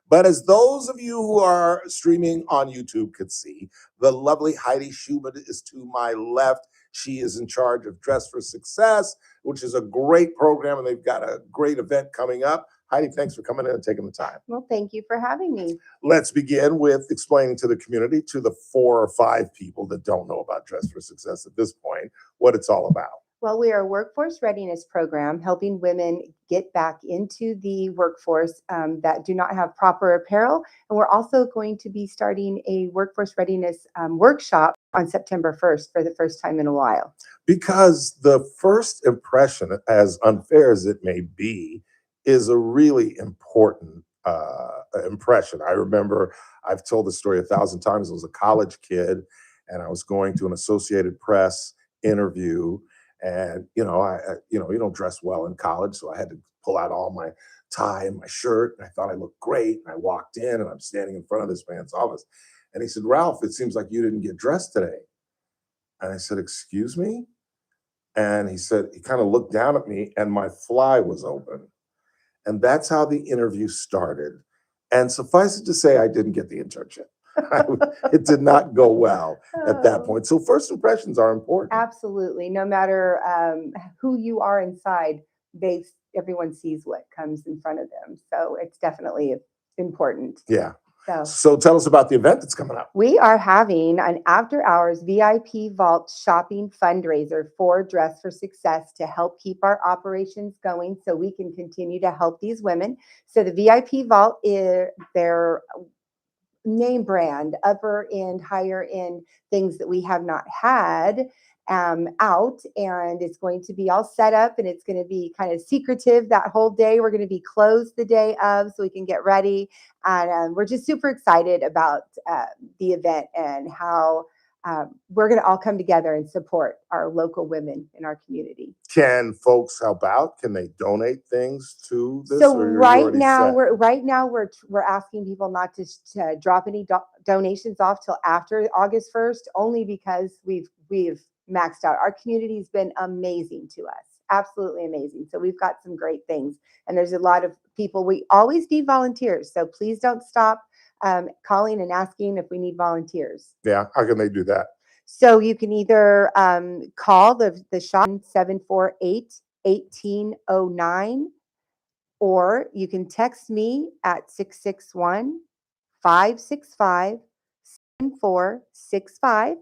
But as those of you who are streaming on YouTube could see, the lovely Heidi Schubert is to my left. She is in charge of Dress for Success, which is a great program, and they've got a great event coming up. Heidi, thanks for coming in and taking the time. Well, thank you for having me. Let's begin with explaining to the community, to the 4 or 5 people that don't know about Dress for Success at this point, what it's all about. Well, we are a workforce readiness program helping women get back into the workforce that do not have proper apparel. And we're also going to be starting a workforce readiness workshop on September 1st for the first time in a while. Because the first impression, as unfair as it may be, is a really important impression. I remember, I've told this story 1,000 times. I was a college kid and I was going to an Associated Press interview. And, you don't dress well in college. So I had to pull out all my tie and my shirt. And I thought I looked great. And I walked in and I'm standing in front of this man's office. And he said, Ralph, it seems like you didn't get dressed today. And I said, excuse me? And he said, he kind of looked down at me and my fly was open. And that's how the interview started. And suffice it to say, I didn't get the internship. It did not go well at that point. So first impressions are important. Absolutely. No matter who you are inside, everyone sees what comes in front of them. So it's definitely important. Yeah. So tell us about the event that's coming up. We are having an after-hours VIP Vault shopping fundraiser for Dress for Success to help keep our operations going so we can continue to help these women. So the VIP Vault is their name brand, upper end, higher end things that we have not had out, and it's going to be all set up, and it's going to be kind of secretive that whole day. We're going to be closed the day of so we can get ready, and we're just super excited about the event and how we're going to all come together and support our local women in our community. Can folks help out? Can they donate things to this? So or right now we're asking people not to drop any donations off till after August 1st, only because we've maxed out. Our community's been amazing to us, absolutely amazing. So we've got some great things, and there's a lot of people. We always need volunteers, so please don't stop calling and asking if we need volunteers. Yeah, how can they do that? So you can either call the shop 748-1809, or you can text me at 661-565-7465,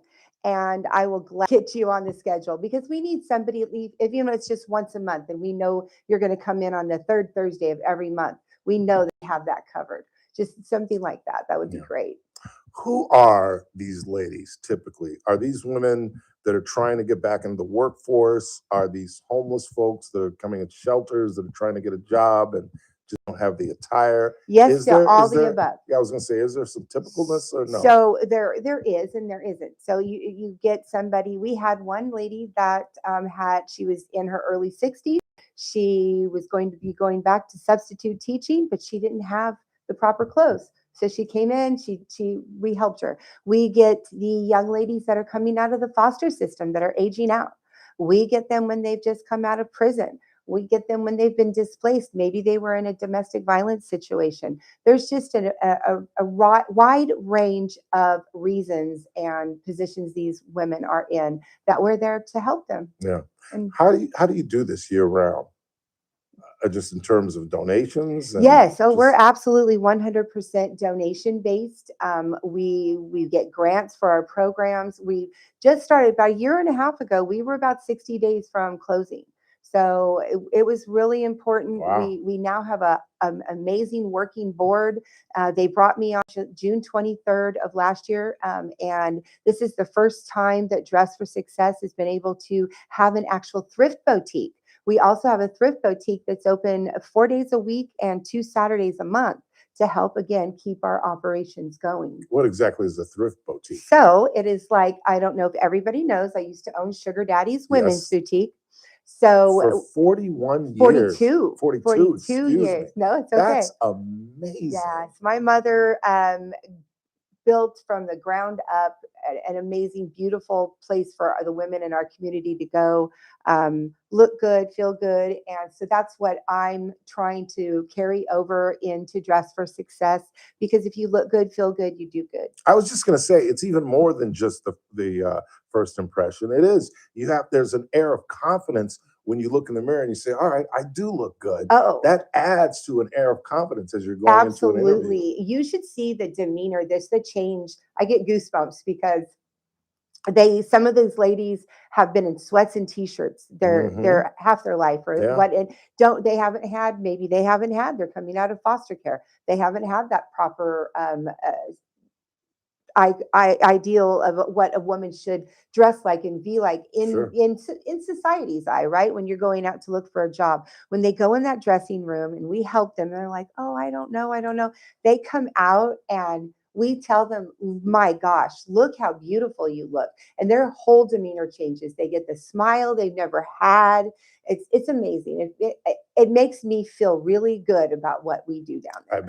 and I will get you on the schedule, because we need somebody, if you know it's just once a month and we know you're going to come in on the third Thursday of every month, we know that we have that covered. Just something like that. That would be great. Who are these ladies typically? Are these women that are trying to get back into the workforce? Are these homeless folks that are coming in shelters that are trying to get a job and just don't have the attire? Yes, all the above. Yeah, I was going to say, is there some typicalness or no? So there is and there isn't. So you get somebody. We had one lady that she was in her early 60s. She was going to be going back to substitute teaching, but she didn't have the proper clothes. So she came in, we helped her. We get the young ladies that are coming out of the foster system that are aging out. We get them when they've just come out of prison. We get them when they've been displaced. Maybe they were in a domestic violence situation. There's just a wide range of reasons and positions these women are in that we're there to help them. Yeah. And how do you do this year round? Just in terms of donations? Yes, so we're absolutely 100% donation based. We get grants for our programs. We just started about a year and a half ago. We were about 60 days from closing. So it was really important. Wow. We now have an amazing working board. They brought me on June 23rd of last year. And this is the first time that Dress for Success has been able to have an actual thrift boutique. We also have a thrift boutique that's open 4 days a week and 2 Saturdays a month to help, again, keep our operations going. What exactly is a thrift boutique? So it is like, I don't know if everybody knows, I used to own Sugar Daddy's Women's Boutique. So for 41 years. 42 years. No, it's okay. That's amazing. Yes. My mother built from the ground up an amazing, beautiful place for the women in our community to go look good, feel good. And so that's what I'm trying to carry over into Dress for Success, because if you look good, feel good, you do good. I was just going to say, it's even more than just the first impression. It is. There's an air of confidence when you look in the mirror and you say, all right, I do look good. That adds to an air of confidence as you're going into an interview. Absolutely. You should see the demeanor, the change. I get goosebumps because some of those ladies have been in sweats and t-shirts they're half their life, or what, and they haven't had they're coming out of foster care. They haven't had that proper ideal of what a woman should dress like and be like in society's eye, right? When you're going out to look for a job, when they go in that dressing room and we help them, they're like, oh, I don't know. They come out and we tell them, my gosh, look how beautiful you look. And their whole demeanor changes. They get the smile they've never had. It's amazing. It makes me feel really good about what we do down there. I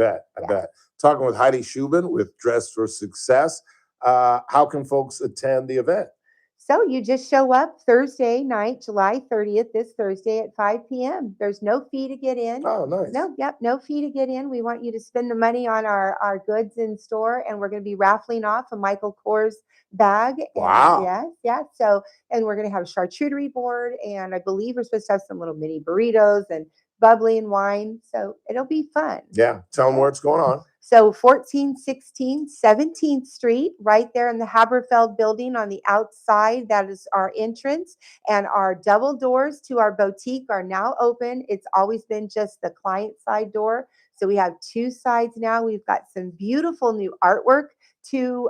bet. Talking with Heidi Shubin with Dress for Success. How can folks attend the event? So you just show up Thursday night, July 30th, this Thursday at 5 p.m. There's no fee to get in. Oh, nice. No fee to get in. We want you to spend the money on our goods in store, and we're going to be raffling off a Michael Kors bag. Wow. Yeah. So, and we're going to have a charcuterie board, and I believe we're supposed to have some little mini burritos and bubbly and wine. So it'll be fun. Yeah. Tell them where it's going on. So 1416 17th Street, right there in the Haberfeld building on the outside. That is our entrance. And our double doors to our boutique are now open. It's always been just the client side door. So we have two sides now. We've got some beautiful new artwork to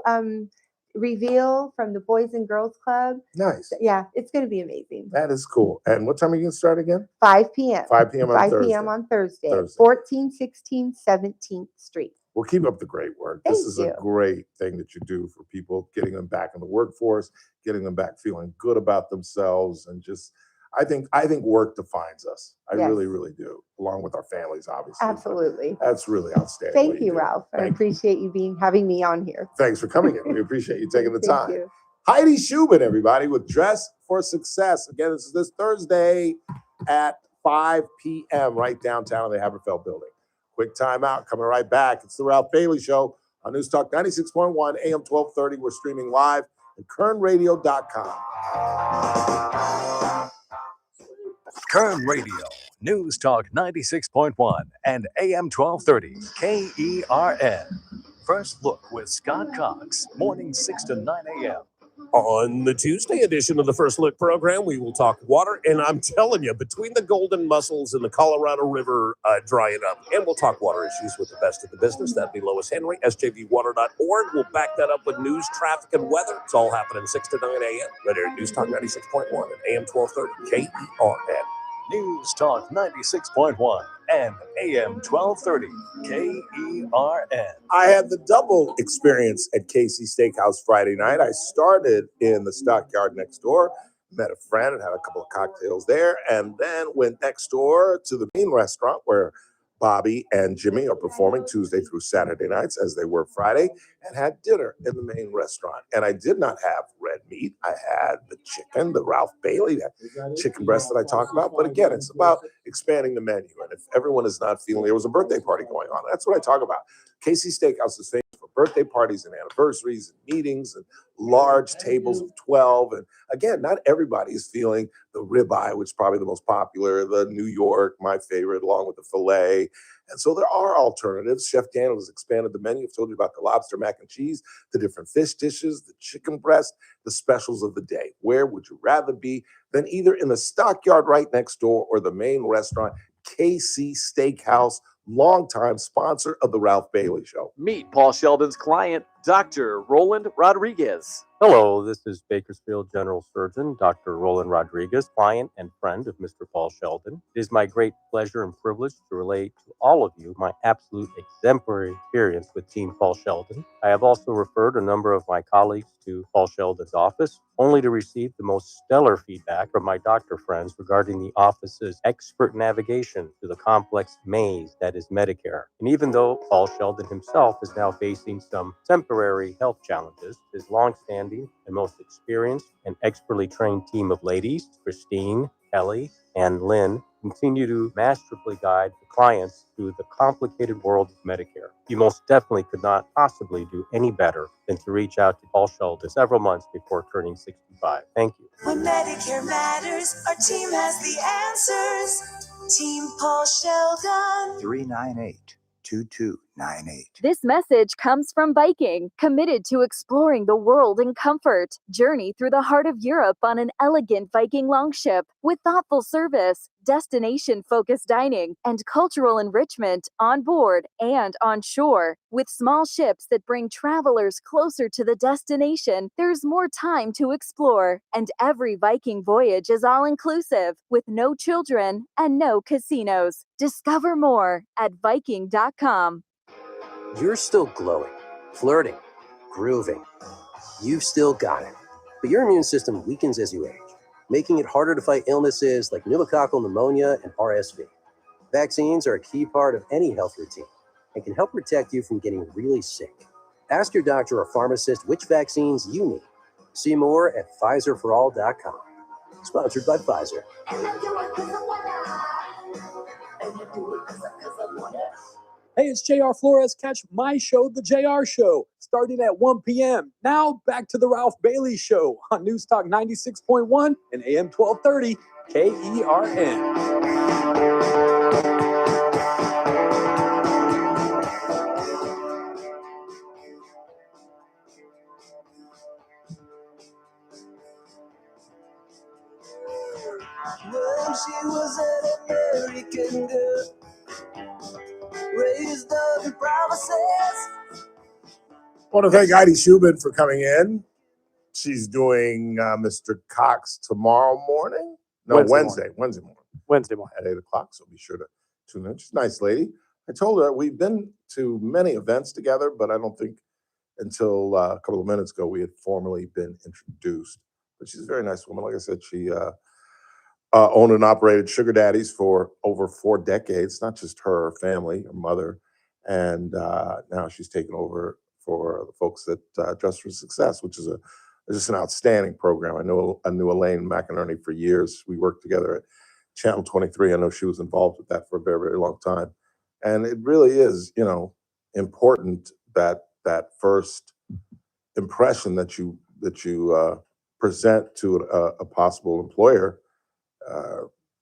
reveal from the Boys and Girls Club. Nice. Yeah, it's going to be amazing. That is cool. And what time are you going to start again? 5 p.m. 5 p.m. on 5 Thursday. p.m. on Thursday. 1416 17th Street. Well, keep up the great work. Thank This is you. a great thing that you do for people, getting them back in the workforce, getting them back feeling good about themselves, and just I think work defines us. I Yes. really, really do, along with our families, obviously. Absolutely. That's really outstanding. Thank what you, do. Ralph. I Thank you. appreciate you having me on here. Thanks for coming in. We appreciate you taking the Thank time. you. Heidi Shubin, everybody, with Dress for Success. Again, this is this Thursday at 5 p.m. right downtown in the Haberfeld building. Quick timeout. Coming right back. It's the Ralph Bailey Show on News Talk 96.1 AM 1230. We're streaming live at kernradio.com. Kern Radio, News Talk 96.1 and AM 1230, KERN. First Look with Scott Cox, morning 6 to 9 a.m. On the Tuesday edition of the First Look program, we will talk water. And I'm telling you, between the Golden Mussels and the Colorado River drying up, and we'll talk water issues with the best of the business. That'd be Lois Henry, sjvwater.org. We'll back that up with news, traffic, and weather. It's all happening 6 to 9 a.m. Right here at News Talk 96.1 and AM 1230, KERN. News Talk 96.1 and AM 1230, KERN. I had the double experience at Casey Steakhouse Friday night. I started in the stockyard next door, met a friend and had a couple of cocktails there, and then went next door to the main restaurant where Bobby and Jimmy are performing Tuesday through Saturday nights, as they were Friday, and had dinner in the main restaurant. And I did not have red meat. I had the chicken, the Ralph Bailey, that chicken breast that I talk about. But again, it's about expanding the menu. And if everyone is not feeling, there was a birthday party going on. That's what I talk about. Casey Steakhouse is famous for birthday parties and anniversaries and meetings and large tables of 12. And again, not everybody is feeling the ribeye, which is probably the most popular, the New York, my favorite, along with the filet. And so there are alternatives. Chef Daniel has expanded the menu. I've told you about the lobster mac and cheese, the different fish dishes, the chicken breast, the specials of the day. Where would you rather be than either in the stockyard right next door or the main restaurant, KC Steakhouse, longtime sponsor of the Ralph Bailey Show? Meet Paul Sheldon's client, Dr. Roland Rodriguez. Hello, this is Bakersfield General Surgeon Dr. Roland Rodriguez, client and friend of Mr. Paul Sheldon. It is my great pleasure and privilege to relate to all of you my absolute exemplary experience with Team Paul Sheldon. I have also referred a number of my colleagues to Paul Sheldon's office, only to receive the most stellar feedback from my doctor friends regarding the office's expert navigation through the complex maze that is Medicare. And even though Paul Sheldon himself is now facing some temporary health challenges, his longstanding and most experienced and expertly trained team of ladies, Christine, Kelly, and Lynn, continue to masterfully guide the clients through the complicated world of Medicare. You most definitely could not possibly do any better than to reach out to Paul Sheldon several months before turning 65. Thank you. When Medicare matters, our team has the answers. Team Paul Sheldon. 398-2298. This message comes from Viking, committed to exploring the world in comfort. Journey through the heart of Europe on an elegant Viking longship with thoughtful service, destination-focused dining, and cultural enrichment on board and on shore. With small ships that bring travelers closer to the destination, there's more time to explore. And every Viking voyage is all-inclusive, with no children and no casinos. Discover more at Viking.com. You're still glowing, flirting, grooving. You've still got it. But your immune system weakens as you age, making it harder to fight illnesses like pneumococcal pneumonia and RSV. Vaccines are a key part of any health routine and can help protect you from getting really sick. Ask your doctor or pharmacist which vaccines you need. See more at PfizerForAll.com. Sponsored by Pfizer. Hey, it's JR Flores. Catch my show, The JR Show, starting at 1 p.m. Now, back to the Ralph Bailey Show on News Talk 96.1 and AM 1230, KERN. Well, she was an American girl, raised up in promises. I want to thank Heidi Shubin for coming in. She's doing Mr. Cox tomorrow morning. No, Wednesday morning. Wednesday morning. At 8 o'clock, so be sure to tune in. She's a nice lady. I told her we've been to many events together, but I don't think until a couple of minutes ago we had formally been introduced. But she's a very nice woman. Like I said, she owned and operated Sugar Daddies for over 4 decades, not just her family, her mother. And now she's taken over for the folks at Dress for Success, which is just an outstanding program. I knew Elaine McInerney for years. We worked together at Channel 23. I know she was involved with that for a very, very long time. And it really is, important that first impression that you present to a possible employer.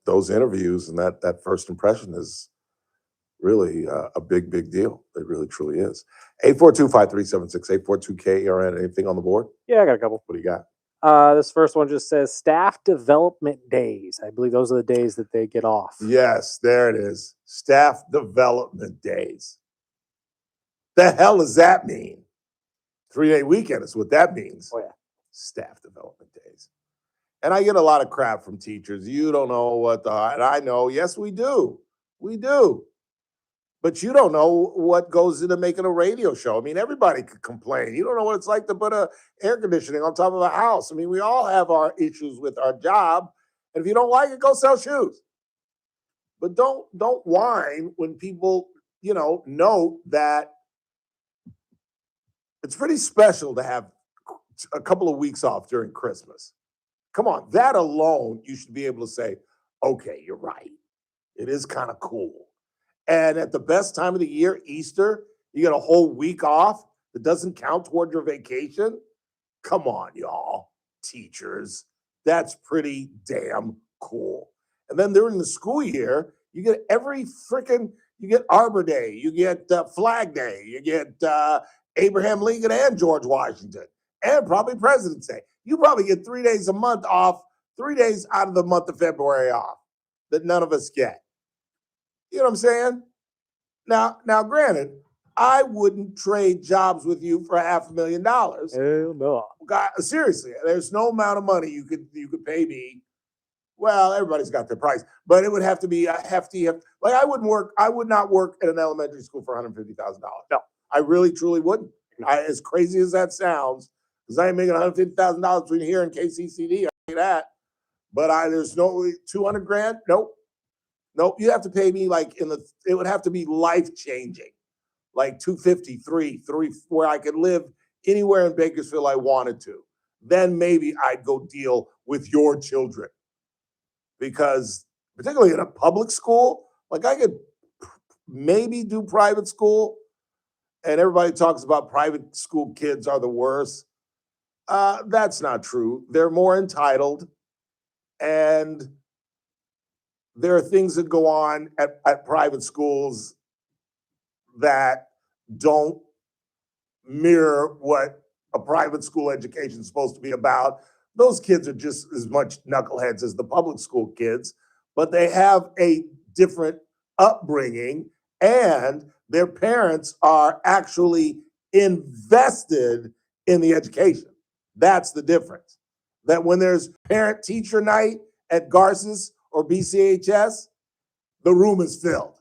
Those interviews and that first impression is really a big, big deal. It really, truly is. 842-5376, 842-KERN. Anything on the board? Yeah, I got a couple. What do you got? This first one just says staff development days. I believe those are the days that they get off. Yes, there it is. Staff development days. The hell does that mean? 3-day weekend is what that means. Oh, yeah. Staff development days. And I get a lot of crap from teachers. You don't know what and I know. Yes, we do. We do. But you don't know what goes into making a radio show. I mean, everybody could complain. You don't know what it's like to put air conditioning on top of a house. I mean, we all have our issues with our job. And if you don't like it, go sell shoes. But don't whine when people, know that it's pretty special to have a couple of weeks off during Christmas. Come on, that alone, you should be able to say, okay, you're right. It is kind of cool. And at the best time of the year, Easter, you get a whole week off that doesn't count toward your vacation. Come on, y'all, teachers. That's pretty damn cool. And then during the school year, you get you get Arbor Day, you get Flag Day, you get Abraham Lincoln and George Washington, and probably President's Day. You probably get 3 days a month off, 3 days out of the month of February off that none of us get. You know what I'm saying? Now, granted, I wouldn't trade jobs with you for $500,000. Hell no. God, seriously, there's no amount of money you could pay me. Well, everybody's got their price, but it would have to be a hefty. Like I would not work at an elementary school for $150,000. No, I really truly wouldn't. As crazy as that sounds, because I ain't making $150,000 between here and KCCD. I say that, but there's no $200,000. Nope. You have to pay me it would have to be life changing, like 253, 3, where I could live anywhere in Bakersfield I wanted to. Then maybe I'd go deal with your children. Because particularly in a public school, like I could maybe do private school, and everybody talks about private school kids are the worst. That's not true. They're more entitled, and there are things that go on at private schools that don't mirror what a private school education is supposed to be about. Those kids are just as much knuckleheads as the public school kids, but they have a different upbringing, and their parents are actually invested in the education. That's the difference. That when there's parent-teacher night at Garces or BCHS, the room is filled.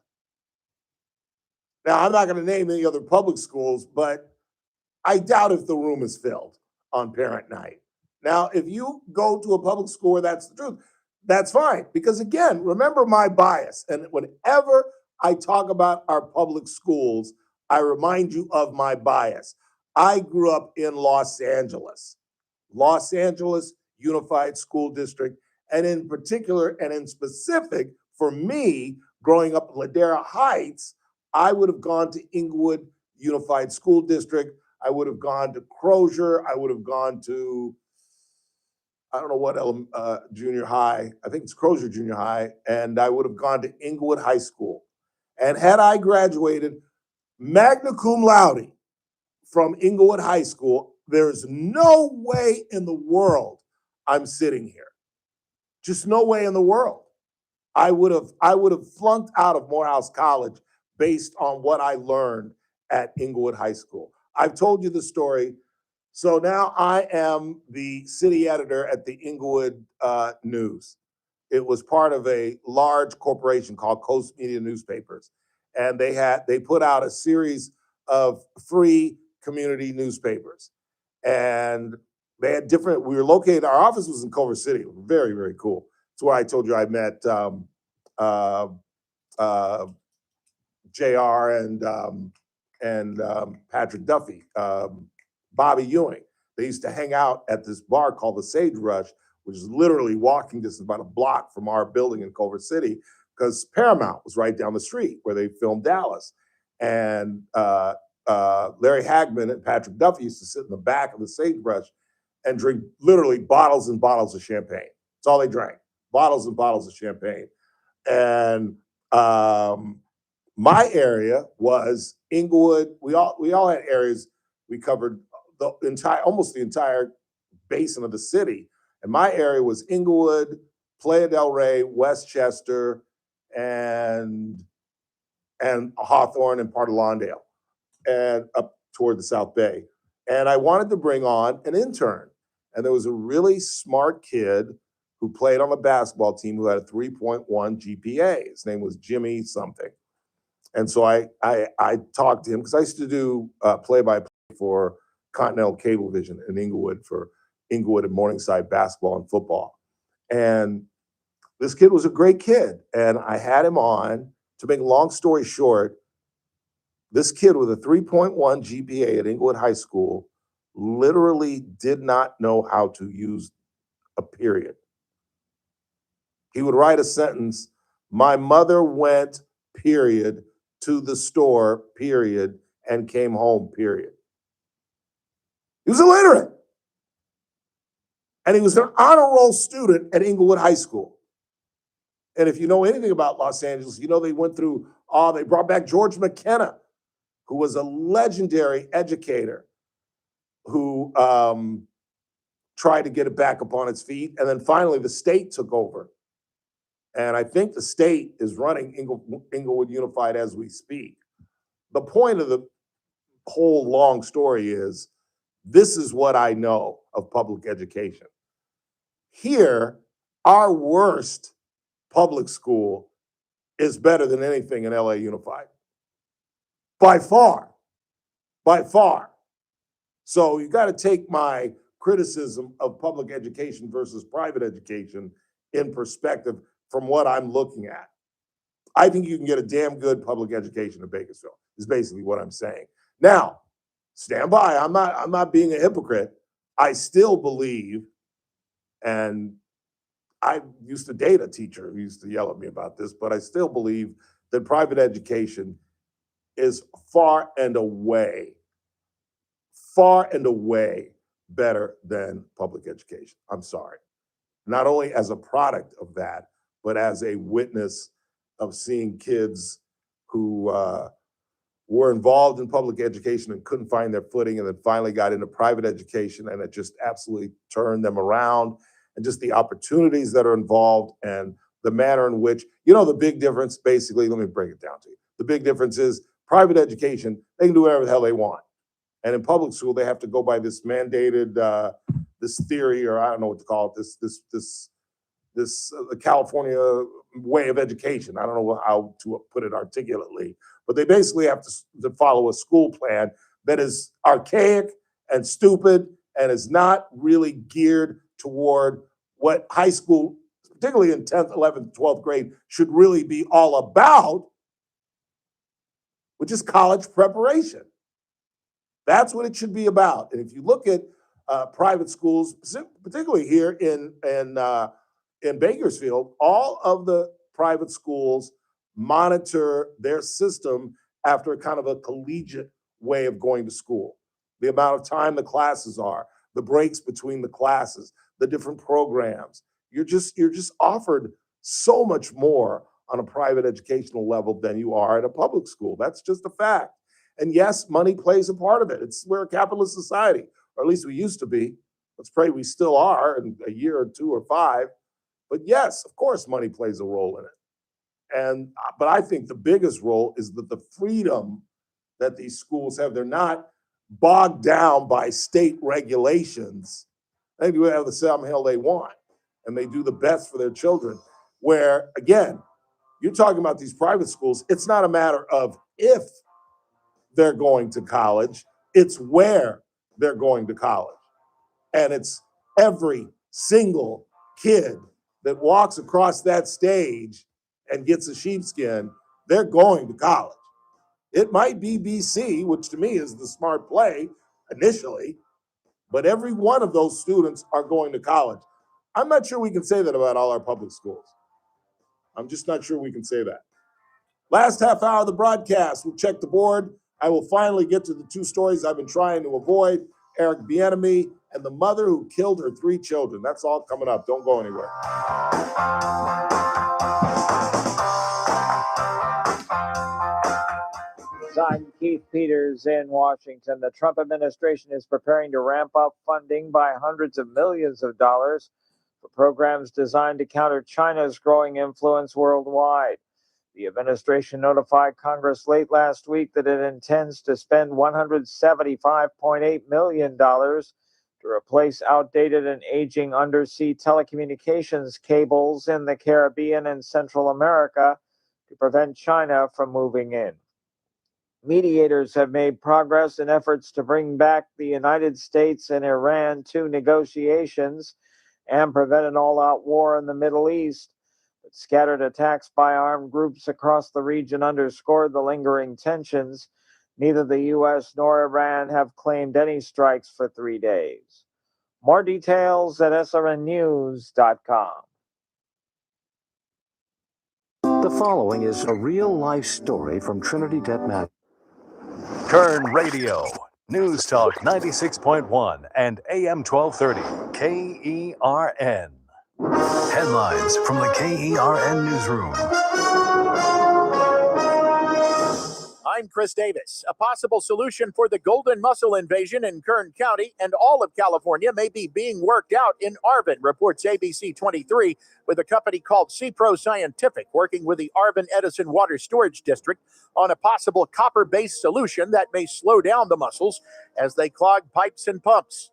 Now, I'm not going to name any other public schools, but I doubt if the room is filled on parent night. Now, if you go to a public school where that's the truth, that's fine. Because again, remember my bias. And whenever I talk about our public schools, I remind you of my bias. I grew up in Los Angeles Unified School District. And in particular, and in specific, for me, growing up in Ladera Heights, I would have gone to Inglewood Unified School District. I would have gone to Crozier. I would have gone to, I don't know what junior high. I think it's Crozier Junior High. And I would have gone to Inglewood High School. And had I graduated magna cum laude from Inglewood High School, there's no way in the world I'm sitting here. Just no way in the world. I would have flunked out of Morehouse College based on what I learned at Inglewood High School. I've told you the story. So now I am the city editor at the Inglewood News. It was part of a large corporation called Coast Media Newspapers. And they put out a series of free community newspapers. And they had different, we were located, our office was in Culver City. Very, very cool. It's where I told you I met JR and Patrick Duffy, Bobby Ewing. They used to hang out at this bar called the Sagebrush, which is literally walking distance, about a block from our building in Culver City, because Paramount was right down the street where they filmed Dallas. And Larry Hagman and Patrick Duffy used to sit in the back of the Sagebrush and drink literally bottles and bottles of champagne. That's all they drank, bottles and bottles of champagne. And my area was Inglewood. We all had areas. We covered almost the entire basin of the city. And my area was Inglewood, Playa del Rey, Westchester, and Hawthorne and part of Lawndale, and up toward the South Bay. And I wanted to bring on an intern. And there was a really smart kid who played on the basketball team who had a 3.1 GPA. His name was Jimmy something. And so I talked to him because I used to do play-by-play for Continental Cablevision in Inglewood for Inglewood and Morningside basketball and football. And this kid was a great kid. And I had him on. To make a long story short, this kid with a 3.1 GPA at Inglewood High School literally did not know how to use a period. He would write a sentence, "My mother went, period, to the store, period, and came home, period." He was illiterate. And he was an honor roll student at Inglewood High School. And if you know anything about Los Angeles, you know they went through, they brought back George McKenna, who was a legendary educator who tried to get it back up on its feet. And then finally the state took over. And I think the state is running Inglewood Unified as we speak. The point of the whole long story is, this is what I know of public education. Here, our worst public school is better than anything in LA Unified. By far, by far. So you got to take my criticism of public education versus private education in perspective from what I'm looking at. I think you can get a damn good public education in Bakersfield, is basically what I'm saying. Now, stand by. I'm not being a hypocrite. I still believe, and I used to date a teacher who used to yell at me about this, but I still believe that private education is far and away better than public education. I'm sorry. Not only as a product of that, but as a witness of seeing kids who were involved in public education and couldn't find their footing, and then finally got into private education, and it just absolutely turned them around, and just the opportunities that are involved and the manner in which, the big difference, basically, let me break it down to you. The big difference is private education, they can do whatever the hell they want. And in public school, they have to go by this mandated, this theory, or I don't know what to call it, this California way of education. I don't know how to put it articulately, but they basically have to follow a school plan that is archaic and stupid and is not really geared toward what high school, particularly in 10th, 11th, 12th grade, should really be all about, which is college preparation. That's what it should be about. And if you look at private schools, particularly here in Bakersfield, all of the private schools monitor their system after kind of a collegiate way of going to school. The amount of time the classes are, the breaks between the classes, the different programs. You're just offered so much more on a private educational level than you are at a public school. That's just a fact. And yes, money plays a part of it. We're a capitalist society, or at least we used to be. Let's pray we still are in a year or 2 or 5. But yes, of course, money plays a role in it. But I think the biggest role is that the freedom that these schools have, they're not bogged down by state regulations. They do have the same hell they want, and they do the best for their children. Where, again, you're talking about these private schools, it's not a matter of if they're going to college, it's where they're going to college. And it's every single kid that walks across that stage and gets a sheepskin, they're going to college. It might be BC, which to me is the smart play initially, but every one of those students are going to college. I'm not sure we can say that about all our public schools. I'm just not sure we can say that. Last half hour of the broadcast, we'll check the board. I will finally get to the two stories I've been trying to avoid, Eric Bieniemy and the mother who killed her 3 children. That's all coming up. Don't go anywhere. I'm Keith Peters in Washington. The Trump administration is preparing to ramp up funding by hundreds of millions of dollars for programs designed to counter China's growing influence worldwide. The administration notified Congress late last week that it intends to spend $175.8 million to replace outdated and aging undersea telecommunications cables in the Caribbean and Central America to prevent China from moving in. Mediators have made progress in efforts to bring back the United States and Iran to negotiations and prevent an all-out war in the Middle East. But scattered attacks by armed groups across the region underscored the lingering tensions. Neither the U.S. nor Iran have claimed any strikes for 3 days. More details at srnnews.com. The following is a real-life story from Trinity Debt Management. Kern Radio, News Talk 96.1 and AM 1230, KERN. Headlines from the KERN Newsroom. I'm Chris Davis. A possible solution for the golden mussel invasion in Kern County and all of California may be being worked out in Arvin, reports ABC 23, with a company called CPRO Scientific working with the Arvin Edison Water Storage District on a possible copper-based solution that may slow down the mussels as they clog pipes and pumps.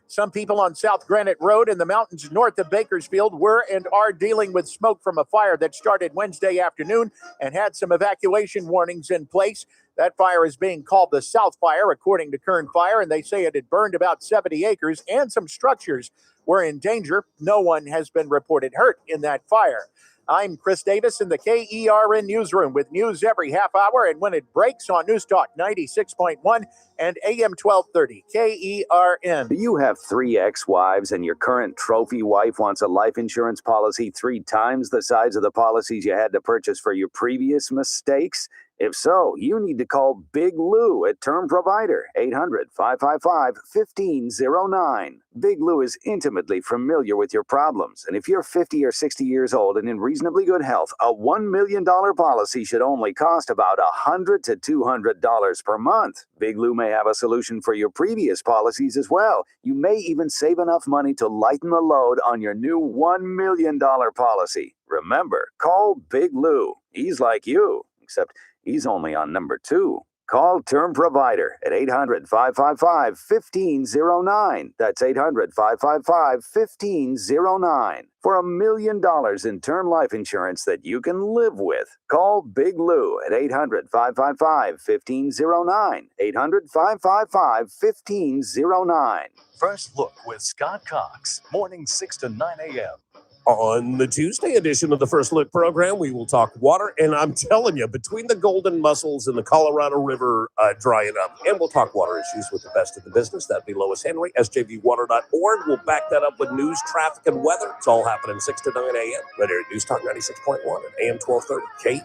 Some people on South Granite Road in the mountains north of Bakersfield were and are dealing with smoke from a fire that started Wednesday afternoon and had some evacuation warnings in place. That fire is being called the South Fire, according to Kern Fire, and they say it had burned about 70 acres and some structures were in danger. No one has been reported hurt in that fire. I'm Chris Davis in the KERN Newsroom with news every half hour and when it breaks on News Talk 96.1 and AM 1230, KERN. Do you have 3 ex-wives and your current trophy wife wants a life insurance policy 3 times the size of the policies you had to purchase for your previous mistakes? If so, you need to call Big Lou at Term Provider, 800-555-1509. Big Lou is intimately familiar with your problems, and if you're 50 or 60 years old and in reasonably good health, a $1 million policy should only cost about $100 to $200 per month. Big Lou may have a solution for your previous policies as well. You may even save enough money to lighten the load on your new $1 million policy. Remember, call Big Lou. He's like you, except he's only on number 2. Call Term Provider at 800-555-1509. That's 800-555-1509 for $1 million in term life insurance that you can live with. Call Big Lou at 800-555-1509. 800-555-1509. First Look with Scott Cox, mornings 6 to 9 a.m. On the Tuesday edition of the First Look program, we will talk water, and I'm telling you, between the golden mussels and the Colorado River drying up, and we'll talk water issues with the best of the business. That'd be Lois Henry, sjvwater.org. We'll back that up with news, traffic, and weather. It's all happening 6 to 9 a.m. right here at News Talk 96.1 and AM 1230, KERN.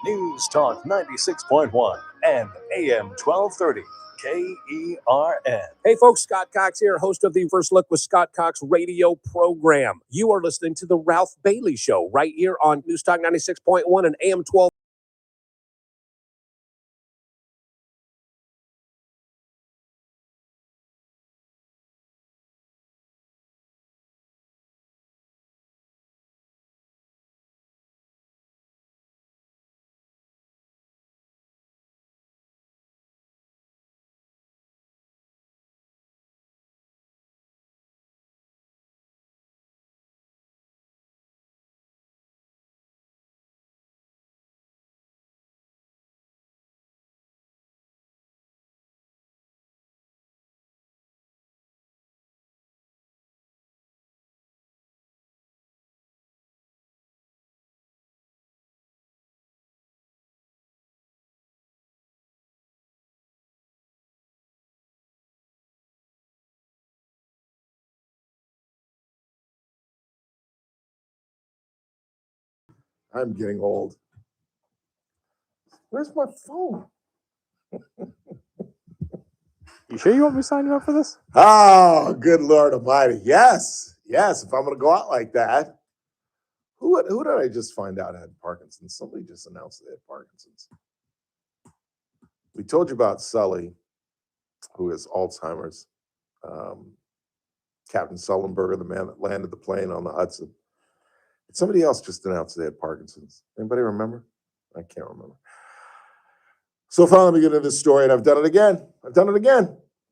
News Talk 96.1 and AM 1230, KERN. Hey folks, Scott Cox here, host of the First Look with Scott Cox radio program. You are listening to the Ralph Bailey Show right here on News Talk 96.1 and AM 12. I'm getting old. Where's my phone? You sure you want me to sign you up for this? Oh, good Lord Almighty. Yes. Yes. If I'm going to go out like that. Who did I just find out had Parkinson's? Somebody just announced they had Parkinson's. We told you about Sully, who has Alzheimer's. Captain Sullenberger, the man that landed the plane on the Hudson. Somebody else just announced they had Parkinson's. Anybody remember? I can't remember. So finally, we get into this story, and I've done it again.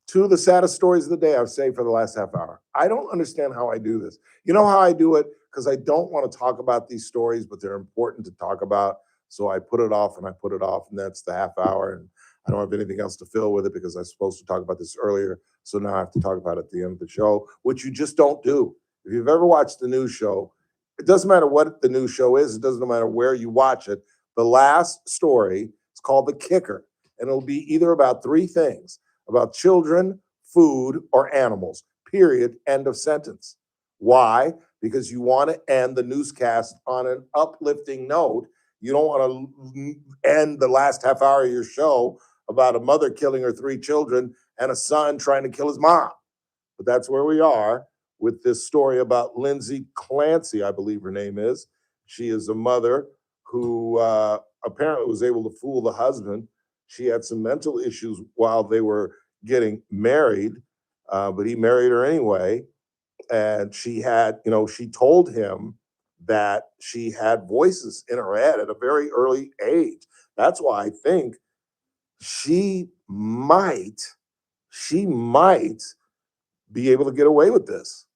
Two of the saddest stories of the day I've saved for the last half hour. I don't understand how I do this. You know how I do it? Because I don't want to talk about these stories, but they're important to talk about. So I put it off, and that's the half hour, and I don't have anything else to fill with it because I was supposed to talk about this earlier. So now I have to talk about it at the end of the show, which you just don't do. If you've ever watched the news show, it doesn't matter what the news show is. It doesn't matter where you watch it. The last story is called The Kicker, and it'll be either about three things: about children, food, or animals, period, end of sentence. Why? Because you want to end the newscast on an uplifting note. You don't want to end the last half hour of your show about a mother killing her three children and a son trying to kill his mom. But that's where we are with this story about Lindsay Clancy, I believe her name is. She is a mother who apparently was able to fool the husband. She had some mental issues while they were getting married, but he married her anyway. And she had, she told him that she had voices in her head at a very early age. That's why I think she might be able to get away with this.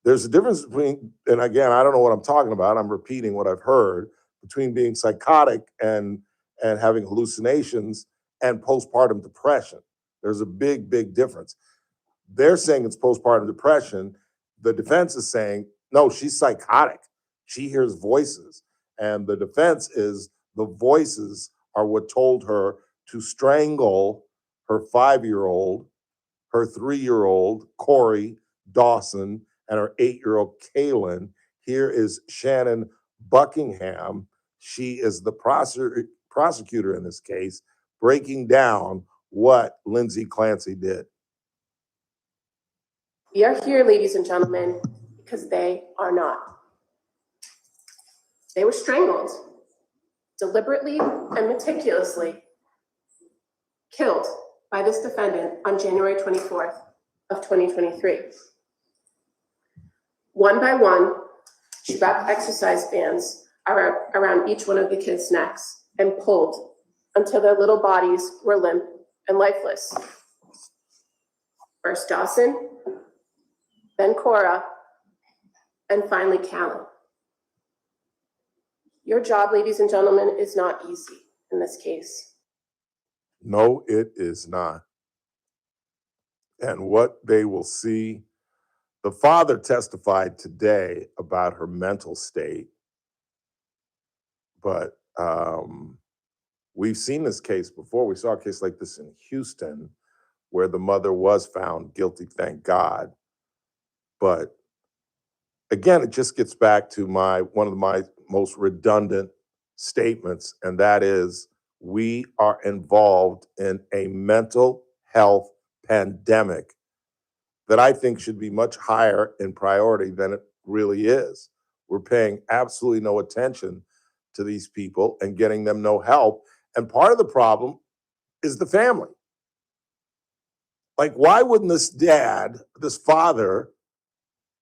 There's a difference between, and again, I don't know what I'm talking about. I'm repeating what I've heard, between being psychotic and having hallucinations and postpartum depression. There's a big, big difference. They're saying it's postpartum depression. The defense is saying, no, she's psychotic. She hears voices. And the defense is the voices are what told her to strangle her 5-year-old, her 3-year-old, Corey Dawson, and her 8-year-old, Kaylin. Here is Shannon Buckingham. She is the prosecutor in this case, breaking down what Lindsay Clancy did. We are here, ladies and gentlemen, because they are not. They were strangled, deliberately and meticulously killed by this defendant on January 24th of 2023. One by one, she wrapped exercise bands around each one of the kids' necks and pulled until their little bodies were limp and lifeless. First Dawson, then Cora, and finally Callan. Your job, ladies and gentlemen, is not easy in this case. No, it is not. And what they will see, the father testified today about her mental state, but we've seen this case before. We saw a case like this in Houston where the mother was found guilty, thank God. But again, it just gets back to one of my most redundant statements, and that is we are involved in a mental health pandemic that I think should be much higher in priority than it really is. We're paying absolutely no attention to these people and getting them no help. And part of the problem is the family. Like, why wouldn't this father,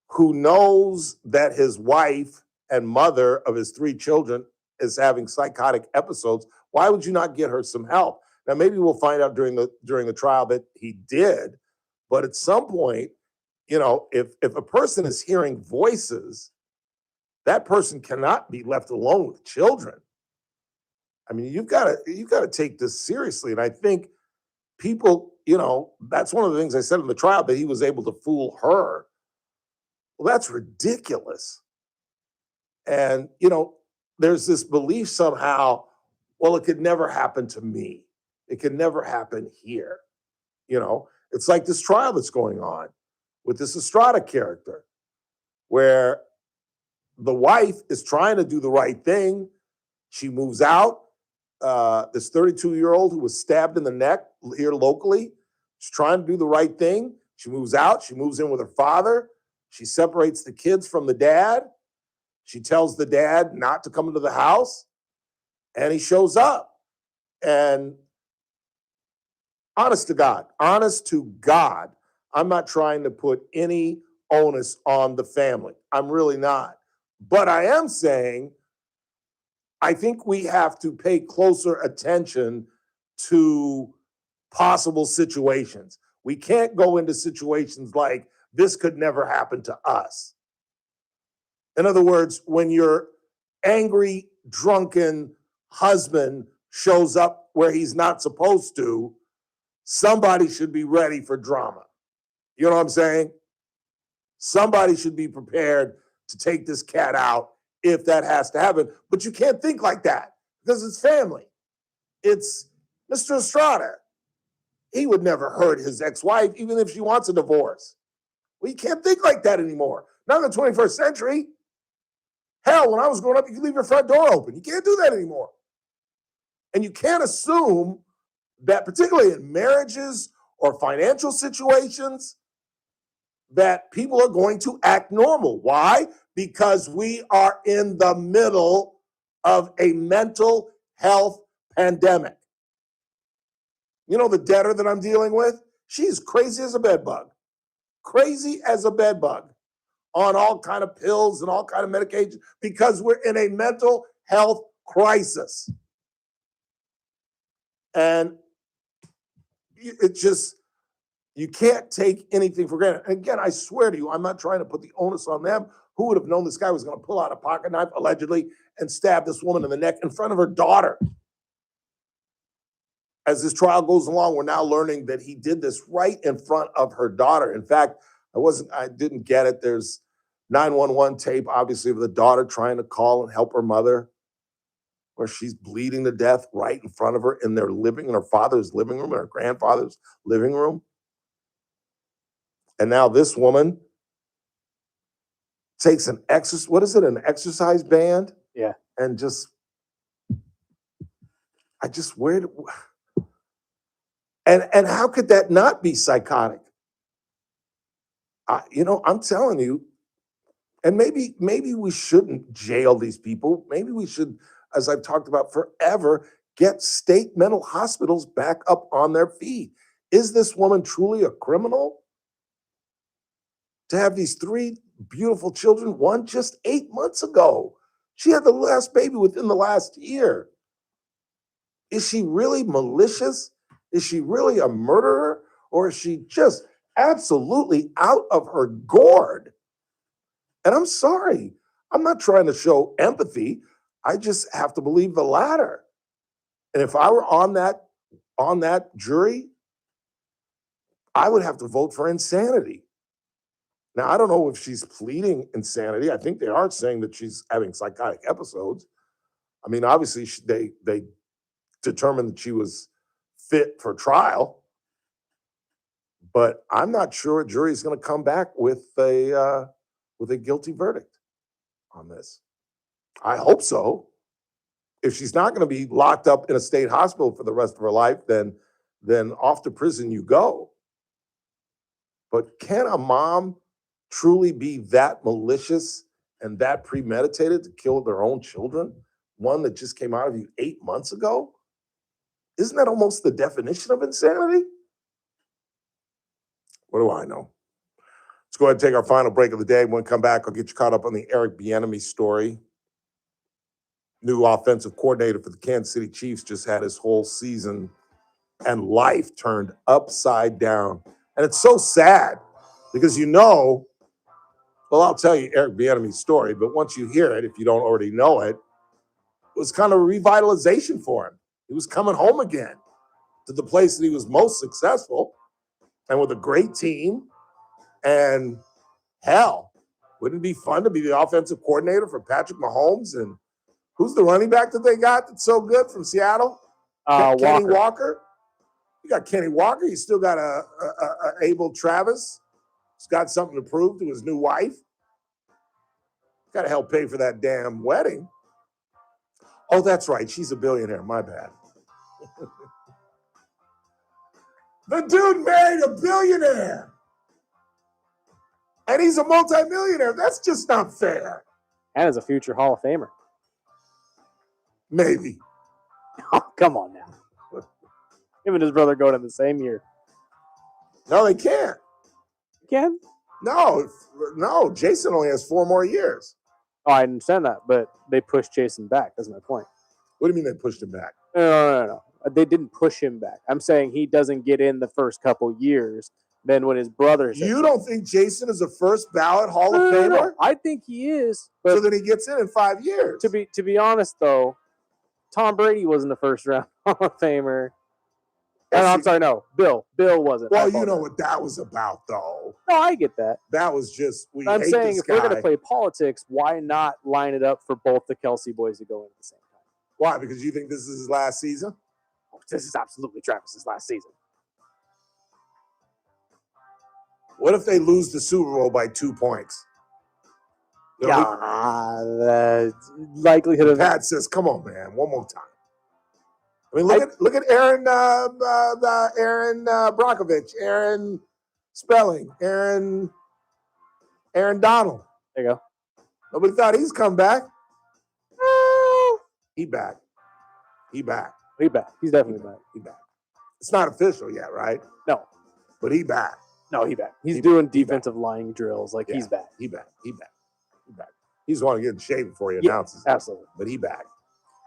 who knows that his wife and mother of his 3 children is having psychotic episodes, why would you not get her some help? Now, maybe we'll find out during the trial that he did, but at some point, if a person is hearing voices, that person cannot be left alone with children. I mean, you've got to take this seriously. And I think people, that's one of the things I said in the trial, that he was able to fool her. Well, that's ridiculous. And, there's this belief somehow, well, it could never happen to me. It could never happen here. It's like this trial that's going on with this Estrada character, where the wife is trying to do the right thing. She moves out. This 32-year-old who was stabbed in the neck here locally, she's trying to do the right thing. She moves out. She moves in with her father. She separates the kids from the dad. She tells the dad not to come into the house, and he shows up. And honest to God, I'm not trying to put any onus on the family. I'm really not. But I am saying I think we have to pay closer attention to possible situations. We can't go into situations like this could never happen to us. In other words, when your angry, drunken husband shows up where he's not supposed to, somebody should be ready for drama. You know what I'm saying? Somebody should be prepared to take this cat out if that has to happen. But you can't think like that because it's family. It's Mr. Estrada. He would never hurt his ex-wife, even if she wants a divorce. Well, you can't think like that anymore. Not in the 21st century. Hell, when I was growing up, you could leave your front door open. You can't do that anymore. And you can't assume that, particularly in marriages or financial situations, that people are going to act normal. Why? Because we are in the middle of a mental health pandemic. You know the debtor that I'm dealing with? She's crazy as a bedbug. Crazy as a bedbug. On all kind of pills and all kind of medication because we're in a mental health crisis. And it just, you can't take anything for granted. And again, I swear to you, I'm not trying to put the onus on them. Who would have known this guy was going to pull out a pocket knife, allegedly, and stab this woman in the neck in front of her daughter? As this trial goes along, we're now learning that he did this right in front of her daughter. In fact, I didn't get it. There's 911 tape, obviously, of the daughter trying to call and help her mother, where she's bleeding to death right in front of her in her father's living room, in her grandfather's living room. And now this woman takes an exercise band? Yeah. And and how could that not be psychotic? I'm telling you, and maybe we shouldn't jail these people. Maybe we should, as I've talked about forever, get state mental hospitals back up on their feet. Is this woman truly a criminal? To have these 3 beautiful children, one just 8 months ago. She had the last baby within the last year. Is she really malicious? Is she really a murderer? Or is she just absolutely out of her gourd? And I'm sorry, I'm not trying to show empathy. I just have to believe the latter. And if I were on that jury, I would have to vote for insanity. Now, I don't know if she's pleading insanity. I think they are saying that she's having psychotic episodes. I mean, obviously, they determined that she was fit for trial. But I'm not sure a jury is going to come back with a guilty verdict on this. I hope so. If she's not going to be locked up in a state hospital for the rest of her life, then off to prison you go. But can a mom truly be that malicious and that premeditated to kill their own children? One that just came out of you 8 months ago? Isn't that almost the definition of insanity? What do I know? Let's go ahead and take our final break of the day. When we come back, I'll get you caught up on the Eric Bieniemy story. New offensive coordinator for the Kansas City Chiefs just had his whole season and life turned upside down. And it's so sad because well, I'll tell you Eric Bieniemy's story, but once you hear it, if you don't already know it, it was kind of a revitalization for him. He was coming home again to the place that he was most successful and with a great team. And hell, wouldn't it be fun to be the offensive coordinator for Patrick Mahomes? And who's the running back that they got that's so good from Seattle? Kenny Walker. You got Kenny Walker. You still got a Abel Travis. He's got something to prove to his new wife. Got to help pay for that damn wedding. Oh, that's right. She's a billionaire. My bad. The dude married a billionaire. And he's a multimillionaire. That's just not fair. And as a future Hall of Famer. Maybe. Oh, come on now. Him and his brother going in the same year. No, they can't. Can? No. Jason only has 4 more years. Oh, I understand that, but they pushed Jason back. That's my point. What do you mean they pushed him back? No. They didn't push him back. I'm saying he doesn't get in the first couple years. Then when his brother's... You don't think Jason is a first ballot Hall of Famer? No. I think he is. But So then he gets in 5 years. to be honest, though, Tom Brady wasn't the first round Hall of Famer. I'm sorry, no. Bill wasn't. Well, you know what that was about, though. No, I get that. That was just, I'm hate saying this if we're going guy. to play politics, why not line it up for both the Kelsey boys to go in at the same time? Why? Because you think this is his last season? Oh, this is absolutely Travis's last season. What if they lose the Super Bowl by 2 points? The likelihood of Pat says, "Come on, man, one more time." I mean, look at Aaron Brockovich, Aaron Spelling, Aaron Donald. There you go. Nobody thought he's come back. He back. He back. He's definitely back. He back. It's not official yet, right? No. But he back. No, he back. He's doing defensive line drills. Like, he's back. He back. He's want to get in shape before he announces. Absolutely. But he back.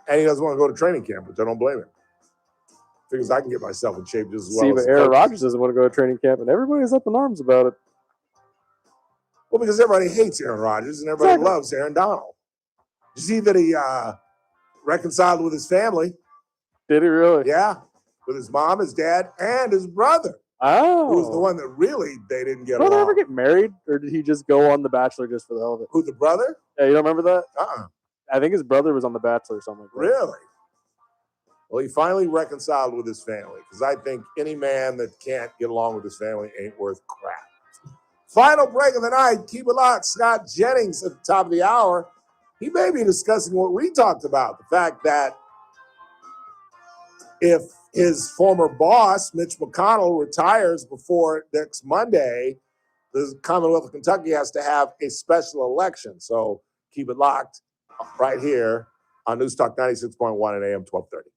And he doesn't want to go to training camp, which I don't blame him. Figures I can get myself in shape just as well. See, but Aaron Rodgers doesn't want to go to training camp, and everybody's up in arms about it. Well, because everybody hates Aaron Rodgers and everybody loves Aaron Donald. You see that he reconciled with his family. Did he really? Yeah. With his mom, his dad, and his brother. Oh. Who was the one that really they didn't get Did along. they ever get married, or did he just go on The Bachelor just for the hell of it? Who, the brother? Yeah, you don't remember that? Uh-uh. I think his brother was on The Bachelor or something like that. Really? Well, he finally reconciled with his family because I think any man that can't get along with his family ain't worth crap. Final break of the night. Keep it locked. Scott Jennings at the top of the hour. He may be discussing what we talked about, the fact that if his former boss, Mitch McConnell, retires before next Monday, the Commonwealth of Kentucky has to have a special election. So keep it locked right here on News Talk 96.1 and AM 1230.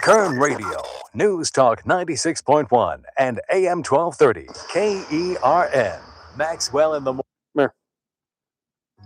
Kern Radio, News Talk 96.1 and AM 1230, KERN. Maxwell in the morning.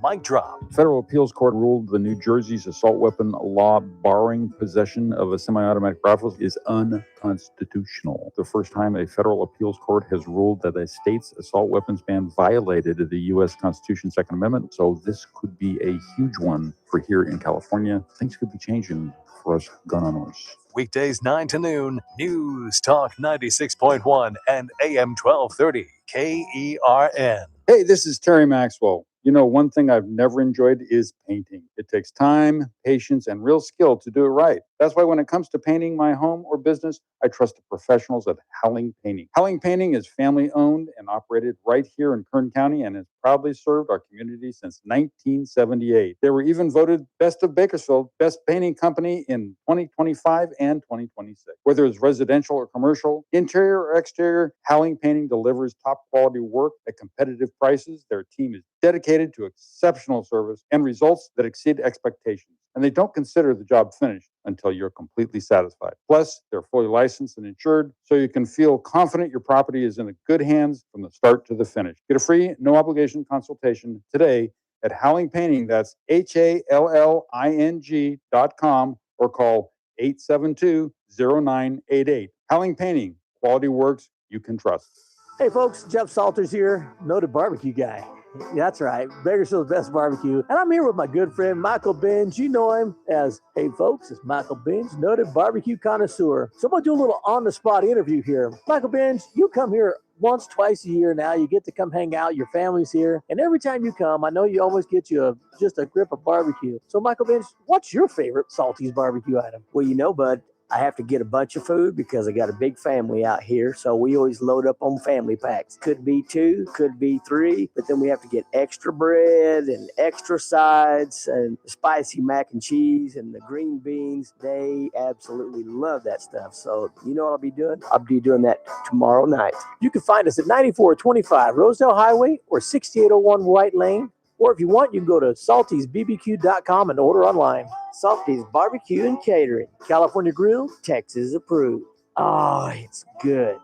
Mic drop. Federal appeals court ruled the New Jersey's assault weapon law barring possession of a semi-automatic rifle is unconstitutional. The first time a federal appeals court has ruled that a state's assault weapons ban violated the U.S. Constitution's Second Amendment, so this could be a huge one for here in California. Things could be changing for us gun owners. Weekdays 9 to noon, News Talk 96.1 and AM 1230, KERN. Hey, this is Terry Maxwell. You know, one thing I've never enjoyed is painting. It takes time, patience, and real skill to do it right. That's why when it comes to painting my home or business, I trust the professionals at Howling Painting. Howling Painting is family-owned and operated right here in Kern County and has proudly served our community since 1978. They were even voted Best of Bakersfield, Best Painting Company in 2025 and 2026. Whether it's residential or commercial, interior or exterior, Howling Painting delivers top-quality work at competitive prices. Their team is dedicated to exceptional service and results that exceed expectations. And they don't consider the job finished until you're completely satisfied. Plus, they're fully licensed and insured, so you can feel confident your property is in the good hands from the start to the finish. Get a free, no-obligation consultation today at Howling Painting. That's HALLING.com or call 872-0988. Howling Painting, quality works you can trust. Hey folks, Jeff Salters here, noted barbecue guy. That's right, Bakersfield's best barbecue. And I'm here with my good friend, Michael Binge. You know him as, hey folks, it's Michael Binge, noted barbecue connoisseur. So I'm gonna do a little on-the-spot interview here. Michael Binge, you come here once, twice a year now. You get to come hang out, your family's here. And every time you come, I know you always get you just a grip of barbecue. So Michael Binge, what's your favorite Salty's barbecue item? Well, you know, bud, I have to get a bunch of food because I got a big family out here. So we always load up on family packs. Could be 2, could be 3, but then we have to get extra bread and extra sides and spicy mac and cheese and the green beans. They absolutely love that stuff. So you know what I'll be doing? I'll be doing that tomorrow night. You can find us at 9425 Rosedale Highway or 6801 White Lane. Or if you want, you can go to saltysbbq.com and order online. Salty's Barbecue and Catering. California Grill, Texas approved. Oh, it's good.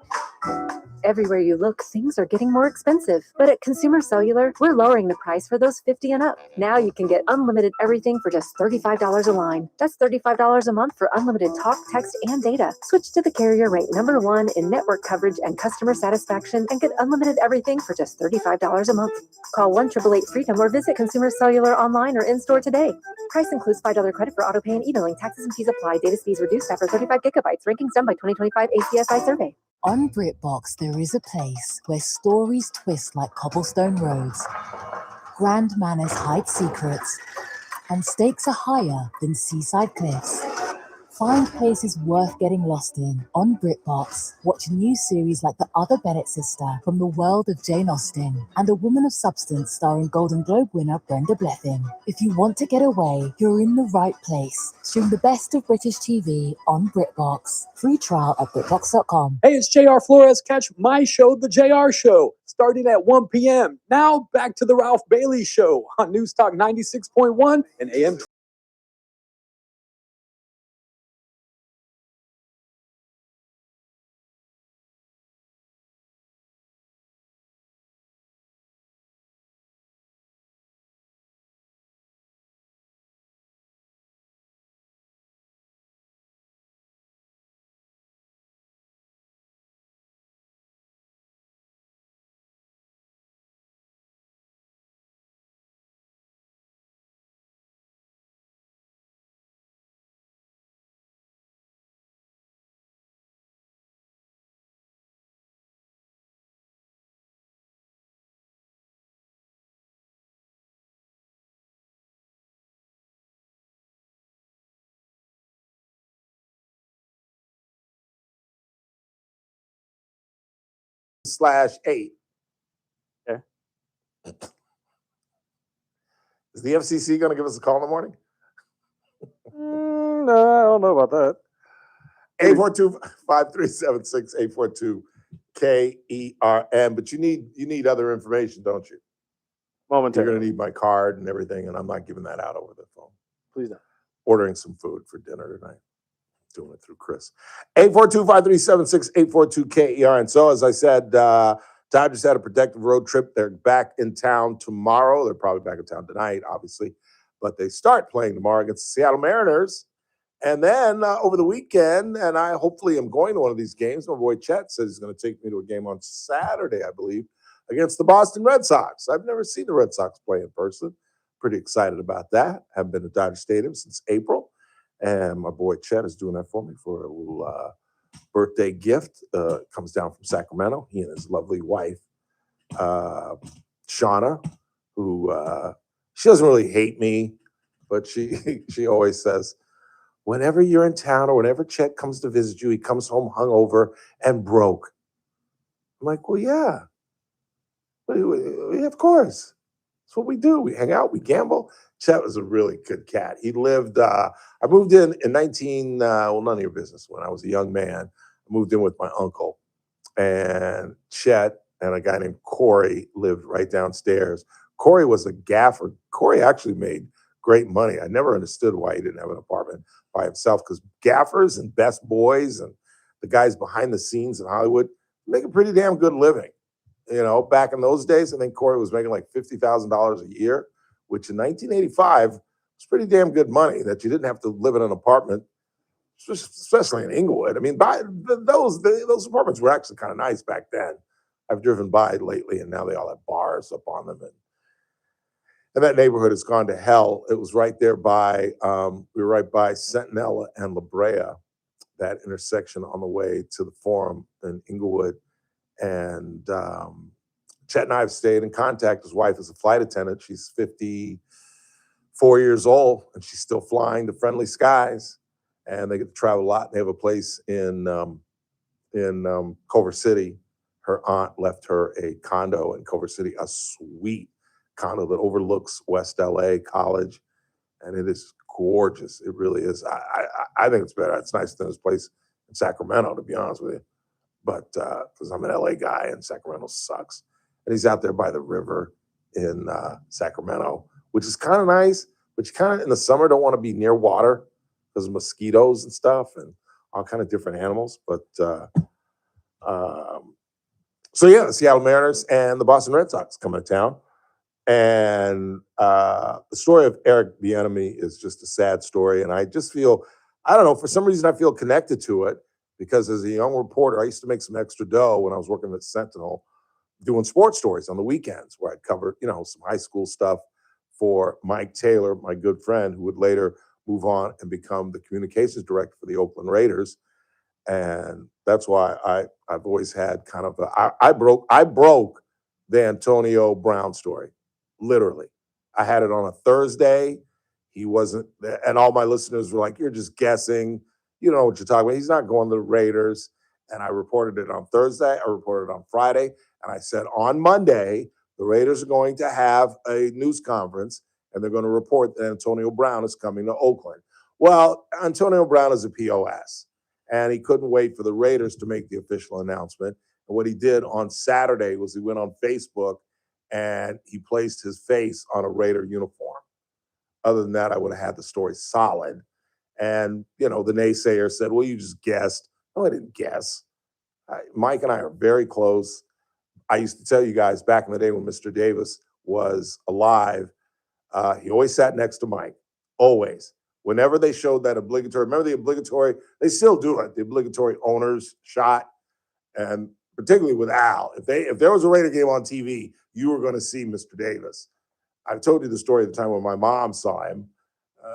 Everywhere you look, things are getting more expensive. But at Consumer Cellular, we're lowering the price for those 50 and up. Now you can get unlimited everything for just $35 a line. That's $35 a month for unlimited talk, text, and data. Switch to the carrier rate #1 in network coverage and customer satisfaction and get unlimited everything for just $35 a month. Call 1-888-FREEDOM or visit Consumer Cellular online or in-store today. Price includes $5 credit for auto pay and e-billing. Taxes and fees apply. Data speeds reduced after 35 gigabytes. Rankings done by 2025 ACSI survey. On BritBox, there is a place where stories twist like cobblestone roads, grand manners hide secrets, and stakes are higher than seaside cliffs. Find places worth getting lost in on BritBox. Watch a new series like The Other Bennett Sister from the world of Jane Austen and A Woman of Substance starring Golden Globe winner Brenda Blethyn. If you want to get away, you're in the right place. Stream the best of British TV on BritBox. Free trial at BritBox.com. Hey, it's JR Flores. Catch my show, The JR Show, starting at 1 p.m. Now back to the Ralph Bailey Show on News Talk 96.1 and AM. /8. Okay. Is the FCC going to give us a call in the morning? No, I don't know about that. 842-5376-842-KERN. But you need other information, don't you? You're Momentarily. going to need my card and everything, and I'm not giving that out over the phone. Please don't. Ordering some food for dinner tonight. Doing it through Chris. 842-5376-842-KERN. So as I said, Dodgers had a protective road trip. They're back in town tomorrow. They're probably back in town tonight, obviously. But they start playing tomorrow against the Seattle Mariners. And then over the weekend, and I hopefully am going to one of these games. My boy Chet says he's going to take me to a game on Saturday, I believe, against the Boston Red Sox. I've never seen the Red Sox play in person. Pretty excited about that. Haven't been to Dodger Stadium since April. And my boy Chet is doing that for me for a little birthday gift. Comes down from Sacramento. He and his lovely wife, Shauna, who she doesn't really hate me, but she always says, whenever you're in town or whenever Chet comes to visit you, he comes home hungover and broke. I'm like, well, yeah. Of course. That's what we do. We hang out, we gamble. Chet was a really good cat. He lived, I moved in none of your business. When I was a young man, I moved in with my uncle. And Chet and a guy named Corey lived right downstairs. Corey was a gaffer. Corey actually made great money. I never understood why he didn't have an apartment by himself, because gaffers and best boys and the guys behind the scenes in Hollywood make a pretty damn good living. You know, back in those days, I think Corey was making like $50,000 a year, which in 1985 was pretty damn good money that you didn't have to live in an apartment, especially in Inglewood. I mean, those apartments were actually kind of nice back then. I've driven by lately, and now they all have bars up on them. And that neighborhood has gone to hell. It was right there by, we were right by Centinela and La Brea, that intersection on the way to the Forum in Inglewood. And Chet and I have stayed in contact. His wife is a flight attendant. She's 54 years old, and she's still flying the friendly skies. and they get to travel a lot. They have a place in Culver City. Her aunt left her a condo in Culver City, a sweet condo that overlooks West LA College, and it is gorgeous. It really is. I think it's better. It's nicer than this place in Sacramento, to be honest with you. But because I'm an LA guy and Sacramento sucks, and he's out there by the river in Sacramento, which is kind of nice. But you kind of in the summer don't want to be near water because of mosquitoes and stuff and all kind of different animals. But so yeah, the Seattle Mariners and the Boston Red Sox coming to town. And the story of Eric Bieniemy is just a sad story. And I just feel, I don't know, for some reason I feel connected to it because as a young reporter, I used to make some extra dough when I was working at Sentinel doing sports stories on the weekends where I'd cover, you know, some high school stuff for Mike Taylor, my good friend, who would later move on and become the communications director for the Oakland Raiders. And that's why I've always had kind of I broke the Antonio Brown story. Literally. I had it on a Thursday. He wasn't, and all my listeners were like, you're just guessing. You don't know what you're talking about. He's not going to the Raiders. And I reported it on Thursday. I reported it on Friday. And I said on Monday, the Raiders are going to have a news conference and they're going to report that Antonio Brown is coming to Oakland. Well, Antonio Brown is a POS. And he couldn't wait for the Raiders to make the official announcement. And what he did on Saturday was he went on Facebook and he placed his face on a Raider uniform. Other than that, I would have had the story solid. And, you know, the naysayer said, well, you just guessed. No, I didn't guess. Mike and I are very close. I used to tell you guys back in the day when Mr. Davis was alive, he always sat next to Mike, always. Whenever they showed that obligatory, remember the obligatory, they still do it, the obligatory owner's shot, and particularly with Al. If there was a Raider game on TV, you were going to see Mr. Davis. I've told you the story at the time when my mom saw him.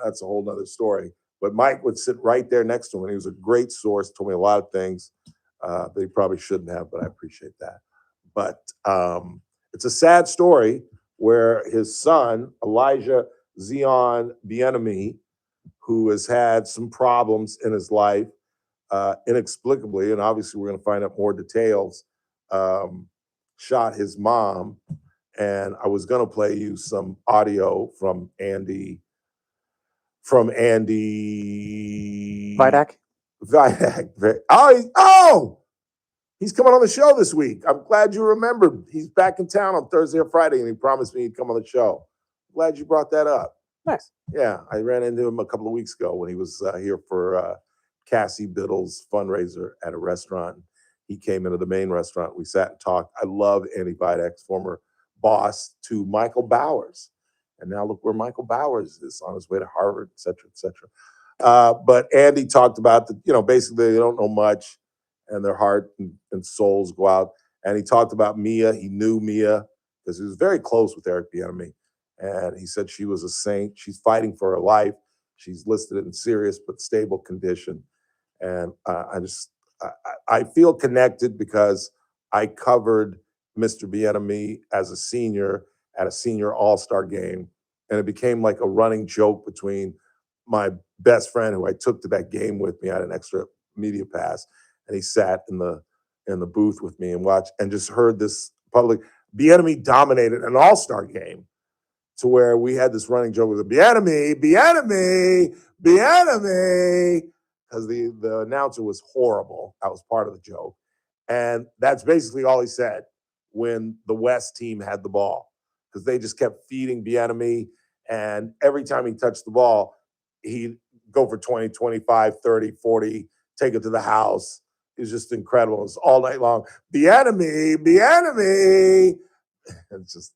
That's a whole nother story. But Mike would sit right there next to him, and he was a great source, told me a lot of things that he probably shouldn't have, but I appreciate that. But it's a sad story where his son, Elijah Zion Bieniemy, who has had some problems in his life inexplicably, and obviously we're going to find out more details, shot his mom. And I was going to play you some audio from Andy Vidak. Oh, he's coming on the show this week. I'm glad you remembered. He's back in town on Thursday or Friday, and he promised me he'd come on the show. Glad you brought that up. Nice. Yeah, I ran into him a couple of weeks ago when he was here for Cassie Biddle's fundraiser at a restaurant. He came into the main restaurant. We sat and talked. I love Andy Vidak's former boss to Michael Bowers. And now look where Michael Bowers is on his way to Harvard, et cetera, et cetera. But Andy talked about basically they don't know much and their heart and souls go out. And he talked about Mia. He knew Mia because he was very close with Eric Bieniemy. And he said she was a saint. She's fighting for her life. She's listed in serious but stable condition. And I feel connected because I covered Mr. Bieniemy as a senior at a senior all-star game. And it became like a running joke between my best friend who I took to that game with me. I had an extra media pass. And he sat in the booth with me and watched and just heard this public. Bieniemy dominated an all-star game to where we had this running joke with Bieniemy, because the announcer was horrible. That was part of the joke. And that's basically all he said when the West team had the ball, because they just kept feeding Bieniemy. And every time he touched the ball, he'd go for 20, 25, 30, 40, take it to the house. It was just incredible. It was all night long. Bieniemy. It's just,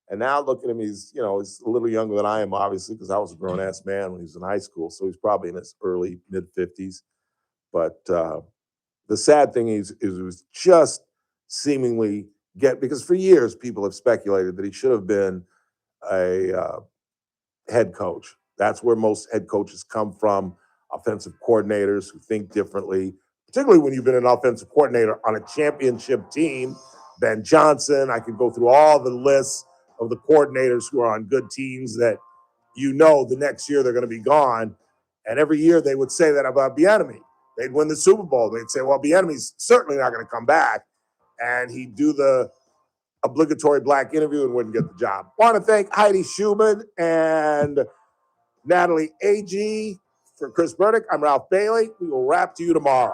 and now look at him. He's a little younger than I am, obviously, because I was a grown-ass man when he was in high school. So he's probably in his early, mid-50s. But the sad thing is it was just seemingly because for years people have speculated that he should have been a head coach. That's where most head coaches come from, offensive coordinators who think differently, particularly when you've been an offensive coordinator on a championship team. Ben Johnson, I could go through all the lists of the coordinators who are on good teams that the next year they're going to be gone. And every year they would say that about Bieniemy. They'd win the Super Bowl. They'd say, well, Bieniemy's certainly not going to come back. And he'd do the obligatory black interview and wouldn't get the job. Want to thank Heidi Schumann and Natalie Agee. For Chris Burdick, I'm Ralph Bailey. We will rap to you tomorrow.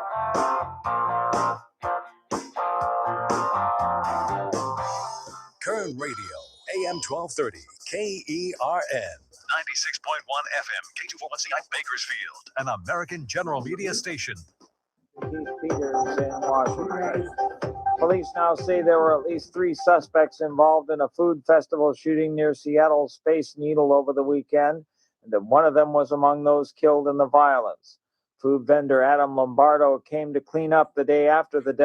Kern Radio, AM 1230, KERN, 96.1 FM, K241CI Bakersfield, an American General Media station. Keith Peters in Washington. Police now say there were at least 3 suspects involved in a food festival shooting near Seattle's Space Needle over the weekend, and that one of them was among those killed in the violence. Food vendor Adam Lombardo came to clean up the day after the death